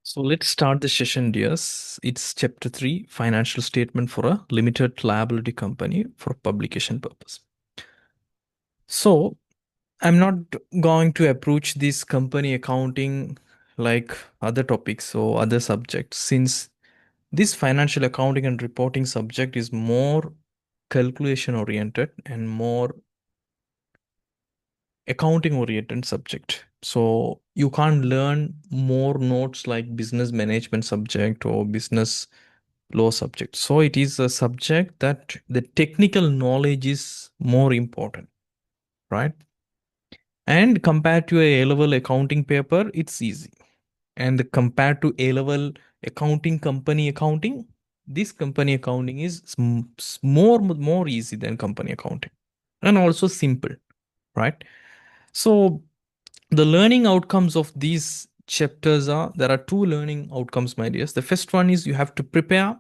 So let's start the session, dears. It's chapter 3, financial statement for a limited liability company for publication purpose. So I'm not going to approach this company accounting like other topics or other subjects, since this financial accounting and reporting subject is more calculation oriented and more accounting oriented subject. So you can't learn more notes like business management subject or business law subject. So it is a subject that the technical knowledge is more important, right? And compared to a A-level accounting paper, it's easy. And compared to A-level accounting, company accounting, this company accounting is more easy than company accounting, and also simple, right? So the learning outcomes of these chapters are, there are two learning outcomes, my dears. The first one is you have to prepare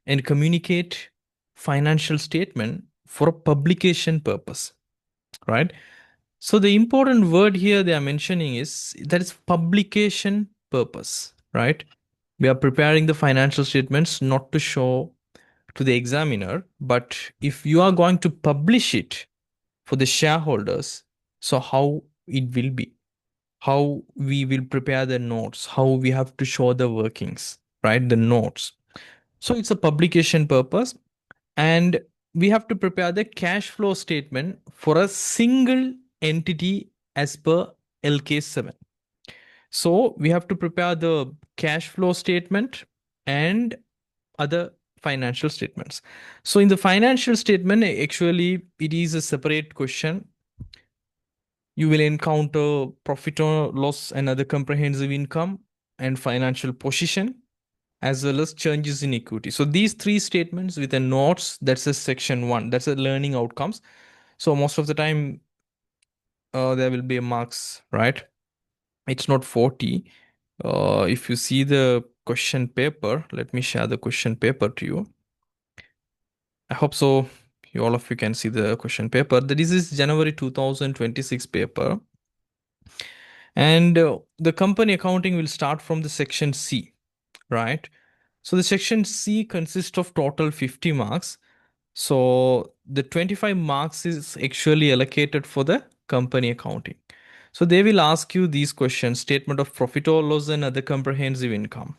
and communicate financial statement for a publication purpose, right? So the important word here they are mentioning is that is publication purpose, right? We are preparing the financial statements not to show to the examiner, but if you are going to publish it for the shareholders, so how it will be, how we will prepare the notes, how we have to show the workings, right? The notes. So it's a publication purpose, and we have to prepare the cash flow statement for a single entity as per LKAS 7. So we have to prepare the cash flow statement and other financial statements. So in the financial statement, actually, it is a separate question. You will encounter profit or loss and other comprehensive income and financial position, as well as changes in equity. So these three statements with the notes, that's a section 1. That's a learning outcomes. So most of the time, there will be a marks, right? It's not 40. If you see the question paper, let me share the question paper to you. I hope so. All of you can see the question paper. This is January 2026 paper. And the company accounting will start from the section C, right? So the section C consists of total 50 marks. So the 25 marks is actually allocated for the company accounting. So they will ask you these questions: statement of profit or loss and other comprehensive income.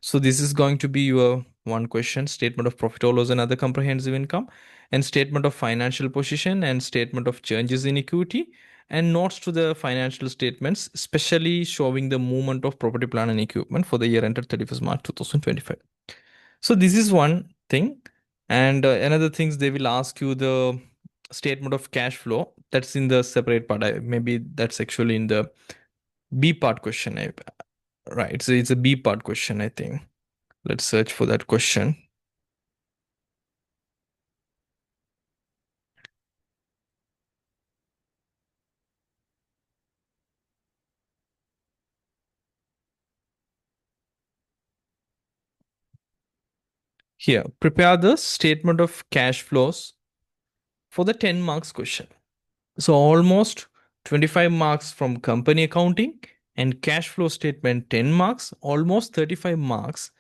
So this is going to be your one question: statement of profit or loss and other comprehensive income, and statement of financial position, and statement of changes in equity, and notes to the financial statements, especially showing the movement of property, plant, and equipment for the year ended 31st March 2025. So this is one thing. And another things, they will ask you the statement of cash flow. That's in the separate part. Maybe that's actually in the B part question. Right. So it's a B part question, I think. Let's search for that question. Here, prepare the statement of cash flows for the 10 marks question. So almost 25 marks from company accounting, and cash flow statement 10 marks, almost 35 marks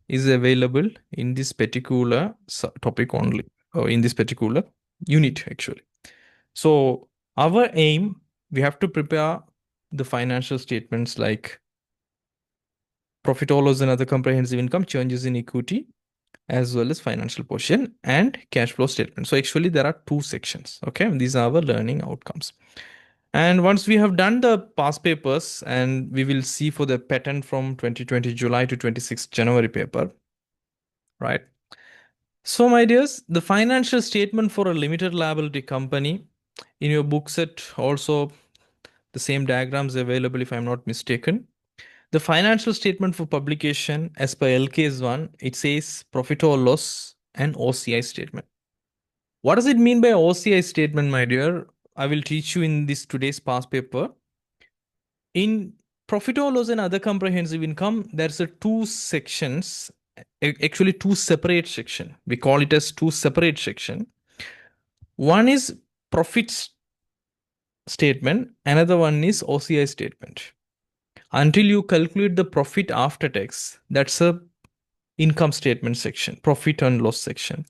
is available in this particular topic only, or in this particular unit actually. So our aim, we have to prepare the financial statements like profit or loss and other comprehensive income, changes in equity, as well as financial position and cash flow statement. So actually there are two sections. Okay, these are our learning outcomes. And once we have done the past papers, and we will see for the pattern from 2020 July to 26 January paper, right? So my dears, the financial statement for a limited liability company, in your book set also the same diagrams available if I'm not mistaken. The financial statement for publication as per LKAS 1, it says profit or loss and OCI statement. What does it mean by OCI statement, my dear? I will teach you in this today's past paper. In profit or loss and other comprehensive income, there's a two sections, actually two separate section. We call it as two separate section. One is profit statement, another one is OCI statement. until you calculate the profit after tax. That's a income statement section, profit and loss section.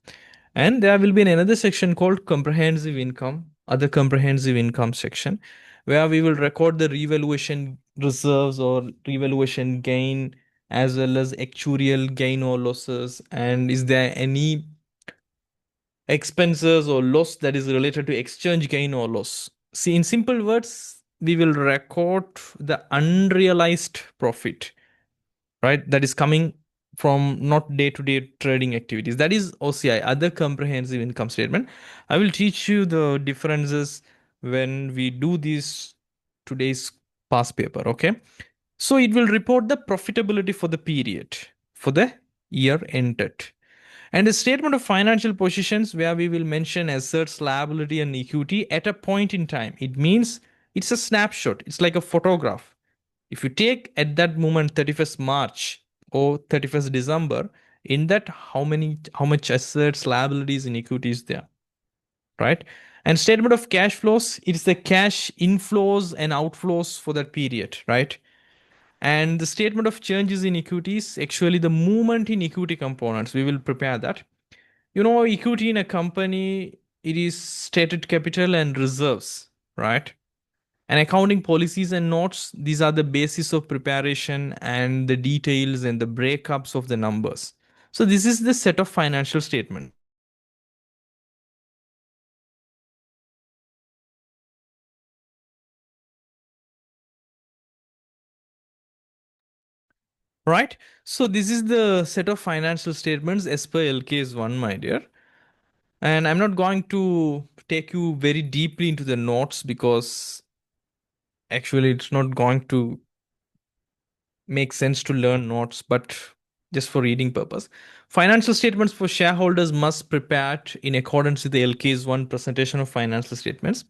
And there will be another section called comprehensive income, other comprehensive income section, where we will record the revaluation reserves or revaluation gain, as well as actuarial gain or losses. And is there any expenses or loss that is related to exchange gain or loss? See, in simple words, we will record the unrealized profit, right? That is coming from not day-to-day trading activities. That is OCI, other comprehensive income statement. I will teach you the differences when we do this today's past paper, okay? So it will report the profitability for the period, for the year ended. And a statement of financial positions where we will mention assets, liability, and equity at a point in time. It means it's a snapshot, it's like a photograph. If you take at that moment 31st March or 31st December, in that how much assets, liabilities, and equity is there, right? And statement of cash flows, it's the cash inflows and outflows for that period, right? And the statement of changes in equities, actually the movement in equity components, we will prepare that. Equity in a company, it is stated capital and reserves, right? And accounting policies and notes, these are the basis of preparation and the details and the breakups of the numbers. So this is the set of financial statements. Right? So this is the set of financial statements as per LKAS 1, my dear. And I'm not going to take you very deeply into the notes because actually it's not going to make sense to learn notes, but just for reading purpose. Financial statements for shareholders must prepared in accordance with the LK's 1 presentation of financial statements.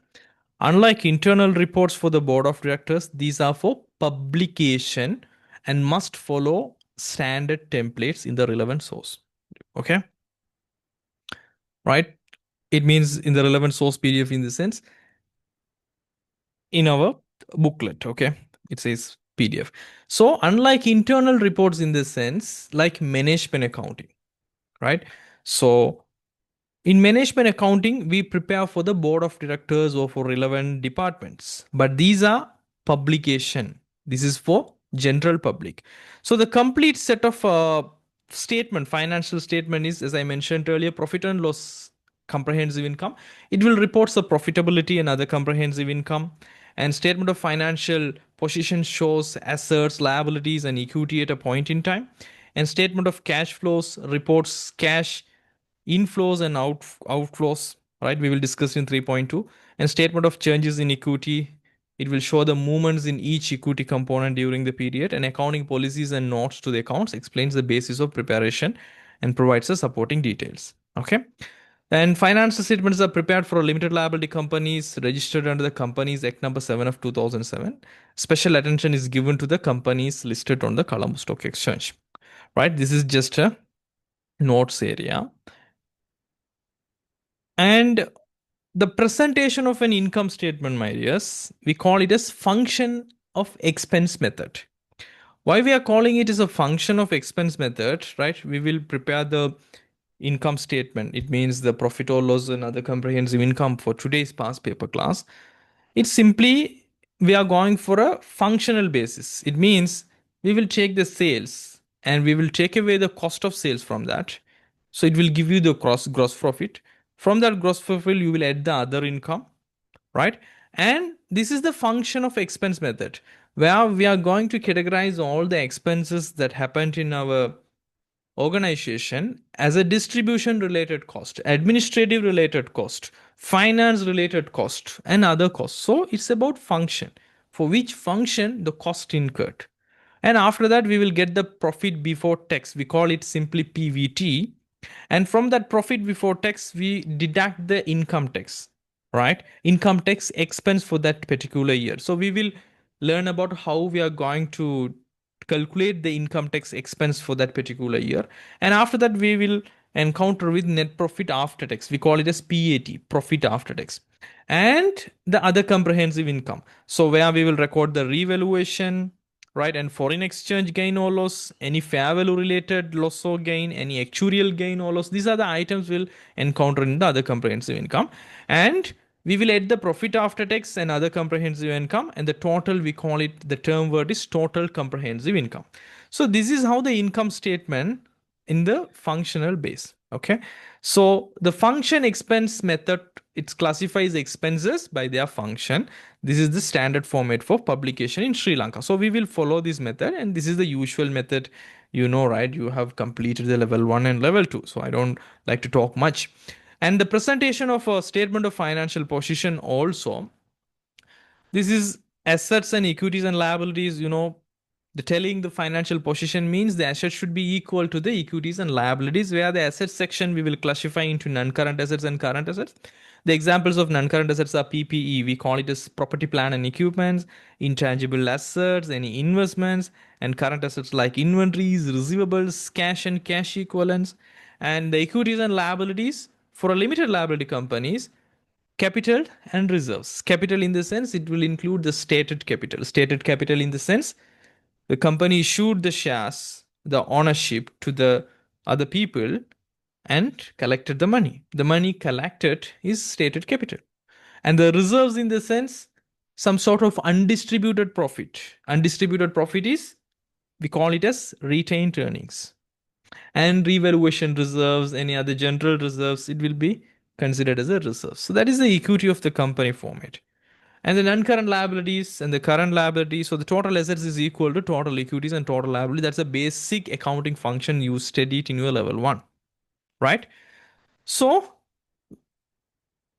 Unlike internal reports for the board of directors, these are for publication and must follow standard templates in the relevant source. Okay, right? It means in the relevant source PDF in the sense in our booklet. Okay, it says PDF. So unlike internal reports in this sense, like management accounting, right? So in management accounting, we prepare for the board of directors or for relevant departments, but these are publication. This is for general public. So the complete set of financial statement is, as I mentioned earlier, profit and loss, comprehensive income. It will report the profitability and other comprehensive income. And statement of financial position shows assets, liabilities, and equity at a point in time. And statement of cash flows reports cash inflows and outflows, right? We will discuss in 3.2. And statement of changes in equity, it will show the movements in each equity component during the period. And accounting policies and notes to the accounts explains the basis of preparation and provides the supporting details. Okay. And financial statements are prepared for limited liability companies registered under the Companies Act number 7 of 2007. Special attention is given to the companies listed on the Colombo Stock Exchange. Right? This is just a notes area. And the presentation of an income statement, my dears, we call it as function of expense method. Why we are calling it as a function of expense method, right? We will prepare the income statement. It means the profit or loss and other comprehensive income for today's past paper class. It's simply we are going for a functional basis. It means we will take the sales and we will take away the cost of sales from that. So it will give you the gross profit. From that gross profit, you will add the other income, right? And this is the function of expense method where we are going to categorize all the expenses that happened in our organization as a distribution related cost, administrative related cost, finance related cost, and other costs. So it's about function, for which function the cost incurred. And after that, we will get the profit before tax. We call it simply PVT. And from that profit before tax, we deduct the income tax, right? Income tax expense for that particular year. So we will learn about how we are going to calculate the income tax expense for that particular year. And after that, we will encounter with net profit after tax. We call it as PAT, profit after tax. And the other comprehensive income. So where we will record the revaluation, right? And foreign exchange gain or loss, any fair value related loss or gain, any actuarial gain or loss. These are the items we'll encounter in the other comprehensive income. And we will add the profit after tax and other comprehensive income. And the total, we call it, the term word is total comprehensive income. So this is how the income statement in the functional base. Okay. So the function expense method, it classifies expenses by their function. This is the standard format for publication in Sri Lanka. So we will follow this method, and this is the usual method. You know, right? You have completed the level 1 and level 2. So I don't like to talk much. And the presentation of a statement of financial position also, this is assets and equities and liabilities. The telling the financial position means the assets should be equal to the equities and liabilities, where the assets section we will classify into non-current assets and current assets. The examples of non-current assets are PPE, we call it as property, plant and equipment, intangible assets, any investments, and current assets like inventories, receivables, cash and cash equivalents. And the equities and liabilities for a limited liability companies, capital and reserves. Capital in the sense it will include the stated capital. Stated capital in the sense the company issued the shares, the ownership to the other people and collected the money. The money collected is stated capital. And the reserves in the sense some sort of undistributed profit. Undistributed profit is, we call it as retained earnings. And revaluation reserves, any other general reserves, it will be considered as a reserve. So that is the equity of the company format. And the non-current liabilities and the current liabilities. So the total assets is equal to total equities and total liability. That's a basic accounting function you studied in your level 1, right? So,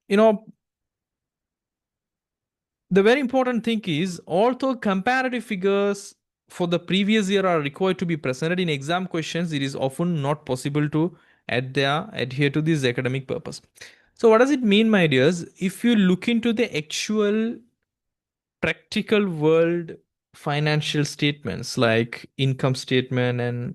you know, the very important thing is, although comparative figures for the previous year are required to be presented in exam questions, it is often not possible to adhere to this academic purpose. So what does it mean, my dears? If you look into the actual practical world financial statements like income statement and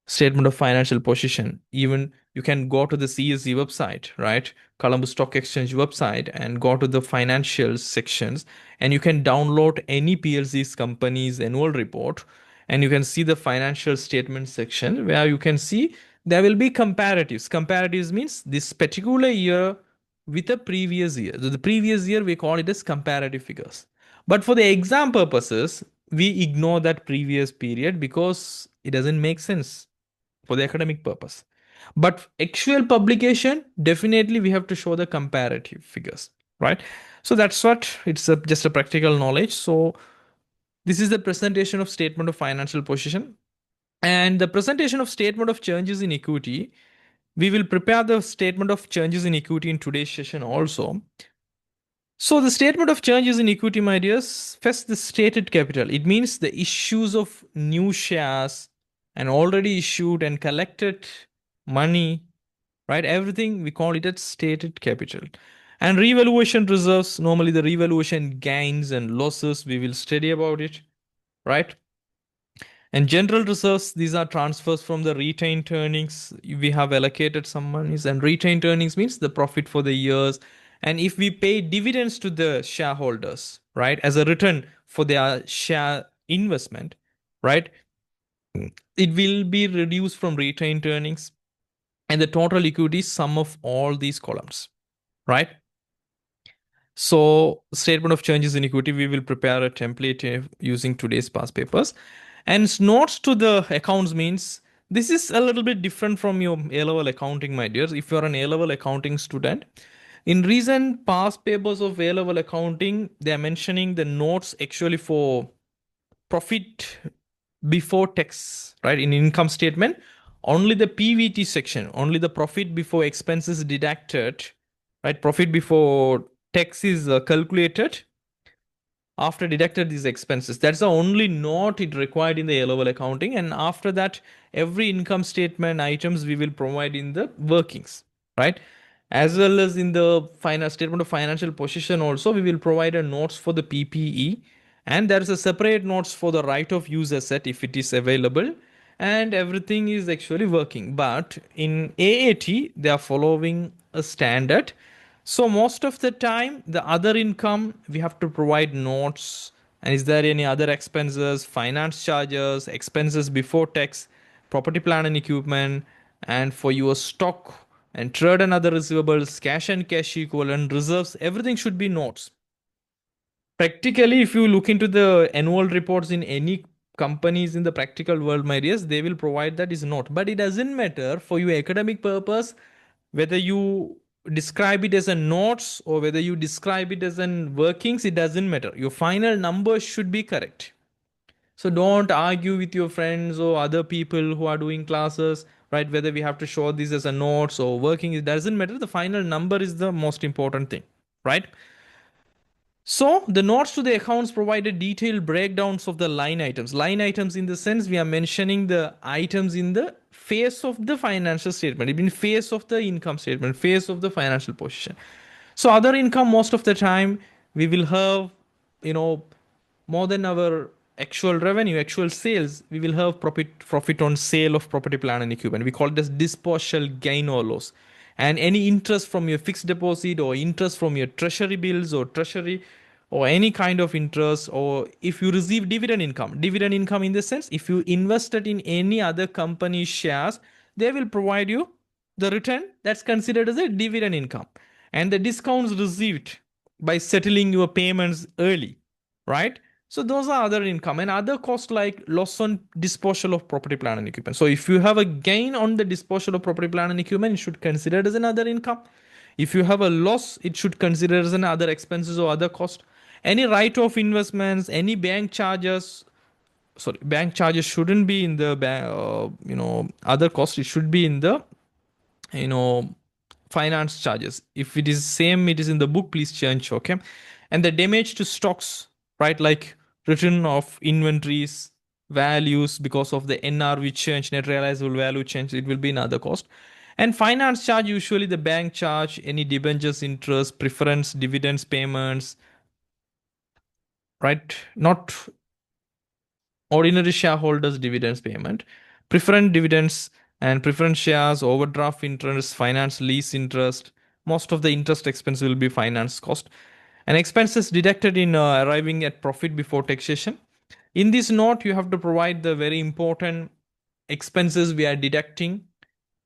statement of financial position, even you can go to the CSE website, right? Colombo Stock Exchange website, and go to the financial sections, and you can download any PLC's company's annual report, and you can see the financial statement section where you can see there will be comparatives. Comparatives means this particular year with the previous year. So the previous year we call it as comparative figures. But for the exam purposes, we ignore that previous period because it doesn't make sense for the academic purpose. But actual publication, definitely we have to show the comparative figures, right? So that's what it's just a practical knowledge. So this is the presentation of statement of financial position. And the presentation of statement of changes in equity, we will prepare the statement of changes in equity in today's session also. So the statement of changes in equity, my dears, first the stated capital. It means the issues of new shares and already issued and collected money, right? Everything we call it as stated capital. And revaluation reserves, normally the revaluation gains and losses, we will study about it, right? And general reserves, these are transfers from the retained earnings. We have allocated some monies, and retained earnings means the profit for the years. And if we pay dividends to the shareholders, right, as a return for their share investment, right, it will be reduced from retained earnings. And the total equity is sum of all these columns, right? So, statement of changes in equity, we will prepare a template using today's past papers. And notes to the accounts means this is a little bit different from your A level accounting, my dears. If you're an A level accounting student, in recent past papers of A level accounting, they are mentioning the notes actually for profit before tax, right? In income statement, only the PVT section, only the profit before expenses deducted, right? Profit before tax is calculated after deducted these expenses. That's the only note it required in the A level accounting. And after that, every income statement items we will provide in the workings, right? As well as in the final statement of financial position also, we will provide a notes for the PPE, and there is a separate notes for the right of use asset if it is available, and everything is actually working. But in AAT, they are following a standard. So most of the time, the other income, we have to provide notes And is there any other expenses, finance charges, expenses before tax, property, plant and equipment, and for your stock and trade and other receivables, cash and cash equivalent, reserves, everything should be notes. Practically, if you look into the annual reports in any companies in the practical world, my dears, they will provide that is note. But it doesn't matter for your academic purpose whether you describe it as a notes or whether you describe it as an workings, it doesn't matter. Your final number should be correct. So don't argue with your friends or other people who are doing classes, right? Whether we have to show this as a notes or working, it doesn't matter. The final number is the most important thing, right? So the notes to the accounts provided detailed breakdowns of the line items. Line items in the sense we are mentioning the items in the face of the financial statement, it means face of the income statement, face of the financial position. So other income most of the time we will have, you know, more than our actual revenue, actual sales, we will have profit on sale of property, plant and equipment. We call it as disposal gain or loss. And any interest from your fixed deposit or interest from your treasury bills or treasury or any kind of interest, or if you receive dividend income in the sense if you invested in any other company shares, they will provide you the return that's considered as a dividend income. And the discounts received by settling your payments early, right? So those are other income and other costs like loss on disposal of property, plant and equipment. So if you have a gain on the disposal of property, plant and equipment, it should consider it as another income. If you have a loss, it should consider as another expenses or other cost. Any write-off investments, any bank charges. Sorry, bank charges shouldn't be in the other cost. It should be in the you know finance charges. If it is same it is in the book, please change, okay? And the damage to stocks, right, like return of inventories values because of the NRV change, net realizable value change, it will be another cost. And finance charge, usually the bank charge, any debentures interest, preference dividends payments, right? Not ordinary shareholders dividends payment, preferred dividends and preference shares, overdraft interest, finance lease interest. Most of the interest expense will be finance cost and expenses deducted in arriving at profit before taxation. In this note, you have to provide the very important expenses we are deducting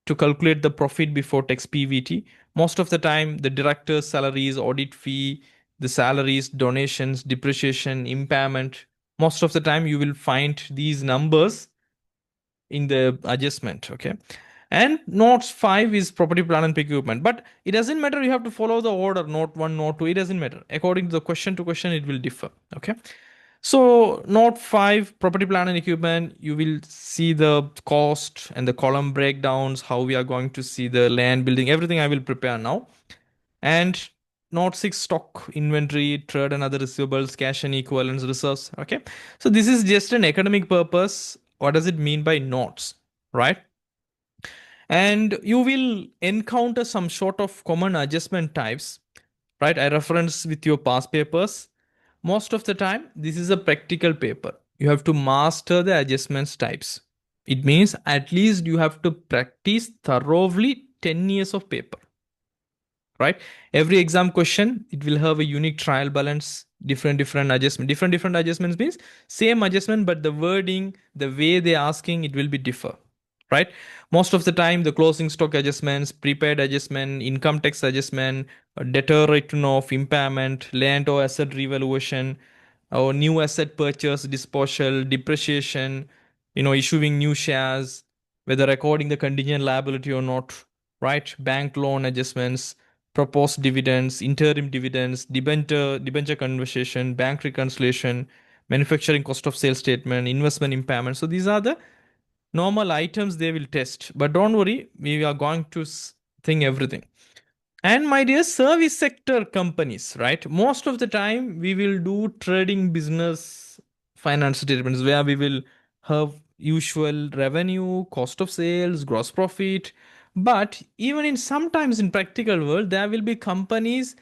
to calculate the profit before tax PBT. Most of the time, the director's salaries, audit fee, the salaries, donations, depreciation, impairment. Most of the time, you will find these numbers in the adjustment. Okay. And notes 5 is property, plant and equipment. But it doesn't matter, you have to follow the order, note 1, note 2, it doesn't matter. According to the question to question, it will differ. Okay. So note 5, property, plant and equipment, you will see the cost and the column breakdowns, how we are going to see the land building, everything I will prepare now. And note 6, stock, inventory, trade and other receivables, cash and equivalents, reserves. Okay. So this is just an academic purpose. What does it mean by notes, right? And you will encounter some sort of common adjustment types, right? I reference with your past papers. Most of the time, this is a practical paper. You have to master the adjustments types. It means at least you have to practice thoroughly 10 years of paper, right? Every exam question, it will have a unique trial balance, different adjustment. Different adjustments means same adjustment, but the wording, the way they're asking, it will be differ, right? Most of the time, the closing stock adjustments, prepaid adjustment, income tax adjustment, debtor written off, impairment, land or asset revaluation, or new asset purchase, disposal, depreciation, issuing new shares, whether recording the contingent liability or not, right? Bank loan adjustments, proposed dividends, interim dividends, debenture conversion, bank reconciliation, manufacturing cost of sales statement, investment impairment. So these are the normal items they will test. But don't worry, we are going to think everything. And my dear service sector companies, right? Most of the time we will do trading business finance statements where we will have usual revenue, cost of sales, gross profit. But even in sometimes in practical world, there will be companies,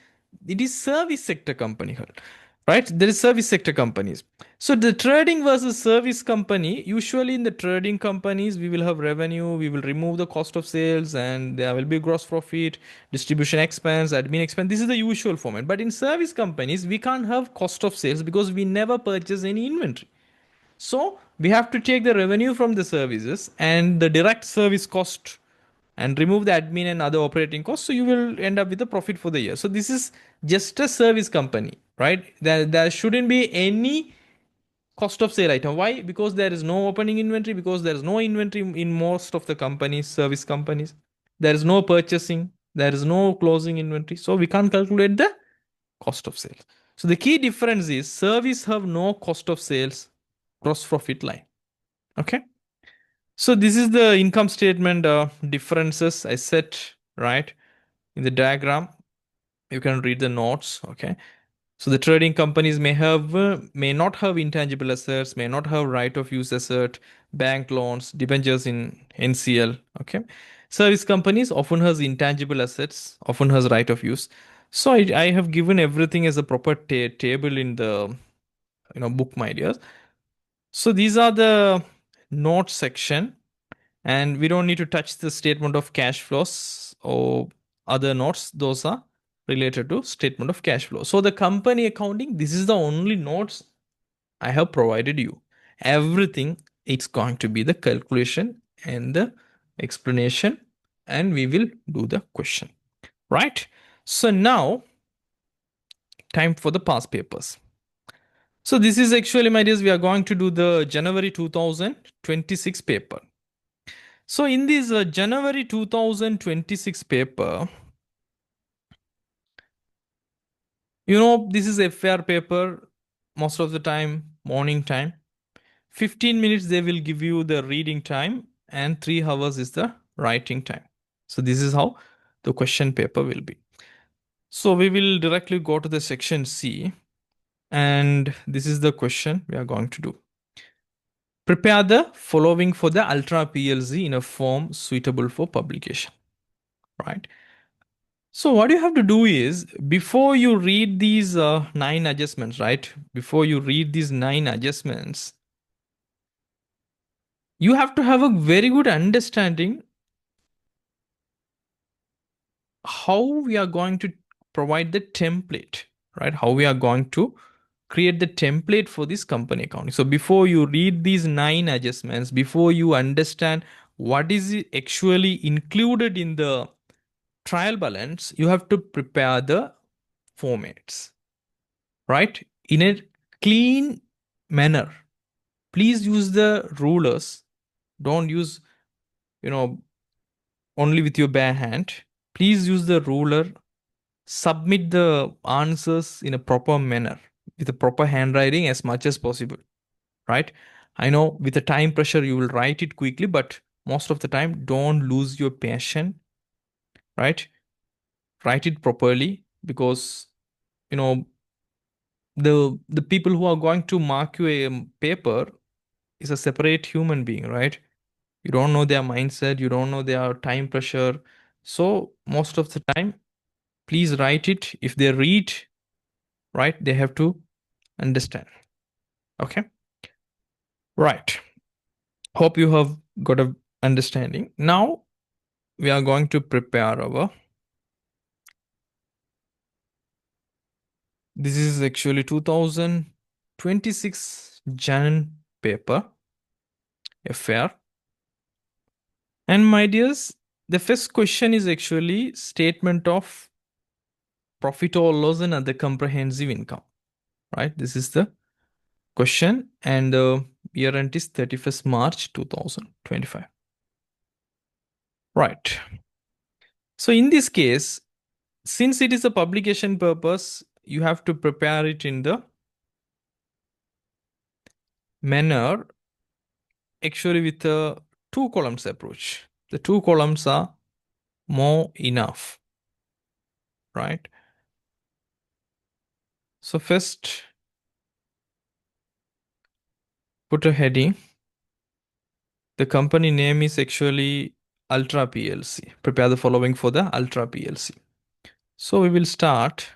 it is service sector company. right? There is service sector companies. So the trading versus service company, usually in the trading companies, we will have revenue, we will remove the cost of sales, and there will be gross profit, distribution expense, admin expense. This is the usual format. But in service companies, we can't have cost of sales because we never purchase any inventory. So we have to take the revenue from the services and the direct service cost and remove the admin and other operating costs. So you will end up with a profit for the year. So this is just a service company, right? There shouldn't be any cost of sale item. Why? Because there is no opening inventory, because there is no inventory in most of the companies, service companies. There is no purchasing, there is no closing inventory. So we can't calculate the cost of sales. So the key difference is service have no cost of sales gross profit line. Okay. So this is the income statement differences I set right in the diagram. You can read the notes. Okay. So the trading companies may not have intangible assets, may not have right of use asset, bank loans, debentures in NCL. Okay. Service companies often has intangible assets, often has right of use. So I have given everything as a proper table in the book, my dears. So these are the notes section, and we don't need to touch the statement of cash flows or other notes. Those are related to statement of cash flow. So the company accounting, this is the only notes I have provided you. Everything, it's going to be the calculation and the explanation, and we will do the question, right? So now time for the past papers. So this is actually, my dears, we are going to do the January 2026 paper. So in this January 2026 paper, this is a fair paper most of the time, morning time. 15 minutes they will give you the reading time, and 3 hours is the writing time. So this is how the question paper will be. So we will directly go to the section C, and this is the question we are going to do. Prepare the following for the Ultra PLC in a form suitable for publication, right? So what you have to do is, before you read these 9 adjustments, right? Before you read these 9 adjustments, you have to have a very good understanding how we are going to provide the template, right? How we are going to create the template for this company accounting. So before you read these 9 adjustments, before you understand what is actually included in the trial balance, you have to prepare the formats, right? In a clean manner. Please use the rulers. Don't use, you know, only with your bare hand. Please use the ruler. Submit the answers in a proper manner with a proper handwriting as much as possible, right? I know with the time pressure you will write it quickly, but most of the time don't lose your passion, right? Write it properly, because you know the people who are going to mark you a paper is a separate human being, right? You don't know their mindset, you don't know their time pressure. So most of the time, please write it. If they read, right, they have to understand. Okay. Right. Hope you have got a understanding. Now we are going to prepare our. This is actually 2026 Jan paper affair. And my dears, the first question is actually statement of profit or loss and other comprehensive income, right? This is the question, and the year end is 31st March 2025. Right. So in this case, since it is a publication purpose, you have to prepare it in the manner actually with a 2 columns approach. The 2 columns are more enough, right? So first, put a heading. The company name is actually Ultra PLC. Prepare the following for the Ultra PLC. So we will start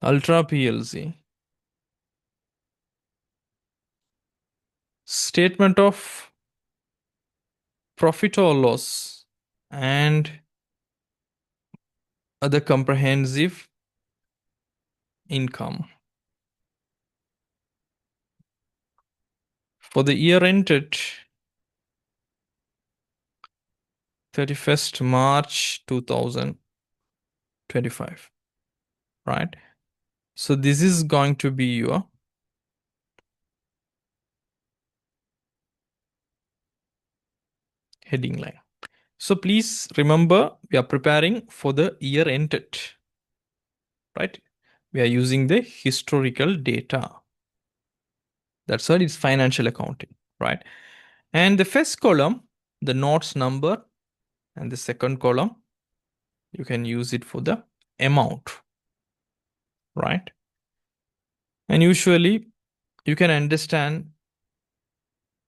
Ultra PLC. Statement of profit or loss and other comprehensive income. For the year ended 31st March 2025, right? So this is going to be your heading line. So please remember, we are preparing for the year ended, right? We are using the historical data. That's why it's financial accounting, right? And the first column, the notes number, and the second column, you can use it for the amount, right? And usually you can understand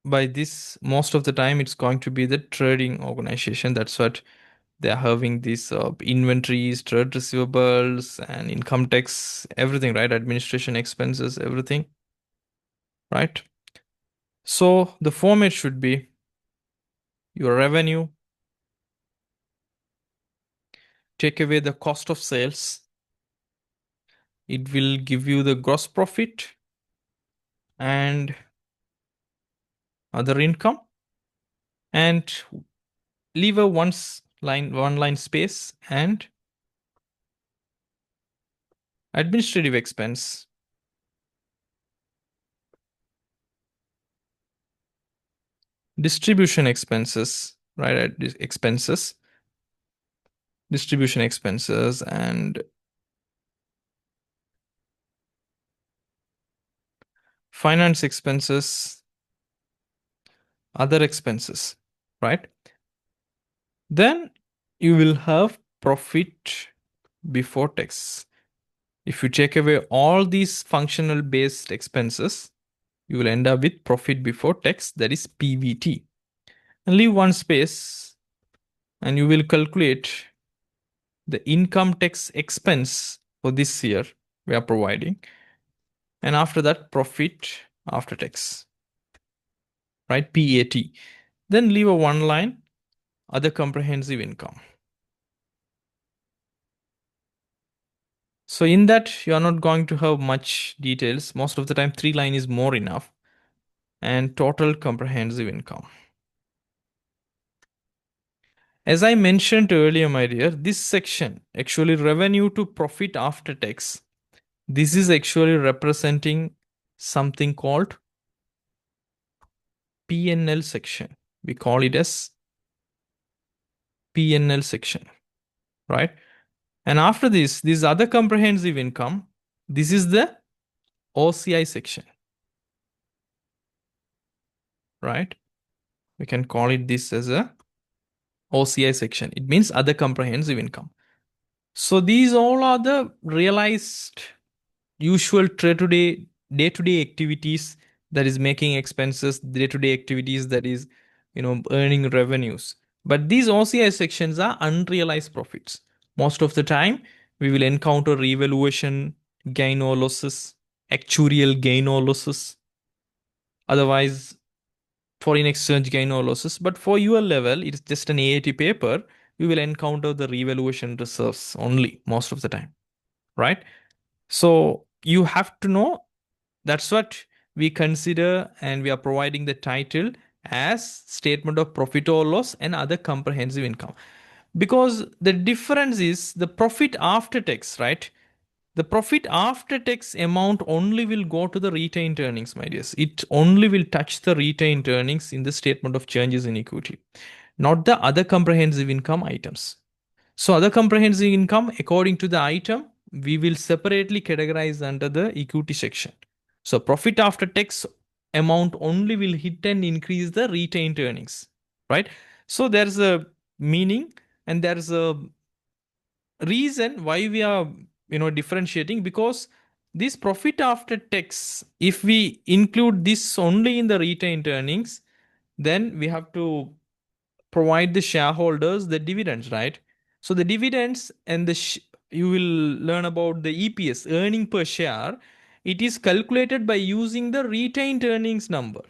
by this, most of the time it's going to be the trading organization. That's what they are having these inventories, trade receivables, and income tax, everything, right? Administration expenses, everything, right? So the format should be your revenue, take away the cost of sales. It will give you the gross profit and other income, and leave a one line space and administrative expense. Distribution expenses, right? Expenses, distribution expenses, and finance expenses, other expenses, right? Then you will have profit before tax. If you take away all these functional based expenses, you will end up with profit before tax, that is PBT. And leave one space and you will calculate the income tax expense for this year we are providing. And after that, profit after tax, right? PAT. Then leave a one line, other comprehensive income. So in that, you are not going to have much details. Most of the time, 3 line is more enough. And total comprehensive income. As I mentioned earlier, my dear, this section, actually revenue to profit after tax, this is actually representing something called P&L section. We call it as P&L section, right? And after this other comprehensive income, this is the OCI section, right? We can call it this as a OCI section. It means other comprehensive income. So these all are the realized usual day-to-day activities, that is making expenses, day-to-day activities, that is, earning revenues. But these OCI sections are unrealized profits. Most of the time, we will encounter revaluation gain or losses, actuarial gain or losses, otherwise foreign exchange gain or losses. But for your level, it's just an AAT paper, you will encounter the revaluation reserves only most of the time, right? So you have to know, that's what we consider, and we are providing the title as statement of profit or loss and other comprehensive income. Because the difference is the profit after tax, right? The profit after tax amount only will go to the retained earnings, my dears. It only will touch the retained earnings in the statement of changes in equity, not the other comprehensive income items. So other comprehensive income, according to the item, we will separately categorize under the equity section. So profit after tax amount only will hit and increase the retained earnings, right? So there's a meaning and there's a reason why we are differentiating, because this profit after tax, if we include this only in the retained earnings, then we have to provide the shareholders the dividends, right? So the dividends and the you will learn about the EPS, earning per share. It is calculated by using the retained earnings number.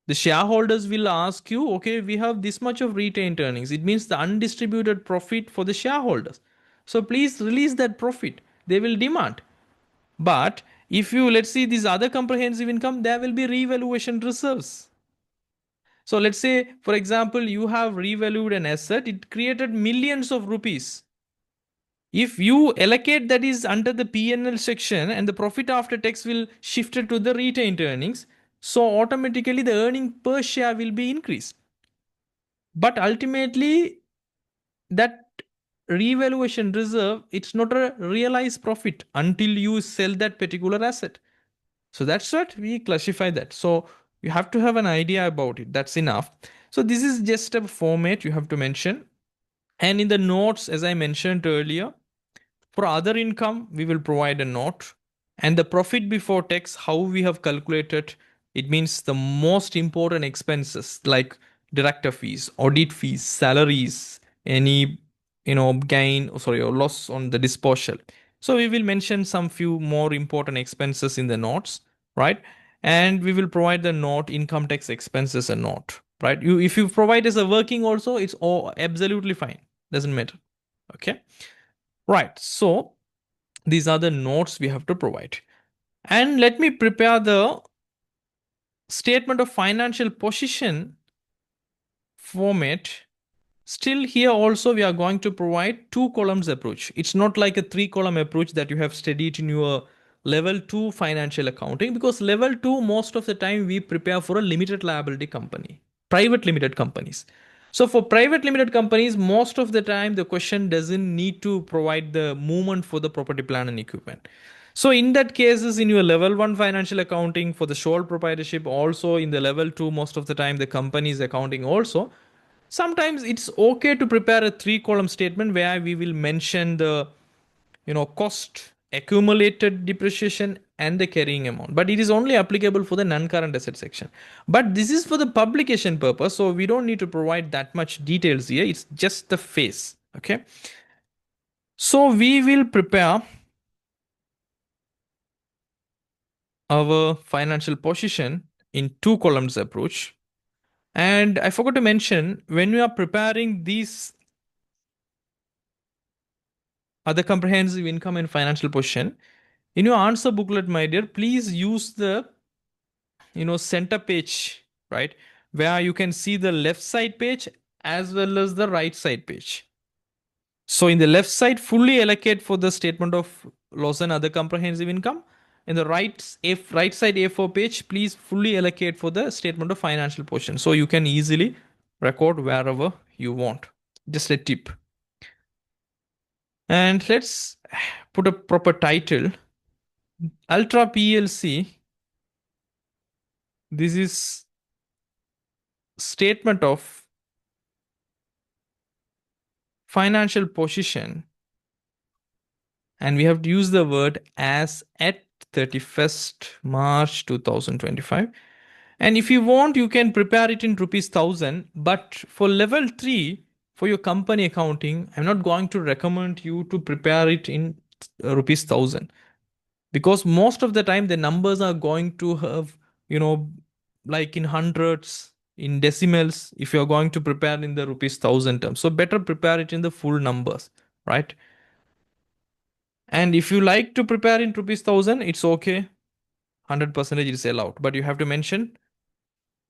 The shareholders will ask you, okay, we have this much of retained earnings. It means the undistributed profit for the shareholders. So please release that profit. They will demand. But if you, let's see, this other comprehensive income, there will be revaluation reserves. So let's say, for example, you have revalued an asset, it created millions of rupees. If you allocate that is under the P&L section and the profit after tax will shift to the retained earnings, so automatically the earning per share will be increased. But ultimately, that revaluation reserve, it's not a realized profit until you sell that particular asset. So that's what we classify that. So you have to have an idea about it. That's enough. So this is just a format you have to mention. And in the notes, as I mentioned earlier, for other income, we will provide a note. And the profit before tax, how we have calculated, it means the most important expenses like director fees, audit fees, salaries, any gain or loss on the disposal. So we will mention some few more important expenses in the notes, right? And we will provide the note income tax expenses a note, right? You if you provide as a working also, it's all absolutely fine. Doesn't matter. Okay. Right. So these are the notes we have to provide. And let me prepare the statement of financial position format. Still, here also we are going to provide two columns approach. It's not like a three column approach that you have studied in your level 2 financial accounting, because level 2 most of the time we prepare for a limited liability company, private limited companies. So for private limited companies, most of the time the question doesn't need to provide the movement for the property, plant and equipment. So in that cases, in your level 1 financial accounting for the sole proprietorship, also in the level 2 most of the time the company's accounting also, sometimes it's okay to prepare a three column statement where we will mention the cost, accumulated depreciation and the carrying amount, but it is only applicable for the non-current asset section. But this is for the publication purpose, so we don't need to provide that much details here. It's just the face. Okay, so we will prepare our financial position in two columns approach. And I forgot to mention, when we are preparing these other comprehensive income and financial position, in your answer booklet, my dear, please use the center page, right, where you can see the left side page as well as the right side page. So in the left side, fully allocate for the statement of loss and other comprehensive income. In the right side A4 page, please fully allocate for the statement of financial position, so you can easily record wherever you want. Just a tip. And let's put a proper title. Ultra PLC. This is statement of financial position, and we have to use the word as at 31st March 2025. And if you want, you can prepare it in rupees 1000. But for level 3, for your company accounting, I'm not going to recommend you to prepare it in rupees 1000, because most of the time the numbers are going to have, like in hundreds, in decimals, if you're going to prepare in the rupees 1000 terms. So better prepare it in the full numbers, right? And if you like to prepare in rupees 1000, it's okay. 100% is allowed. But you have to mention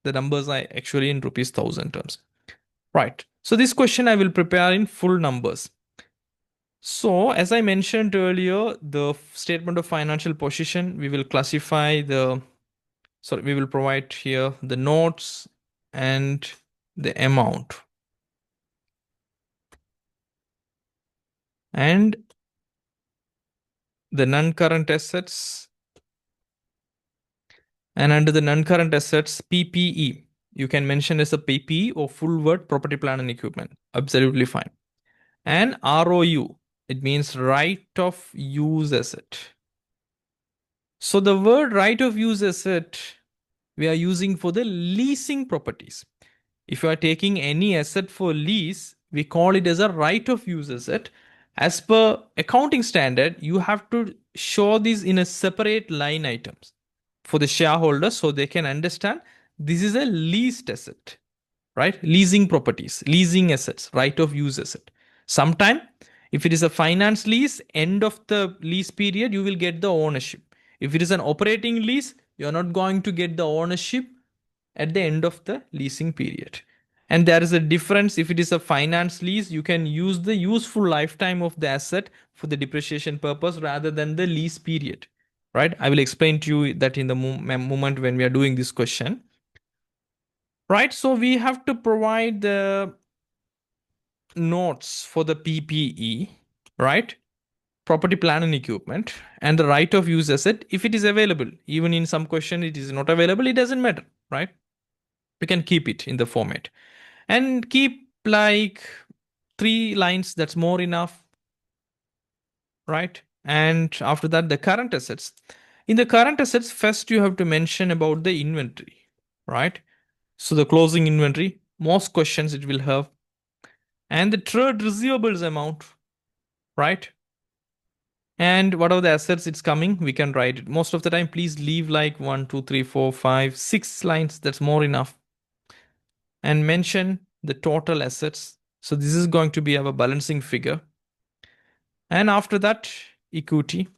the numbers are actually in rupees 1000 terms. Right. So this question I will prepare in full numbers. So as I mentioned earlier, the statement of financial position, we will classify we will provide here the notes and the amount. And the non-current assets, and under the non-current assets, PPE, you can mention as a PPE or full word property, plant and equipment. Absolutely fine. And ROU, it means right of use asset. So the word right of use asset we are using for the leasing properties. If you are taking any asset for lease, we call it as a right of use asset. As per accounting standard, you have to show these in a separate line items for the shareholders so they can understand this is a leased asset, right? Leasing properties, leasing assets, right of use asset. Sometime, if it is a finance lease, end of the lease period, you will get the ownership. If it is an operating lease, you're not going to get the ownership at the end of the leasing period. And there is a difference. If it is a finance lease, you can use the useful lifetime of the asset for the depreciation purpose rather than the lease period, right? I will explain to you that in the moment when we are doing this question, right? So we have to provide the notes for the PPE, right? Property, plant and equipment, and the right of use asset if it is available. Even in some question it is not available, it doesn't matter, right? We can keep it in the format and keep like 3 lines, that's more enough, right? And after that, the current assets. In the current assets, first you have to mention about the inventory, right? So the closing inventory, most questions it will have, and the trade receivables amount, right? And whatever the assets it's coming, we can write it. Most of the time, please leave like 1, 2, 3, 4, 5, 6 lines. That's more enough. And mention the total assets. So this is going to be our balancing figure. And after that, equity.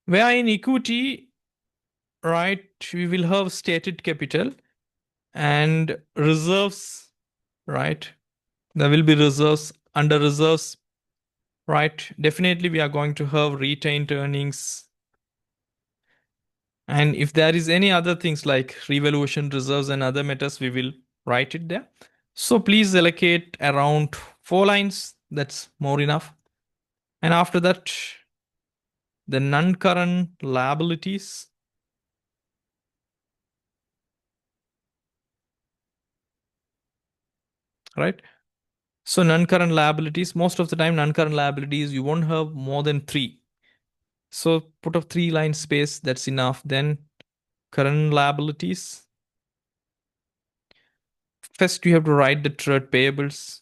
Where in equity, right, we will have stated capital and reserves, right? There will be reserves. Under reserves, right? Definitely we are going to have retained earnings. And if there is any other things like revaluation reserves and other matters, we will write it there. So please allocate around 4 lines. That's more enough. And after that, the non-current liabilities, right? So non-current liabilities, most of the time non-current liabilities, you won't have more than 3. So put a 3 line space, that's enough. Then current liabilities. First, you have to write the trade payables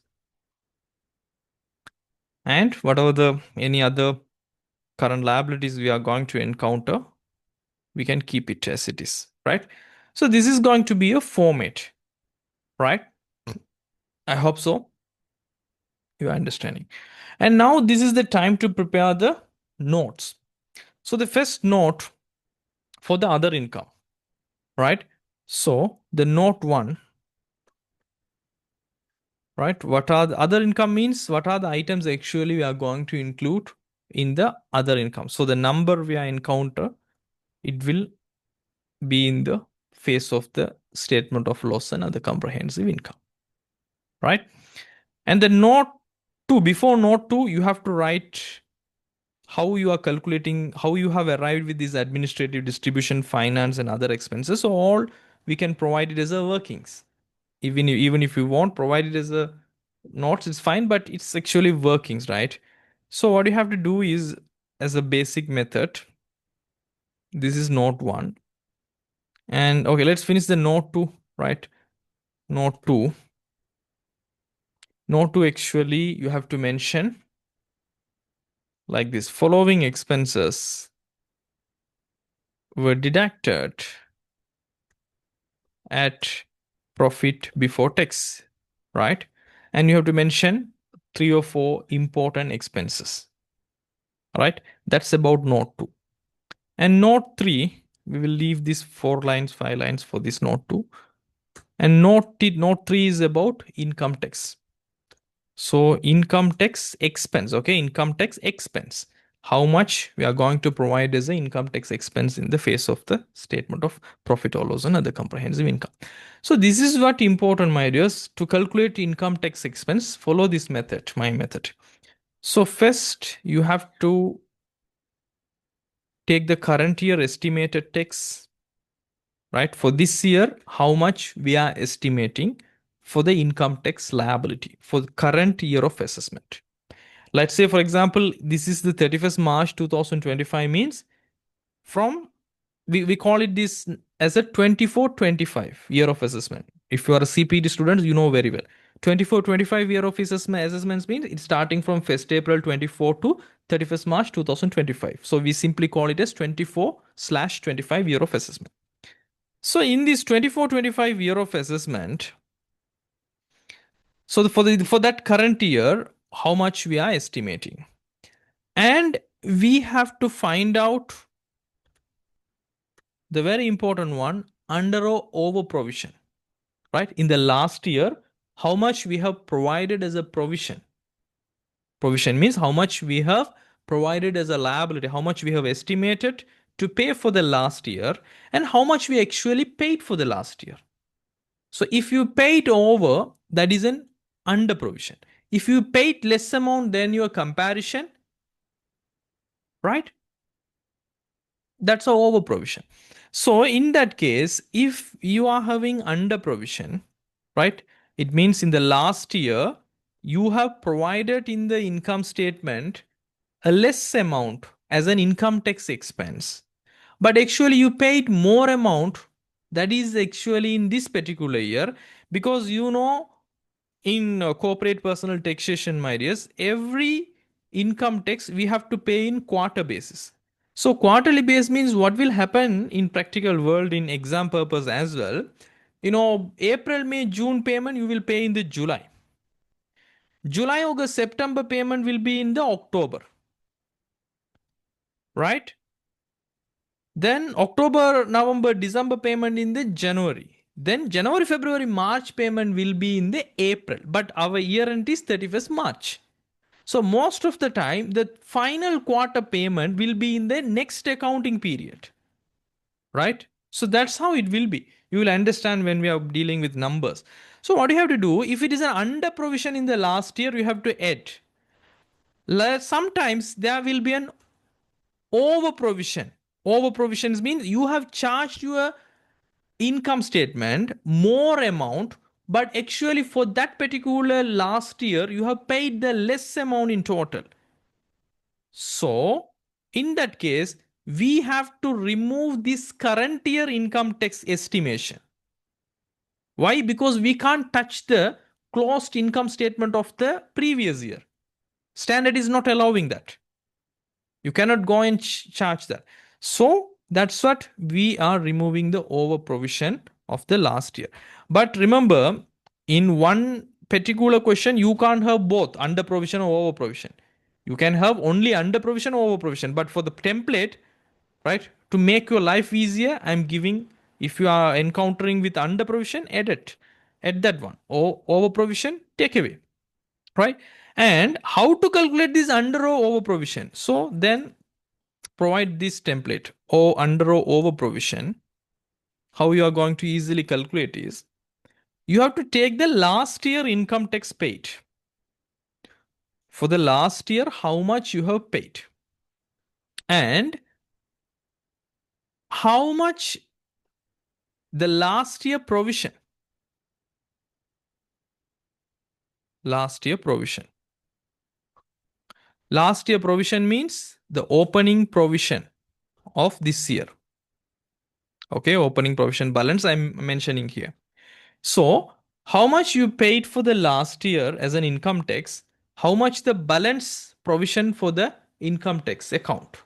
and whatever the any other current liabilities we are going to encounter, we can keep it as it is, right? So this is going to be a format, right? I hope so. You are understanding. And now this is the time to prepare the notes. So the first note for the other income, right? So the note 1, right? What are the other income means? What are the items actually we are going to include in the other income? So the number we are encounter, it will be in the face of the statement of loss and other comprehensive income, right? And the note 2, before note 2, you have to write how you are calculating, how you have arrived with this administrative distribution, finance, and other expenses. So all we can provide it as a workings. Even if you won't provide it as a notes, it's fine, but it's actually workings, right? So what you have to do is, as a basic method, this is note 1. And okay, let's finish the note 2, right? Note 2. Note 2, actually, you have to mention like this: following expenses were deducted at profit before tax, right? And you have to mention 3 or 4 important expenses, right? That's about note 2. And note 3, we will leave this 4 lines, 5 lines for this note 2. And note 3 is about income tax. So income tax expense, okay, income tax expense. How much we are going to provide as an income tax expense in the face of the statement of profit or loss and other comprehensive income. So this is what important, my dears. To calculate income tax expense, follow this method, my method. So first you have to take the current year estimated tax, right? For this year, how much we are estimating for the income tax liability for the current year of assessment. Let's say, for example, this is the 31st March 2025 means from, we call it this as a 24-25 year of assessment. If you are a CPD student, you know very well. 24-25 year of assessments means it's starting from 1st April 24 to 31st March 2025. So we simply call it as 24/25 year of assessment. So in this 24-25 year of assessment, so for that current year, how much we are estimating, and we have to find out the very important one, under or over provision, right? In the last year, how much we have provided as a provision. Provision means how much we have provided as a liability, how much we have estimated to pay for the last year, and how much we actually paid for the last year. So if you paid over, that is an under provision. If you paid less amount than your comparison, right? That's a over provision. So in that case, if you are having under provision, right, it means in the last year you have provided in the income statement a less amount as an income tax expense, but actually you paid more amount, that is actually in this particular year, because in corporate personal taxation, my dears, every income tax we have to pay in quarter basis. So quarterly base means what will happen in practical world, in exam purpose as well. April, May, June payment you will pay in the July. July, August, September payment will be in the October, right? Then October, November, December payment in the January. Then January, February, March payment will be in the April. But our year end is 31st March. So most of the time, the final quarter payment will be in the next accounting period, right? So that's how it will be. You will understand when we are dealing with numbers. So what you have to do, if it is an under provision in the last year, you have to add. Sometimes there will be an over provision. Over provisions means you have charged your income statement more amount, but actually for that particular last year you have paid the less amount in total. So in that case, we have to remove this current year income tax estimation. Why? Because we can't touch the closed income statement of the previous year. Standard is not allowing that. You cannot go and charge that. So that's what we are removing, the over provision of the last year. But remember, in one particular question, you can't have both under provision or over provision. You can have only under provision or over provision. But for the template, right, to make your life easier, I'm giving, if you are encountering with under provision, edit that one, or over provision, take away, right? And how to calculate this under or over provision? So then provide this template, or under or over provision. How you are going to easily calculate is, you have to take the last year income tax paid. For the last year, how much you have paid, and how much the last year provision. Last year provision. Last year provision means the opening provision of this year. Okay, opening provision balance I'm mentioning here. So, how much you paid for the last year as an income tax, how much the balance provision for the income tax account,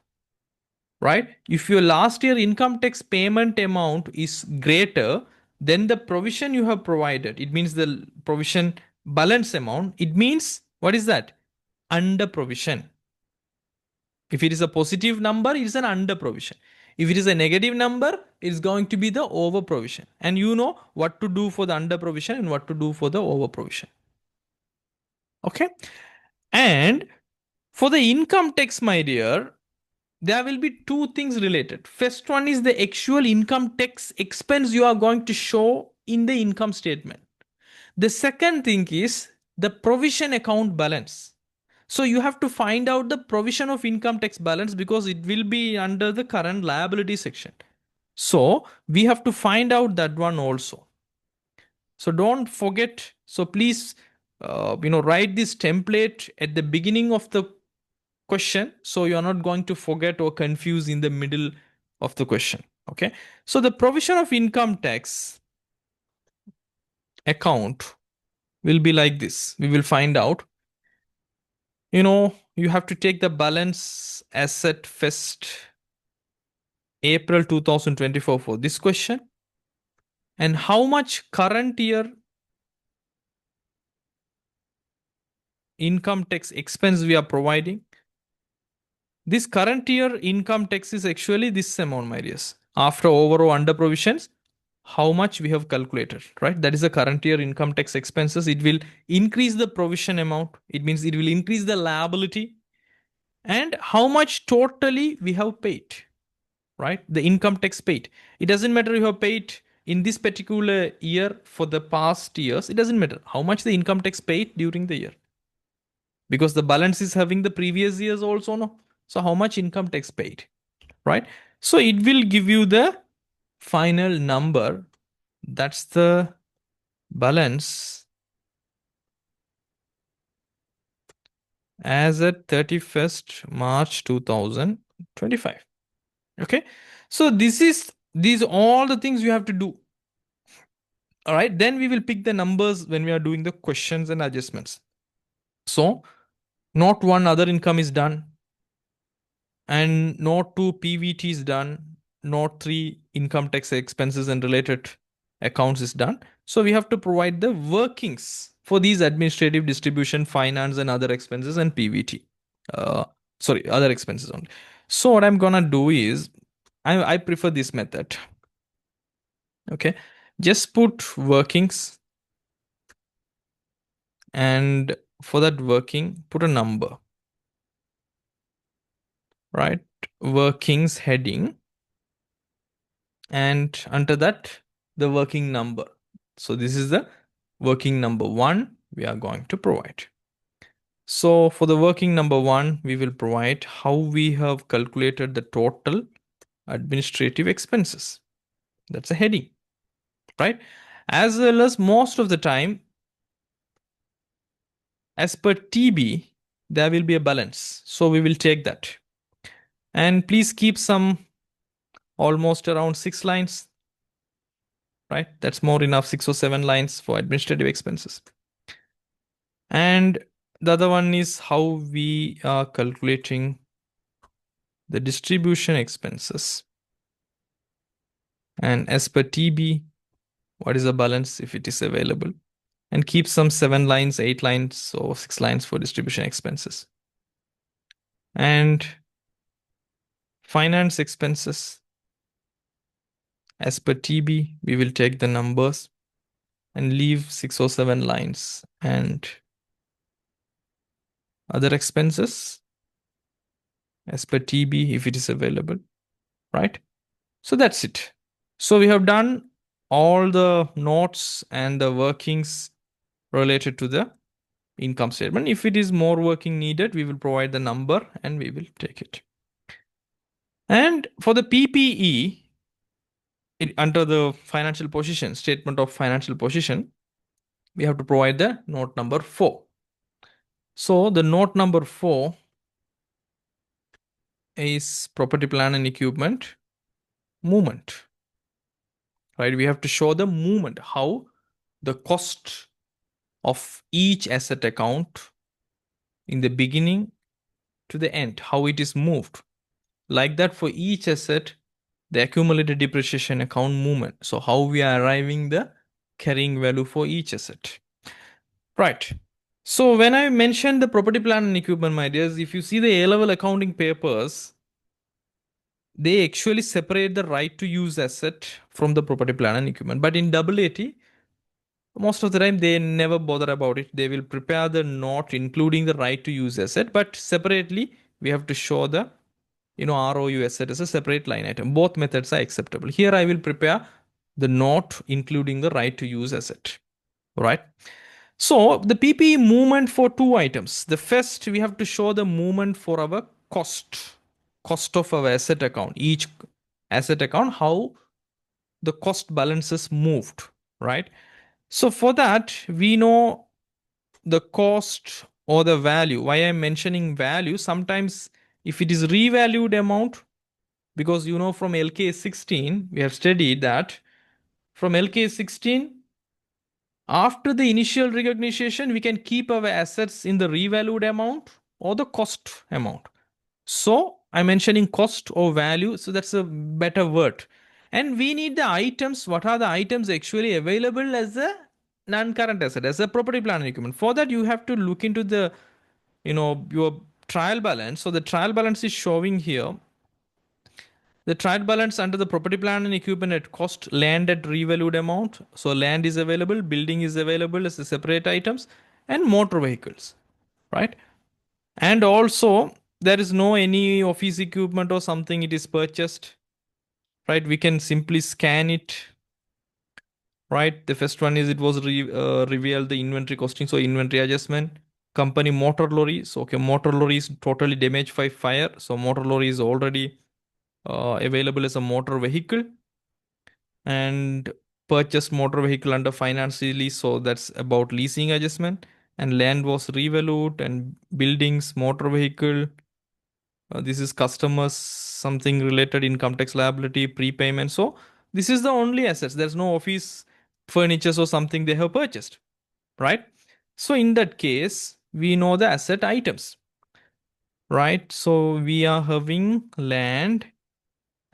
right? If your last year income tax payment amount is greater than the provision you have provided, it means the provision balance amount, it means what is that? Under provision. If it is a positive number, it is an under provision. If it is a negative number, it's going to be the over provision. And you know what to do for the under provision and what to do for the over provision. Okay. And for the income tax, my dear, there will be two things related. First one is the actual income tax expense you are going to show in the income statement. The second thing is the provision account balance. So you have to find out the provision of income tax balance, because it will be under the current liability section. So we have to find out that one also. So don't forget. So please, write this template at the beginning of the question, so you're not going to forget or confuse in the middle of the question. Okay. So the provision of income tax account will be like this. We will find out. You have to take the balance asset first April 2024 for this question, and how much current year income tax expense we are providing. This current year income tax is actually this amount, my dears. After over or under provisions, how much we have calculated, right? That is the current year income tax expenses. It will increase the provision amount. It means it will increase the liability, and how much totally we have paid, right? The income tax paid. It doesn't matter if you have paid in this particular year for the past years. It doesn't matter how much the income tax paid during the year, because the balance is having the previous years also, no? So how much income tax paid, right? So it will give you the final number. That's the balance as at 31st March 2025. Okay. So these all the things you have to do. All right. Then we will pick the numbers when we are doing the questions and adjustments. So note one, other income is done. And note two, PVT is done. Note three, income tax expenses and related accounts is done. So we have to provide the workings for these administrative, distribution, finance, and other expenses and PVT. Uh, sorry, other expenses only. So what I'm gonna do is I prefer this method. Okay, just put workings, and for that working, put a number, right? Workings heading, and under that, the working number. So this is the working number one we are going to provide. So for the working number one, we will provide how we have calculated the total administrative expenses. That's a heading, right? As well as most of the time, as per TB, there will be a balance. So we will take that. And please keep some almost around 6 lines, right? That's more enough, 6 or 7 lines for administrative expenses. And the other one is how we are calculating the distribution expenses. And as per TB, what is the balance if it is available? And keep some 7 lines, 8 lines, or 6 lines for distribution expenses. And finance expenses. As per TB, we will take the numbers and leave 6 or 7 lines. And other expenses, as per TB, if it is available, right? So that's it. So we have done all the notes and the workings related to the income statement. If it is more working needed, we will provide the number and we will take it. And for the PPE, under the financial position, statement of financial position, we have to provide the note number 4. So the note number 4 is property, plant and equipment movement, right? We have to show the movement, how the cost of each asset account in the beginning to the end, how it is moved. Like that for each asset, the accumulated depreciation account movement. So how we are arriving the carrying value for each asset. Right. So when I mentioned the property, plant and equipment, my dears, if you see the A-level accounting papers, they actually separate the right to use asset from the property, plant and equipment. But in AAT, most of the time they never bother about it. They will prepare the note including the right to use asset, but separately we have to show the ROU asset as a separate line item. Both methods are acceptable. Here I will prepare the note including the right to use asset. Right. So the PPE movement for 2 items. The first, we have to show the movement for our cost of our asset account. Each asset account, how the cost balances moved, right? So for that, we know the cost or the value. Why I'm mentioning value? Sometimes if it is revalued amount, because from LKAS 16, we have studied that from LKAS 16, After the initial recognition, we can keep our assets in the revalued amount or the cost amount. So I'm mentioning cost or value. So that's a better word. And we need the items. What are the items actually available as a non-current asset, as a property, plant and equipment? For that, you have to look into the, your trial balance. So the trial balance is showing here. The trial balance under the property, plant and equipment at cost, land at revalued amount. So land is available, building is available as a separate items, and motor vehicles, right? And also there is no any office equipment or something it is purchased, right? We can simply scan it, right? The first one is it was revealed the inventory costing, so inventory adjustment. Company motor lorry, so okay, motor lorry is totally damaged by fire, so motor lorry is already available as a motor vehicle. And purchased motor vehicle under finance lease, so that's about leasing adjustment. And land was revalued, and buildings, motor vehicle, this is customers something related income tax liability, prepayment. So this is the only assets, there's no office furnitures or something they have purchased, right? So in that case we know the asset items, right? So we are having land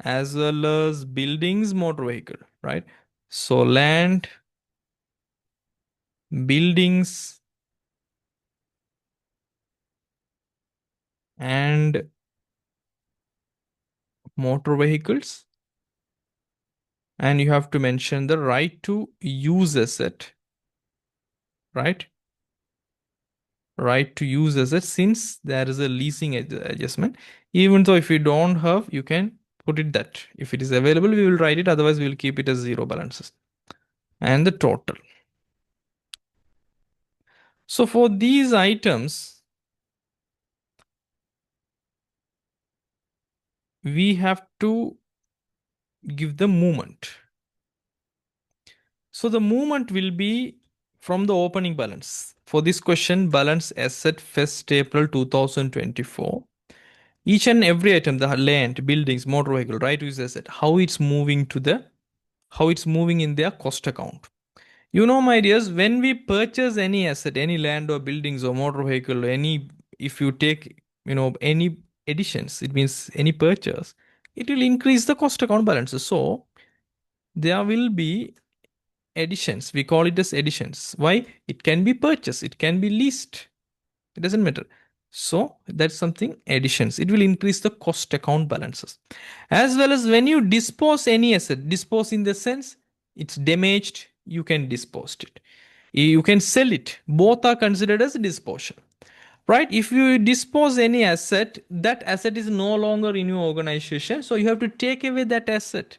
as well as buildings, motor vehicle, right? So land, buildings, and motor vehicles. And you have to mention the right to use asset, right? Right to use asset, since there is a leasing adjustment. Even though if you don't have, you can put it that if it is available, we will write it. Otherwise, we will keep it as zero balances. And the total. So for these items, we have to give the movement. So the movement will be from the opening balance. For this question, balance asset 1st April 2024. Each and every item, the land, buildings, motor vehicle, right to use asset, how it's moving in their cost account. My dears, when we purchase any asset, any land or buildings or motor vehicle, if you take, any additions, it means any purchase, it will increase the cost account balances. So there will be additions. We call it as additions. Why? It can be purchased, it can be leased. It doesn't matter. So that's something additions. It will increase the cost account balances. As well as when you dispose any asset, dispose in the sense it's damaged, you can dispose it. You can sell it. Both are considered as disposal. Right? If you dispose any asset, that asset is no longer in your organization. So you have to take away that asset.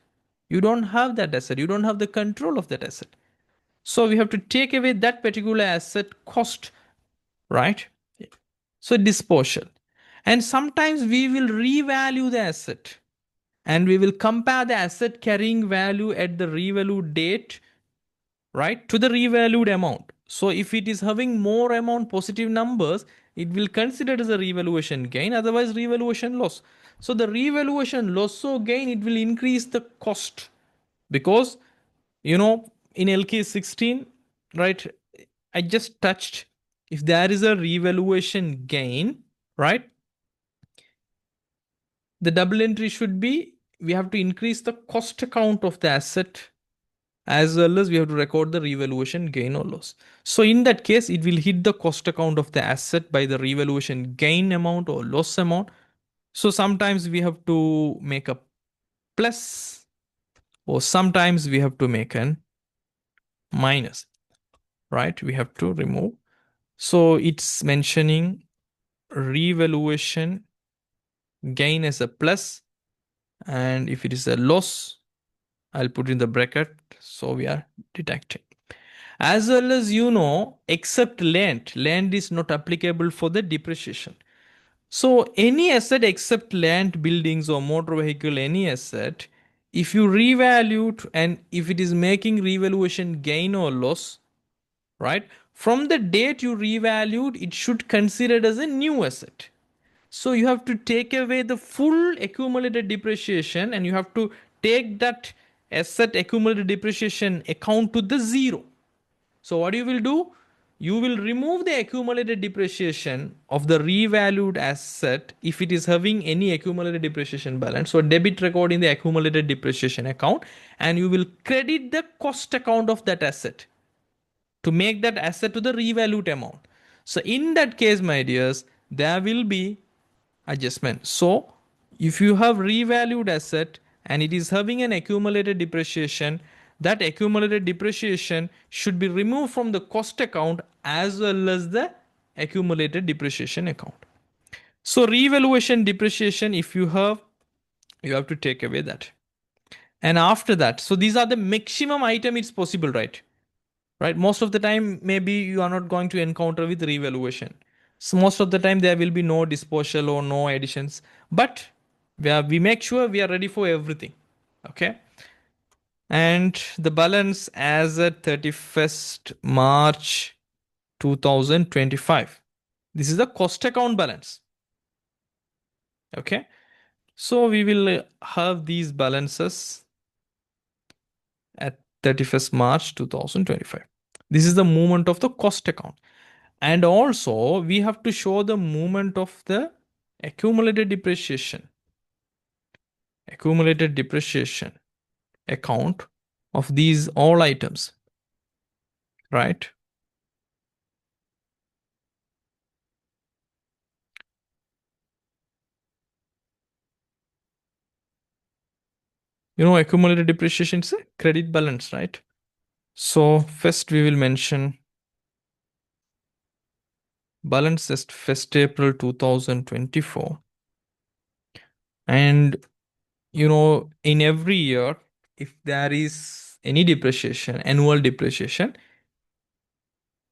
You don't have that asset. You don't have the control of that asset. So we have to take away that particular asset cost, right? So disposal. And sometimes we will revalue the asset and we will compare the asset carrying value at the revalue date, right, to the revalued amount. So if it is having more amount positive numbers, it will consider as a revaluation gain, otherwise revaluation loss. So the revaluation loss or gain, it will increase the cost because, in LKAS 16, right, I just touched, if there is a revaluation gain, right, the double entry should be, we have to increase the cost account of the asset as well as we have to record the revaluation gain or loss. So in that case, it will hit the cost account of the asset by the revaluation gain amount or loss amount. So sometimes we have to make a plus, or sometimes we have to make an minus, right? We have to remove. So it's mentioning revaluation gain as a plus, and if it is a loss, I'll put in the bracket. So we are deducting. As well as, except land is not applicable for the depreciation. So any asset except land, buildings, or motor vehicle, any asset, if you revalue and if it is making revaluation gain or loss, right, from the date you revalued, it should considered as a new asset. So you have to take away the full accumulated depreciation and you have to take that asset accumulated depreciation account to the zero. So what you will do? You will remove the accumulated depreciation of the revalued asset if it is having any accumulated depreciation balance. So debit record in the accumulated depreciation account, and you will credit the cost account of that asset to make that asset to the revalued amount. So in that case, my dears, there will be adjustment. So if you have revalued asset and it is having an accumulated depreciation, that accumulated depreciation should be removed from the cost account as well as the accumulated depreciation account. So revaluation depreciation, if you have to take away that. And after that, so these are the maximum item it's possible, right? Most of the time maybe you are not going to encounter with revaluation, so most of the time there will be no disposal or no additions, but we make sure we are ready for everything. Okay. And the balance as at 31st March 2025, this is the cost account balance. Okay, so we will have these balances at 31st March 2025. This is the movement of the cost account. And also, we have to show the movement of the accumulated depreciation, accumulated depreciation account of these all items, right? Accumulated depreciation is a credit balance, right? So first we will mention balance as 1st April 2024. And in every year, if there is any depreciation, annual depreciation,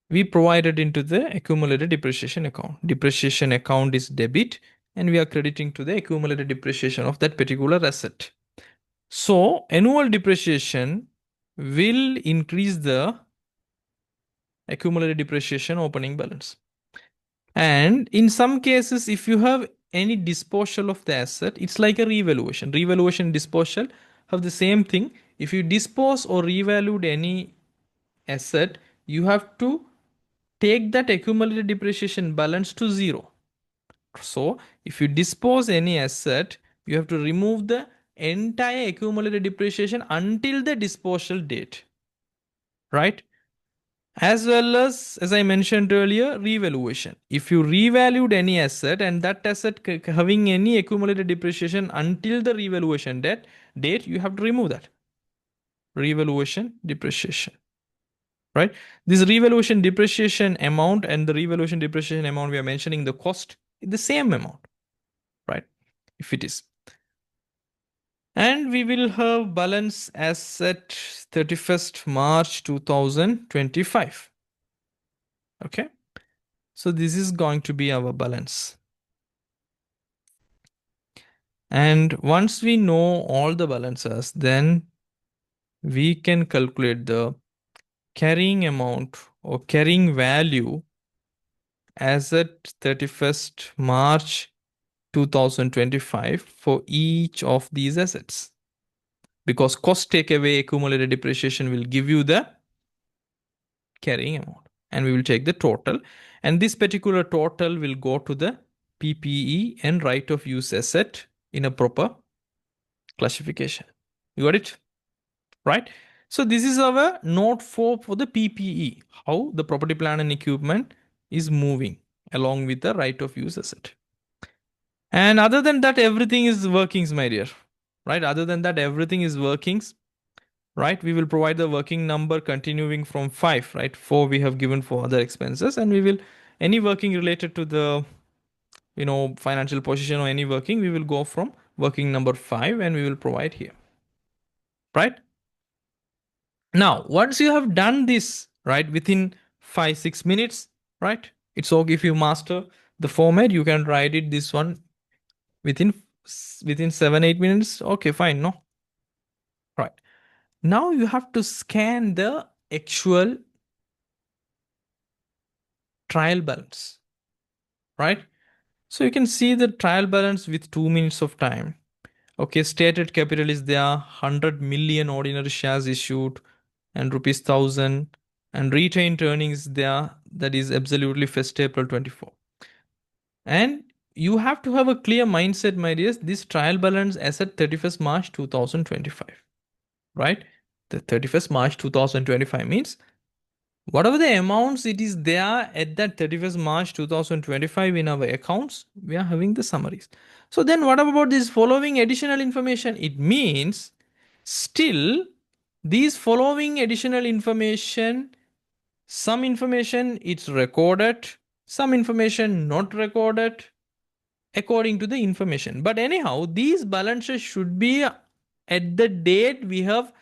we provide it into the accumulated depreciation account. Depreciation account is debit, and we are crediting to the accumulated depreciation of that particular asset. So annual depreciation will increase the accumulated depreciation opening balance. And in some cases, if you have any disposal of the asset, it's like a revaluation. Revaluation and disposal have the same thing. If you dispose or revalued any asset, you have to take that accumulated depreciation balance to zero. So if you dispose any asset, you have to remove the entire accumulated depreciation until the disposal date, right? As well as I mentioned earlier, revaluation. If you revalued any asset and that asset having any accumulated depreciation until the revaluation date, you have to remove that. Revaluation depreciation, right? This revaluation depreciation amount and the revaluation depreciation amount we are mentioning the cost is the same amount, right? If it is. And we will have balance as at 31st March 2025. Okay. So this is going to be our balance. And once we know all the balances, then we can calculate the carrying amount or carrying value as at 31st March 2025 for each of these assets. Because cost takeaway accumulated depreciation will give you the carrying amount. And we will take the total. And this particular total will go to the PPE and right of use asset in a proper classification. You got it? Right? So this is our note 4 for the PPE, how the property plant and equipment is moving along with the right of use asset. And other than that, everything is workings, my dear. Right? Other than that, everything is workings. Right? We will provide the working number continuing from 5, right? 4 we have given for other expenses, and we will any working related to the financial position or any working, we will go from working number 5 and we will provide here. Right? Now, once you have done this, right, within 5-6 minutes, right? It's okay if you master the format, you can write it this one within 7-8 minutes. Okay, fine, no? Right. Now you have to scan the actual trial balance, right? So you can see the trial balance with 2 minutes of time. Okay, stated capital is there, 100 million ordinary shares issued and rupees 1,000 and retained earnings there, that is absolutely 1st April 24. And you have to have a clear mindset, my dears. This trial balance as at 31st March 2025, right? The 31st March 2025 means whatever the amounts it is there at that 31st March 2025 in our accounts, we are having the summaries. So then what about this following additional information? It means still these following additional information, some information it's recorded, some information not recorded according to the information. But anyhow, these balances should be at the date we have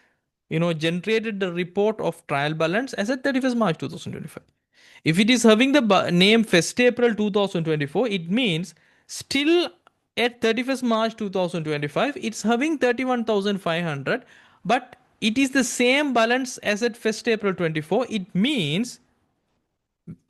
generated the report of trial balance as at 31st March 2025. If it is having the name 1st April 2024, it means still at 31st March 2025, it's having 31,500, but it is the same balance as at 1st April 24. It means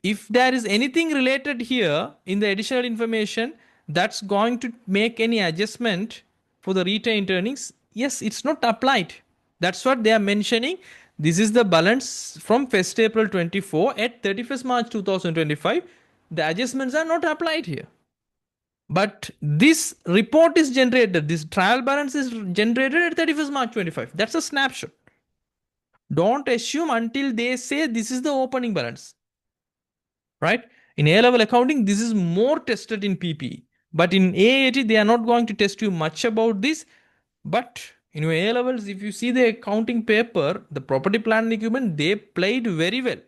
if there is anything related here in the additional information that's going to make any adjustment for the retained earnings, yes, it's not applied. That's what they are mentioning. This is the balance from 1st April 24 at 31st March 2025. The adjustments are not applied here. But this report is generated, this trial balance is generated at 31st March 25. That's a snapshot. Don't assume until they say this is the opening balance. Right? In A-level accounting, this is more tested in PPE. But in AAT, they are not going to test you much about this. But in your A-levels, if you see the accounting paper, the property, plant and equipment, they played very well.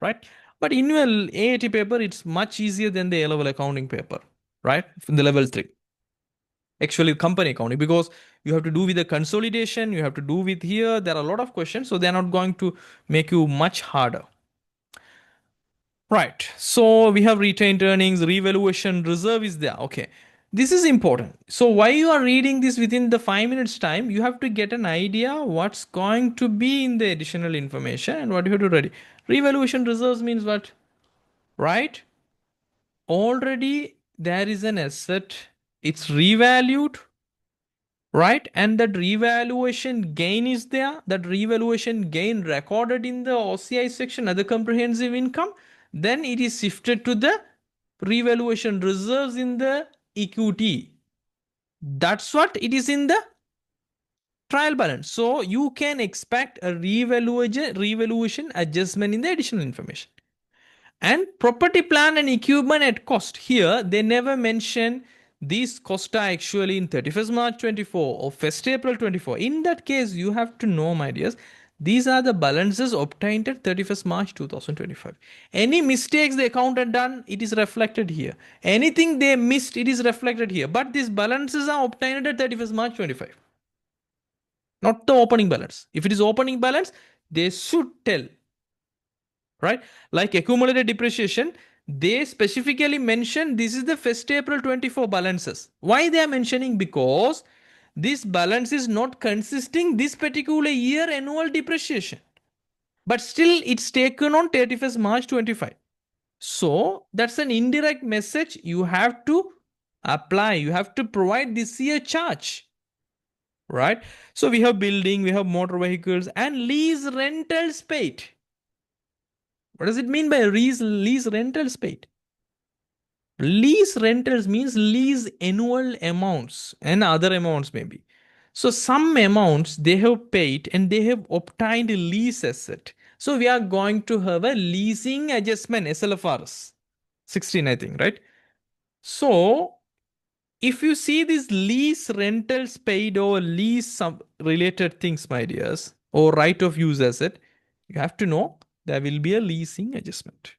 Right? But in your AAT paper, it's much easier than the A-level accounting paper. Right? In the level 3. Actually, company accounting, because you have to do with the consolidation, you have to do with here. There are a lot of questions. So they're not going to make you much harder. Right. So we have retained earnings, revaluation, reserve is there. Okay. This is important. So why you are reading this within the 5 minutes time, you have to get an idea what's going to be in the additional information and what you have to ready. Revaluation reserves means what? Right? Already there is an asset. It's revalued, right? And that revaluation gain is there. That revaluation gain recorded in the OCI section, other comprehensive income. Then it is shifted to the revaluation reserves in the equity. That's what it is in the trial balance. So you can expect a revaluation adjustment in the additional information. And property, plant and equipment at cost. Here, they never mention these costs are actually in 31st March 24 or 1st April 24. In that case, you have to know, my dears, these are the balances obtained at 31st March 2025. Any mistakes the accountant done, it is reflected here. Anything they missed, it is reflected here. But these balances are obtained at 31st March 25. Not the opening balance. If it is opening balance, they should tell, right? Like accumulated depreciation, they specifically mention this is the 1st April 24 balances. Why they are mentioning? Because this balance is not consisting this particular year annual depreciation, but still it's taken on 31st March 25. So that's an indirect message you have to apply. You have to provide this year charge, right? So we have building, we have motor vehicles and lease rentals paid. What does it mean by lease rentals paid? Lease rentals means lease annual amounts and other amounts maybe. So some amounts they have paid and they have obtained a lease asset. So we are going to have a leasing adjustment, SLFRS 16, I think, right? So if you see these lease rentals paid or lease some related things, my dears, or right of use asset, you have to know there will be a leasing adjustment,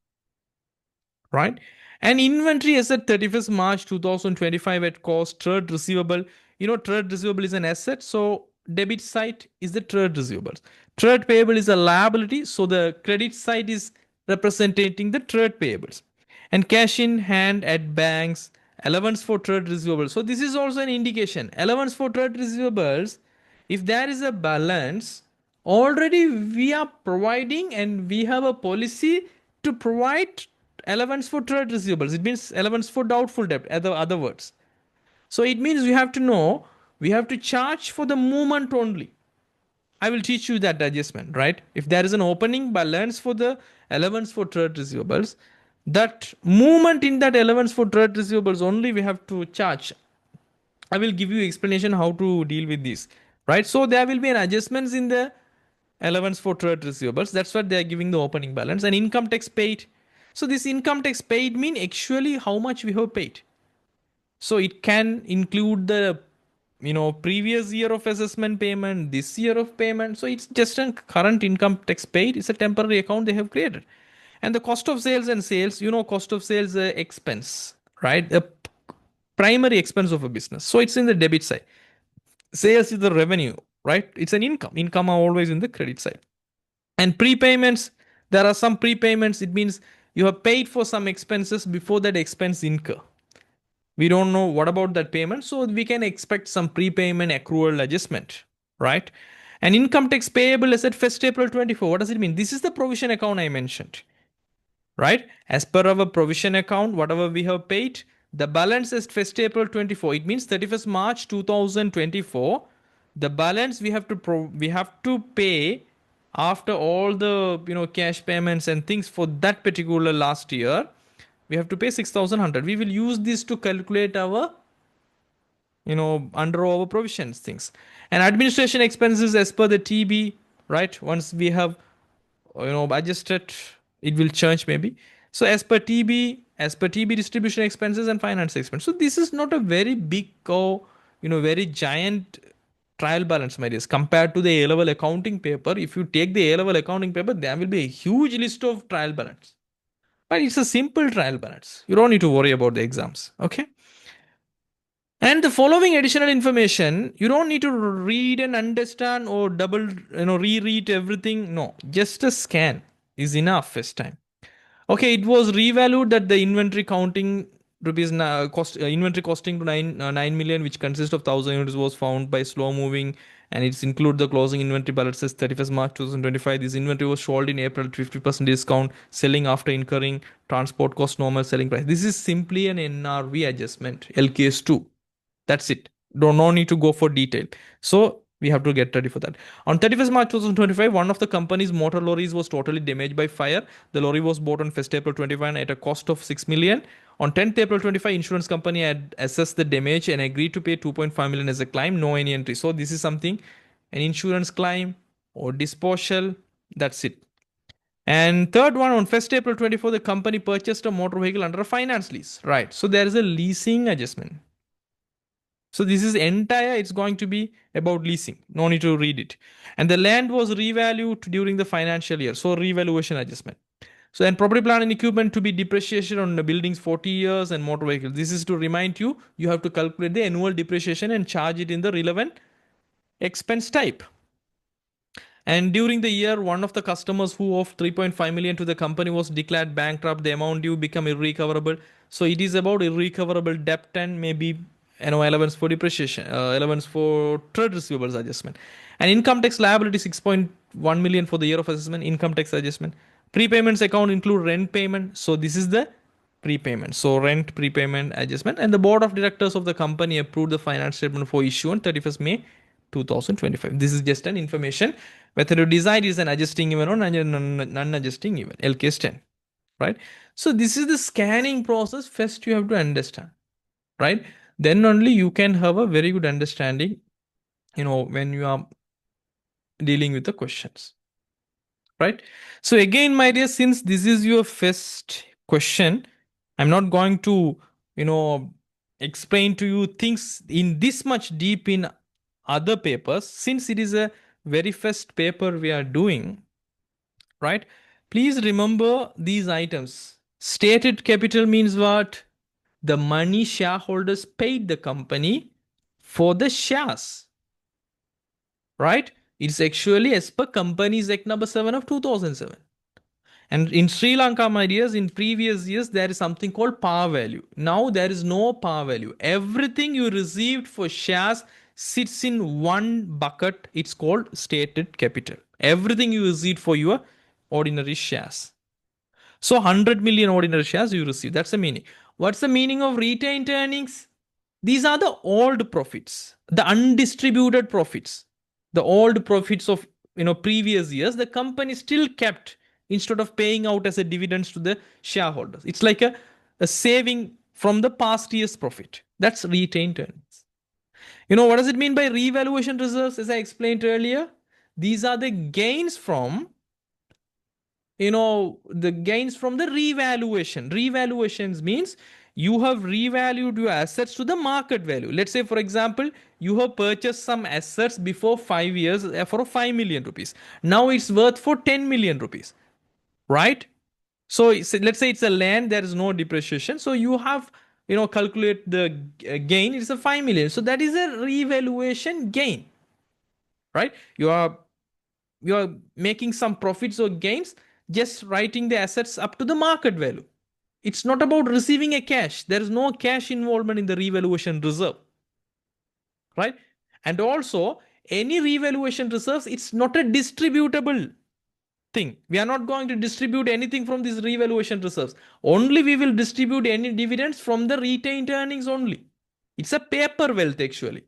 right? And inventory as at 31st March 2025 at cost, trade receivable. Trade receivable is an asset, so debit side is the trade receivables. Trade payable is a liability, so the credit side is representing the trade payables. And cash in hand at banks, allowance for trade receivables. So this is also an indication. Allowance for trade receivables, if there is a balance, already we are providing and we have a policy to provide allowance for trade receivables. It means allowance for doubtful debt, other words. So it means we have to know, we have to charge for the movement only. I will teach you that adjustment, right? If there is an opening balance for the allowance for trade receivables, that movement in that allowance for trade receivables only we have to charge. I will give you explanation how to deal with this, right? So there will be an adjustments in the allowance for trade receivables. That's what they are giving the opening balance and income tax paid. So this income tax paid mean actually how much we have paid. So it can include the previous year of assessment payment, this year of payment. So it's just a current income tax paid. It's a temporary account they have created. And the cost of sales and sales, cost of sales expense, right? The primary expense of a business. So it's in the debit side. Sales is the revenue, right? It's an income. Income are always in the credit side. And prepayments, there are some prepayments. It means you have paid for some expenses before that expense incur. We don't know what about that payment, so we can expect some prepayment accrual adjustment, right? And income tax payable is at 1st April 24. What does it mean? This is the provision account I mentioned, right? As per our provision account, whatever we have paid, the balance is 1st April 24. It means 31st March 2024. The balance we have to pay after all the cash payments and things for that particular last year. We have to pay 6,100. We will use this to calculate our under our provisions things. And administration expenses as per the TB, right? Once we have adjusted, it will change maybe. So as per TB distribution expenses and finance expense. So this is not a very big or very giant trial balance, my dears, compared to the A level accounting paper. If you take the A level accounting paper, there will be a huge list of trial balance, but it's a simple trial balance. You don't need to worry about the exams, okay? And the following additional information, you don't need to read and understand or reread everything. No, just a scan is enough first time. Okay, it was revalued that the inventory counting rupees inventory costing to 9 million, which consists of 1,000 units, was found by slow moving, and it's include the closing inventory balances 31st March 2025. This inventory was sold in April at 50% discount, selling after incurring transport cost, normal selling price. This is simply an NRV adjustment, LKS 2. That's it. No need to go for detail. So we have to get ready for that. On 31st March 2025, one of the company's motor lorries was totally damaged by fire. The lorry was bought on 1st April 21 at a cost of 6 million. On 10th April 25, insurance company had assessed the damage and agreed to pay 2.5 million as a claim. No any entry. So this is something, an insurance claim or disposal. That's it. And third one, on 1st April 24, the company purchased a motor vehicle under a finance lease. Right. So there is a leasing adjustment. So this is entire, it's going to be about leasing. No need to read it. And the land was revalued during the financial year. So revaluation adjustment. So and property plant and equipment to be depreciation on the buildings 40 years and motor vehicles. This is to remind you, you have to calculate the annual depreciation and charge it in the relevant expense type. And during the year, one of the customers who owed 3.5 million to the company was declared bankrupt. The amount due become irrecoverable. So it is about irrecoverable debt and maybe allowance for depreciation, allowance for trade receivables adjustment. And income tax liability 6.1 million for the year of assessment, income tax adjustment. Prepayments account include rent payment. So this is the prepayment. So rent prepayment adjustment. And the board of directors of the company approved the finance statement for issue on 31st May 2025. This is just an information whether you decide is an adjusting event or non-adjusting event. LKS 10, right? So this is the scanning process. First, you have to understand, right? Then only you can have a very good understanding, when you are dealing with the questions, right? So again, my dear, since this is your first question, I'm not going to, explain to you things in this much deep in other papers, since it is a very first paper we are doing, right? Please remember these items. Stated capital means what? The money shareholders paid the company for the shares, right? It's actually as per Companies Act number 7 of 2007. And in Sri Lanka, my dears, in previous years, there is something called par value. Now there is no par value. Everything you received for shares sits in one bucket. It's called stated capital. Everything you received for your ordinary shares. So 100 million ordinary shares you receive. That's the meaning. What's the meaning of retained earnings? These are the old profits, the undistributed profits. The old profits of previous years, the company still kept instead of paying out as a dividends to the shareholders. It's like a saving from the past year's profit. That's retained earnings. What does it mean by revaluation reserves? As I explained earlier, these are the gains from the gains from the revaluation. Revaluations means you have revalued your assets to the market value. Let's say, for example, you have purchased some assets before 5 years for 5 million rupees. Now it's worth for 10 million rupees, right? So let's say it's a land, there is no depreciation, so you have calculate the gain, it's a 5 million, so that is a revaluation gain, right? You are making some profits or gains, just writing the assets up to the market value. It's not about receiving a cash. There is no cash involvement in the revaluation reserve, right? And also, any revaluation reserves, it's not a distributable thing. We are not going to distribute anything from these revaluation reserves. Only we will distribute any dividends from the retained earnings only. It's a paper wealth actually,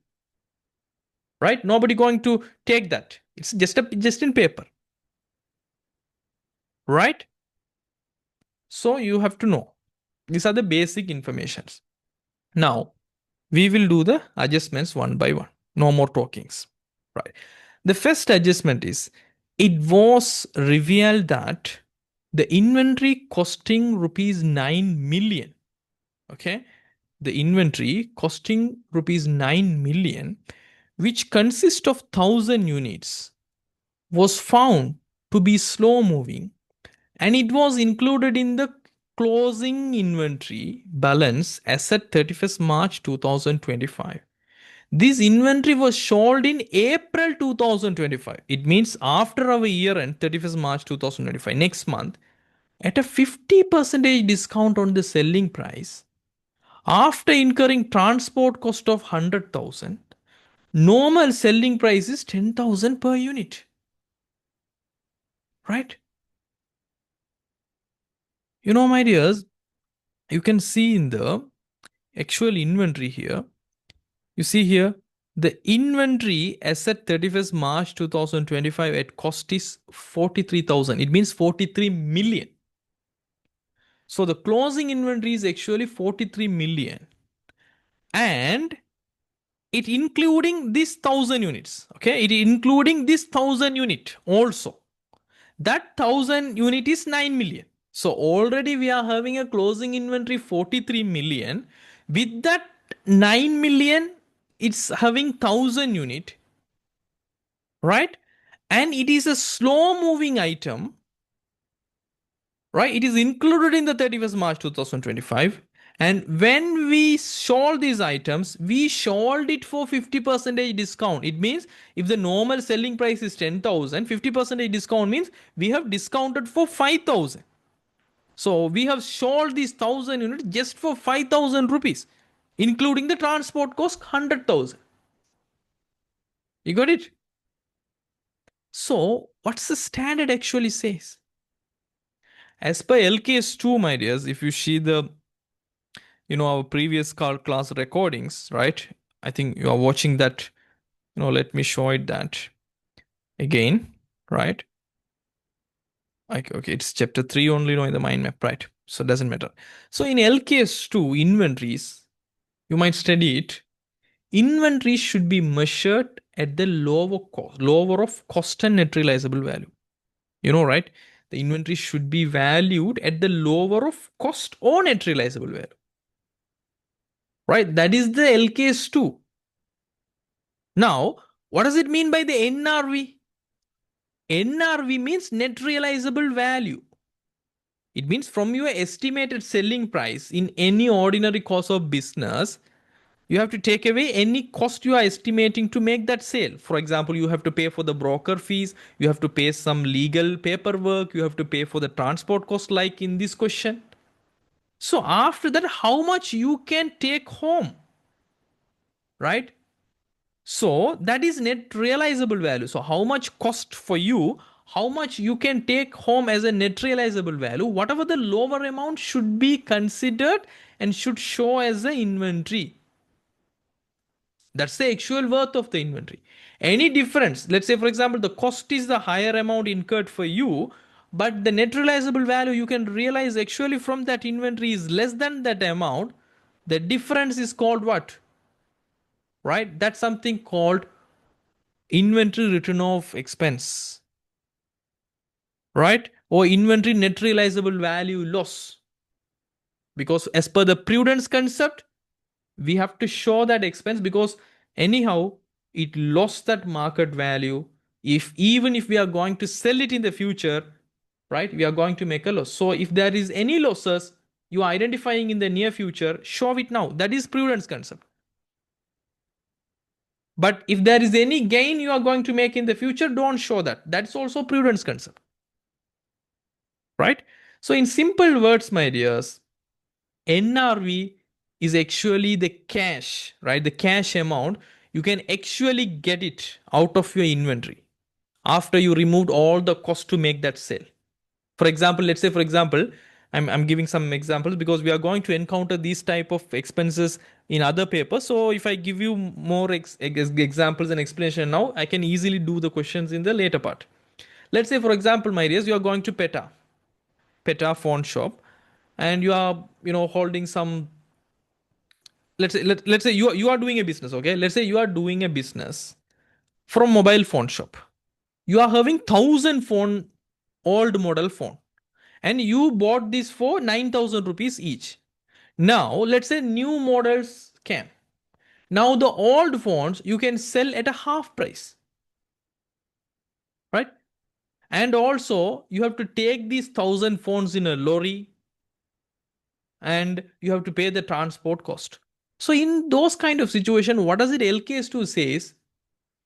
right? Nobody going to take that. It's just in paper, right? So you have to know. These are the basic informations. Now, we will do the adjustments one by one. No more talkings. Right. The first adjustment is it was revealed that the inventory costing rupees 9 million. Okay. The inventory costing rupees 9 million, which consists of 1,000 units, was found to be slow moving, and it was included in the closing inventory balance as at 31st March 2025. This inventory was sold in April 2025. It means after our year end, 31st March 2025, next month, at a 50% discount on the selling price, after incurring transport cost of 100,000, normal selling price is 10,000 per unit. Right? My dears, you can see in the actual inventory here, you see here, the inventory as at 31st March 2025 at cost is 43,000. It means 43 million. So the closing inventory is actually 43 million. And it including this 1,000 units. Okay, it including this 1,000 unit also. That 1,000 unit is 9 million. So already we are having a closing inventory 43 million. With that 9 million, it's having 1,000 unit, right? And it is a slow moving item, right? It is included in the 31st March 2025. And when we sold these items, we sold it for 50% discount. It means if the normal selling price is 10,000, 50% discount means we have discounted for 5,000. So we have sold these 1,000 units just for 5,000 rupees, including the transport cost 100,000. You got it? So what's the standard actually says? As per LKAS 2, my dears, if you see the our previous class recordings, right? I think you are watching that. Let me show it that again, right? Okay, it's chapter 3 only, in the mind map, right? So it doesn't matter. So in LKAS 2, inventories, you might study it. Inventory should be measured at the lower of cost and net realizable value. Right? The inventory should be valued at the lower of cost or net realizable value. Right? That is the LKAS 2. Now, what does it mean by the NRV? NRV means net realizable value. It means from your estimated selling price in any ordinary course of business, you have to take away any cost you are estimating to make that sale. For example, you have to pay for the broker fees, you have to pay some legal paperwork, you have to pay for the transport cost, like in this question. So after that, how much you can take home, right? So that is net realizable value. So how much cost for you, how much you can take home as a net realizable value, whatever the lower amount should be considered and should show as the inventory. That's the actual worth of the inventory. Any difference, let's say for example, the cost is the higher amount incurred for you, but the net realizable value you can realize actually from that inventory is less than that amount. The difference is called what? Right? That's something called inventory return of expense, right? Or inventory net realizable value loss. Because as per the prudence concept, we have to show that expense because anyhow it lost that market value. If even if we are going to sell it in the future, right, we are going to make a loss. So if there is any losses you are identifying in the near future, show it now. That is prudence concept. But if there is any gain you are going to make in the future, don't show that. That's also prudence concept, right? So in simple words, my dears, NRV is actually the cash, right? The cash amount. You can actually get it out of your inventory after you removed all the cost to make that sale. For example, let's say, for example, I'm giving some examples because we are going to encounter these type of expenses in other papers. So if I give you more examples and explanation now, I can easily do the questions in the later part. Let's say, for example, my dears, you are going to PETA phone shop, and you are, holding some. Let's say you are doing a business. Okay, let's say you are doing a business from mobile phone shop. You are having 1,000 phone, old model phone, and you bought this for 9,000 rupees each. Now let's say new models came. Now the old phones you can sell at a half price, right? And also you have to take these 1,000 phones in a lorry, and you have to pay the transport cost. So in those kind of situation, what does it LKS2 says?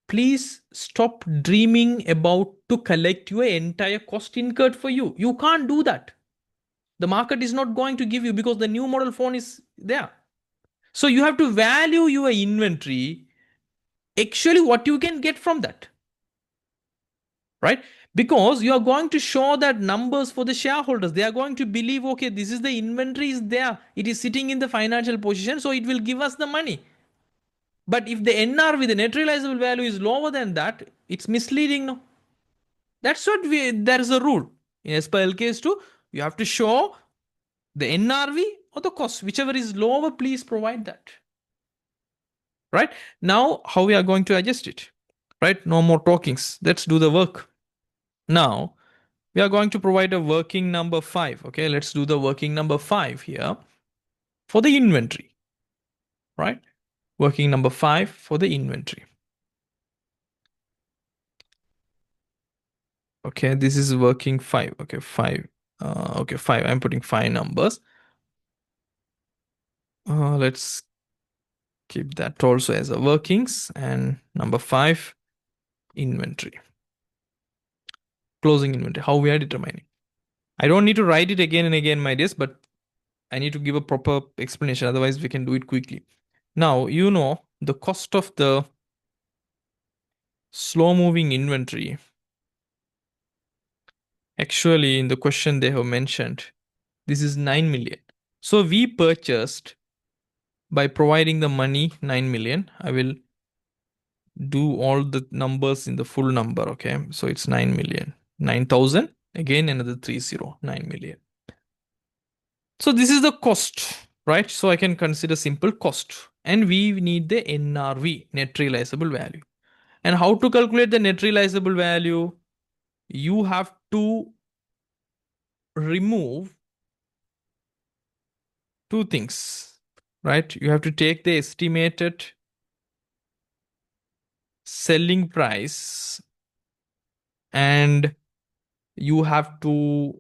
Please stop dreaming about to collect your entire cost incurred for you. You can't do that. The market is not going to give you because the new model phone is there. So you have to value your inventory, actually what you can get from that, right? Because you are going to show that numbers for the shareholders. They are going to believe, okay, this is the inventory is there. It is sitting in the financial position, so it will give us the money. But if the NRV, the net realizable value, is lower than that, it's misleading, no? That's what there is a rule. In as per LKS2, you have to show the NRV or the cost, whichever is lower, please provide that. Right? Now, how we are going to adjust it? Right? No more talkings. Let's do the work. Now, we are going to provide a working number 5. Okay, let's do the working number 5 here for the inventory. Right? Working number 5 for the inventory. Okay, this is working 5. Okay, 5. Okay, 5. I'm putting 5 numbers. Let's keep that also as a workings. And number 5, inventory. Closing inventory. How we are determining. I don't need to write it again and again, my dears, but I need to give a proper explanation. Otherwise, we can do it quickly. Now, the cost of the slow moving inventory. Actually, in the question they have mentioned, this is 9 million. So we purchased by providing the money 9 million. I will do all the numbers in the full number. Okay. So it's 9 million. 9,000. Again, another 9 million. So this is the cost, right? So I can consider simple cost. And we need the NRV, net realizable value. And how to calculate the net realizable value? You have to remove two things, right? You have to take the estimated selling price, and you have to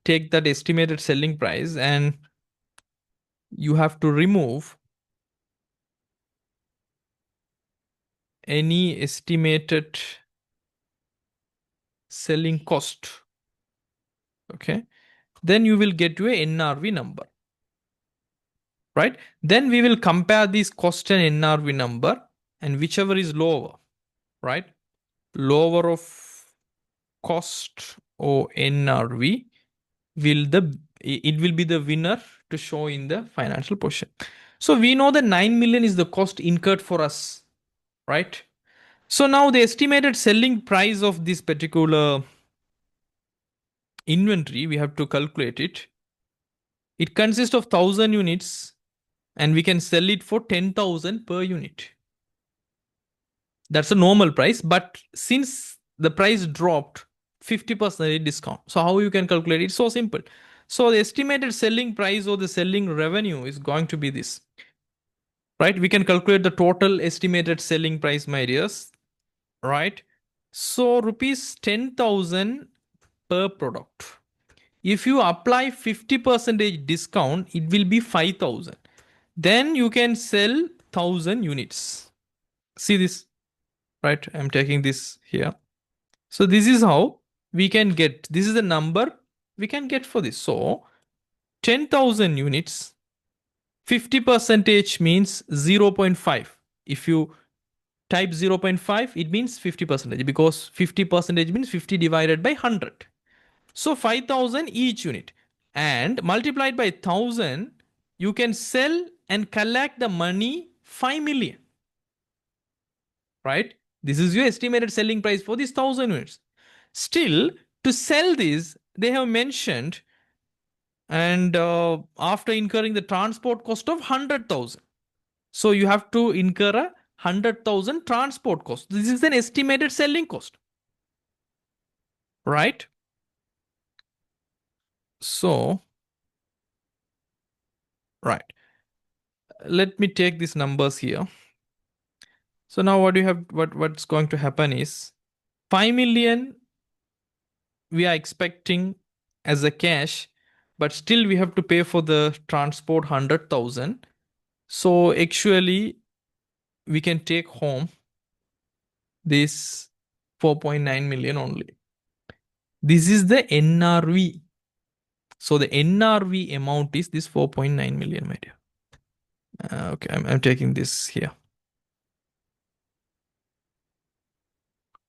take that estimated selling price, and you have to remove any estimated selling cost. Okay. Then you will get to a NRV number, right? Then we will compare these cost and NRV number, and whichever is lower, right? Lower of cost or NRV it will be the winner to show in the financial position. So we know that 9 million is the cost incurred for us, right? So now the estimated selling price of this particular inventory, we have to calculate it. It consists of 1000 units and we can sell it for 10,000 per unit. That's a normal price, but since the price dropped 50% discount, so how you can calculate it? It's so simple. So the estimated selling price or the selling revenue is going to be this, right? We can calculate the total estimated selling price, my dears, right? So rupees 10,000 per product. If you apply 50% discount, it will be 5,000. Then you can sell 1,000 units. See this, right? I'm taking this here. So this is how we can get, this is the number we can get for this. So 10,000 units, 50 percentage means 0.5. If you type 0.5, it means 50 percentage because 50 percentage means 50 divided by 100. So 5,000 each unit and multiplied by 1,000, you can sell and collect the money 5 million, right? This is your estimated selling price for these 1,000 units. Still, to sell this, they have mentioned, and after incurring the transport cost of 100,000. So you have to incur a 100,000 transport cost. This is an estimated selling cost, right? So, right. Let me take these numbers here. So now what you have, what's going to happen is 5 million we are expecting as a cash, but still we have to pay for the transport 100,000. So actually we can take home this 4.9 million only. This is the NRV. So the NRV amount is this 4.9 million, my dear. Okay, I'm taking this here.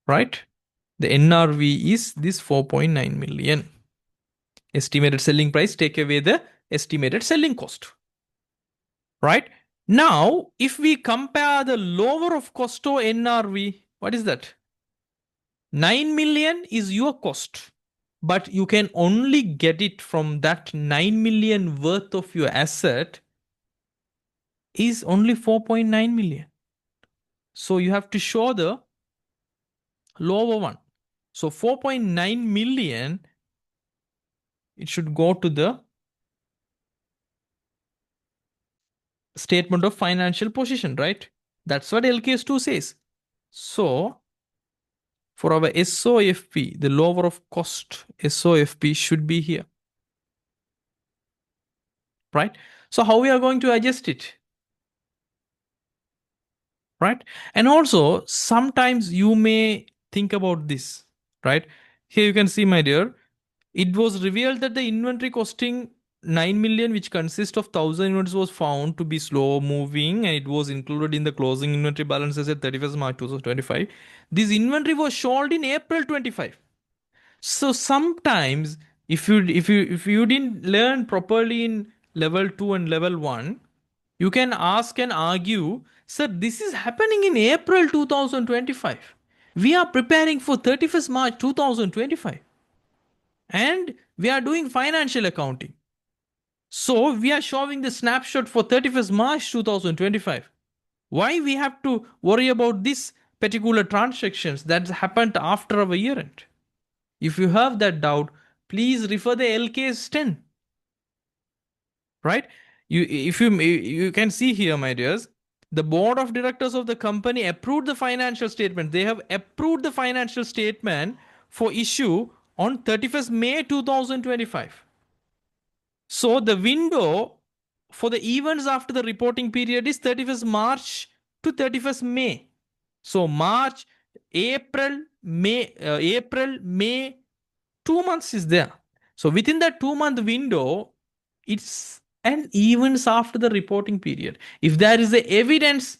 Right? The NRV is this 4.9 million. Estimated selling price, take away the estimated selling cost. Right? Now, if we compare the lower of cost to NRV, what is that? 9 million is your cost, but you can only get it from that 9 million worth of your asset is only 4.9 million. So you have to show the lower one. So 4.9 million, it should go to the statement of financial position, right? That's what LKS 2 says. So for our SOFP, the lower of cost SOFP should be here, right? So how we are going to adjust it, right? And also sometimes you may think about this, right? Here you can see, my dear, it was revealed that the inventory costing 9 million, which consists of 1,000 units, was found to be slow moving and it was included in the closing inventory balances at 31st March 2025. This inventory was sold in April 25. So sometimes if you didn't learn properly in level 2 and level 1, you can ask and argue, sir, this is happening in April 2025. We are preparing for 31st March 2025 and we are doing financial accounting. So we are showing the snapshot for 31st March 2025. Why we have to worry about this particular transactions that happened after our year end? If you have that doubt, please refer the LKS 10. Right? You can see here, my dears, the board of directors of the company approved the financial statement. They have approved the financial statement for issue on 31st May 2025. So the window for the events after the reporting period is 31st March to 31st May. So March, April, May, 2 months is there. So within that 2 month window, it's an events after the reporting period. If there is a evidence,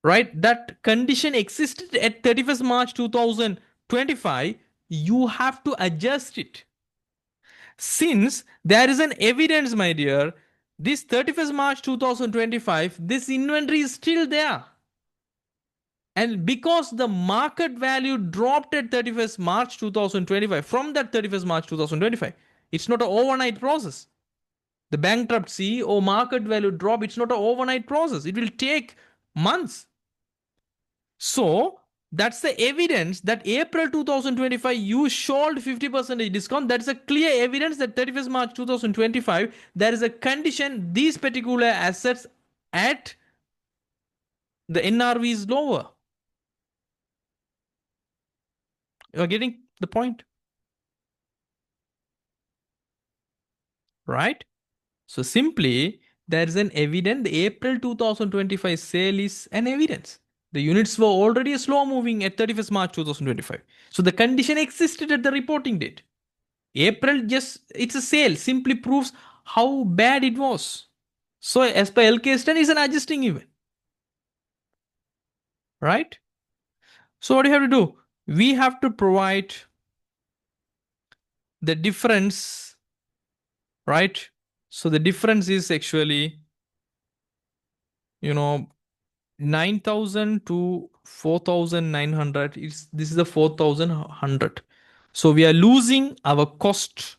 right, that condition existed at 31st March 2025, you have to adjust it. Since there is an evidence, my dear, this 31st March 2025, this inventory is still there. And because the market value dropped at 31st March 2025, from that 31st March 2025, it's not an overnight process. The bankruptcy or market value drop, it's not an overnight process. It will take months. So that's the evidence that April 2025 you showed 50% discount. That's a clear evidence that 31st March 2025 there is a condition these particular assets at the NRV is lower. You're getting the point, right? So simply there is an evidence. The April 2025 sale is an evidence. The units were already slow moving at 31st March 2025. So the condition existed at the reporting date. April just it's a sale simply proves how bad it was. So as per LKAS 10 is an adjusting event, right? So what do you have to do? We have to provide the difference, right? So the difference is actually, 9,000 to 4,900. This is the 4,100. So we are losing our cost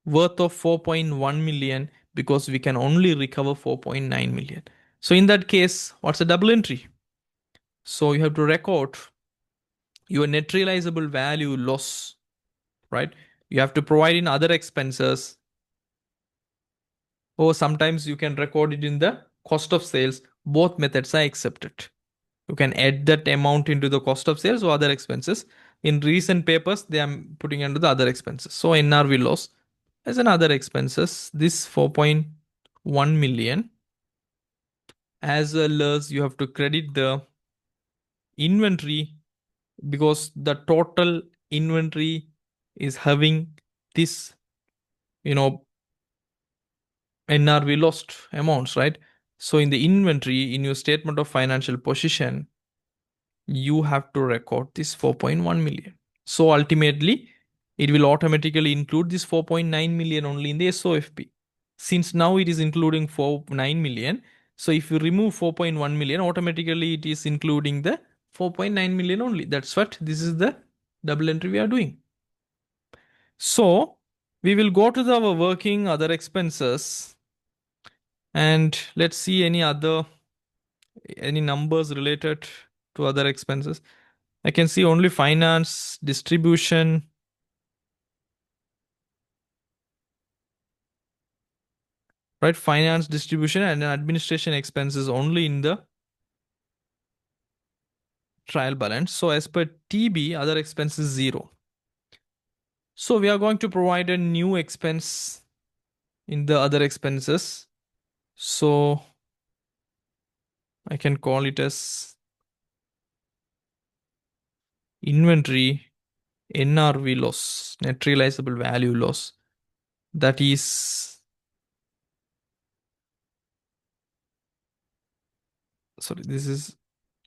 worth of 4.1 million because we can only recover 4.9 million. So in that case, what's a double entry? So you have to record your net realizable value loss, right? You have to provide in other expenses, or sometimes you can record it in the cost of sales. Both methods are accepted. You can add that amount into the cost of sales or other expenses. In recent papers, they are putting under the other expenses. So NRV loss as another expenses. This 4.1 million, as well as you have to credit the inventory because the total inventory is having this, NRV lost amounts, right? So in the inventory, in your statement of financial position, you have to record this 4.1 million. So ultimately, it will automatically include this 4.9 million only in the SOFP. Since now it is including 4.9 million, so if you remove 4.1 million, automatically it is including the 4.9 million only. That's what this is the double entry we are doing. So we will go to our working other expenses and let's see any numbers related to other expenses. I can see only finance, distribution, right? Finance, distribution, and administration expenses only in the trial balance. So as per TB, other expenses 0. So we are going to provide a new expense in the other expenses. So I can call it as inventory NRV loss, net realizable value loss. That is, sorry, this is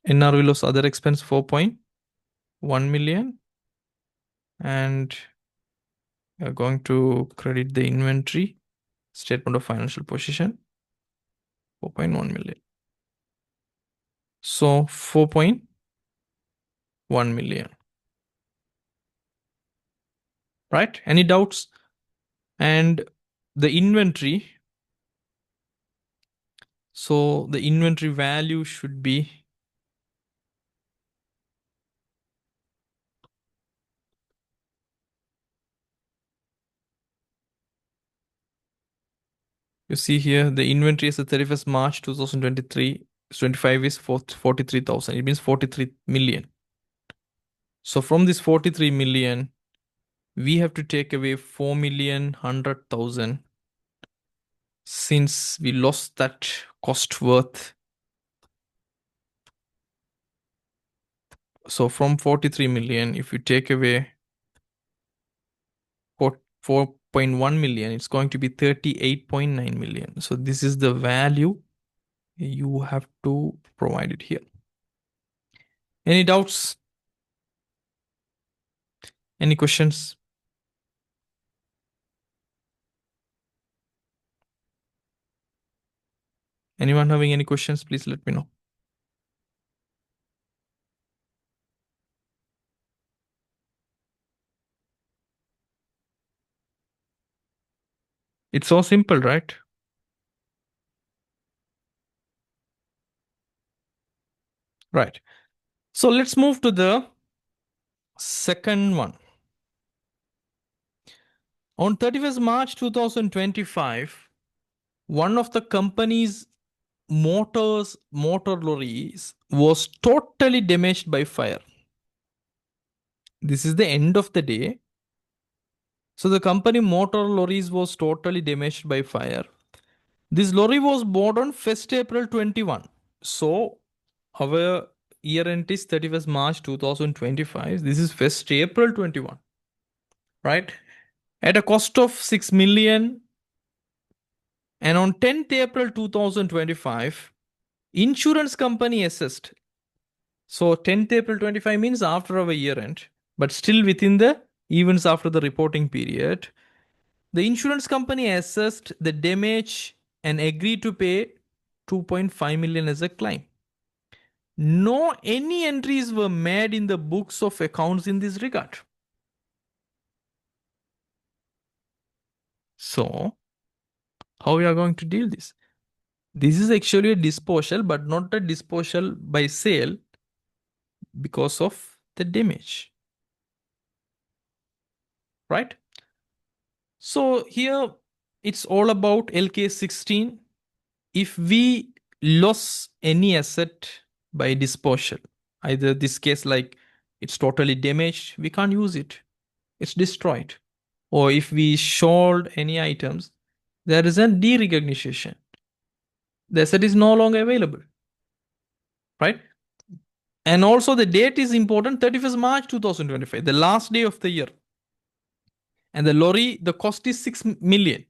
NRV loss other expense 4.1 million. And we are going to credit the inventory statement of financial position 4.1 million. So 4.1 million. Right? Any doubts? And the inventory. So the inventory value should be, you see here, the inventory is the 31st March 2023, 25 is 43,000. It means 43 million. So from this 43 million, we have to take away 4,100,000 since we lost that cost worth. So from 43 million, if you take away 4.1 million, it's going to be 38.9 million. So this is the value you have to provide it here. Any doubts? Any questions? Anyone having any questions, please let me know. It's so simple, right? Right. So let's move to the second one. On 31st March 2025, one of the company's motor lorries was totally damaged by fire. This is the end of the day. So the company motor lorries was totally damaged by fire. This lorry was bought on 1st April 21. So our year end is 31st March 2025. This is 1st April 21, right? At a cost of 6 million. And on 10th April 2025, insurance company assessed. So 10th April 25 means after our year end, but still within the events after the reporting period. The insurance company assessed the damage and agreed to pay 2.5 million as a claim. No any entries were made in the books of accounts in this regard. So, how we are going to deal this? This is actually a disposal, but not a disposal by sale because of the damage. Right? So here it's all about LKAS 16. If we lose any asset by disposal, either this case like it's totally damaged, we can't use it, it's destroyed. Or if we sold any items, there is a derecognition. The asset is no longer available, right? And also the date is important, 31st March 2025, the last day of the year. And the lorry, the cost is 6 million,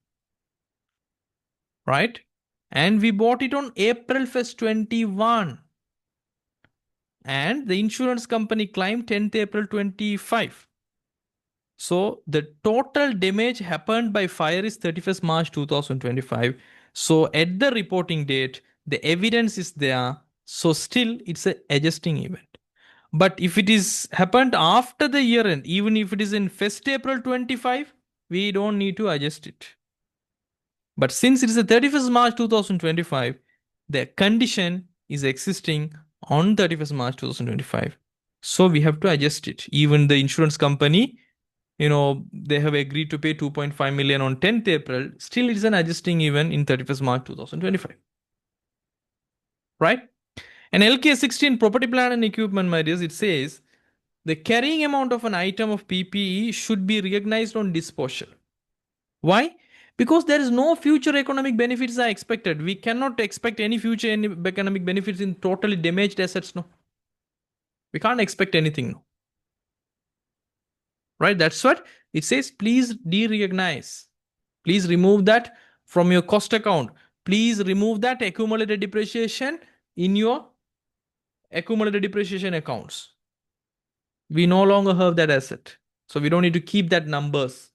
right? And we bought it on April 1st, 21. And the insurance company claimed 10th April 25. So the total damage happened by fire is 31st March 2025. So at the reporting date, the evidence is there. So still it's a adjusting event. But if it is happened after the year end, even if it is in 1st April 25, we don't need to adjust it. But since it is the 31st March 2025, the condition is existing on 31st March 2025. So we have to adjust it. Even the insurance company, they have agreed to pay 2.5 million on 10th April. Still, it's an adjusting event in 31st March 2025. Right? And LK 16 property plant and equipment, my dears, it says the carrying amount of an item of PPE should be recognized on disposal. Why? Because there is no future economic benefits are expected. We cannot expect any future economic benefits in totally damaged assets. No, we can't expect anything. No, right? That's what it says. Please de-recognize. Please remove that from your cost account. Please remove that accumulated depreciation in your accumulated depreciation accounts. We no longer have that asset, so we don't need to keep that numbers.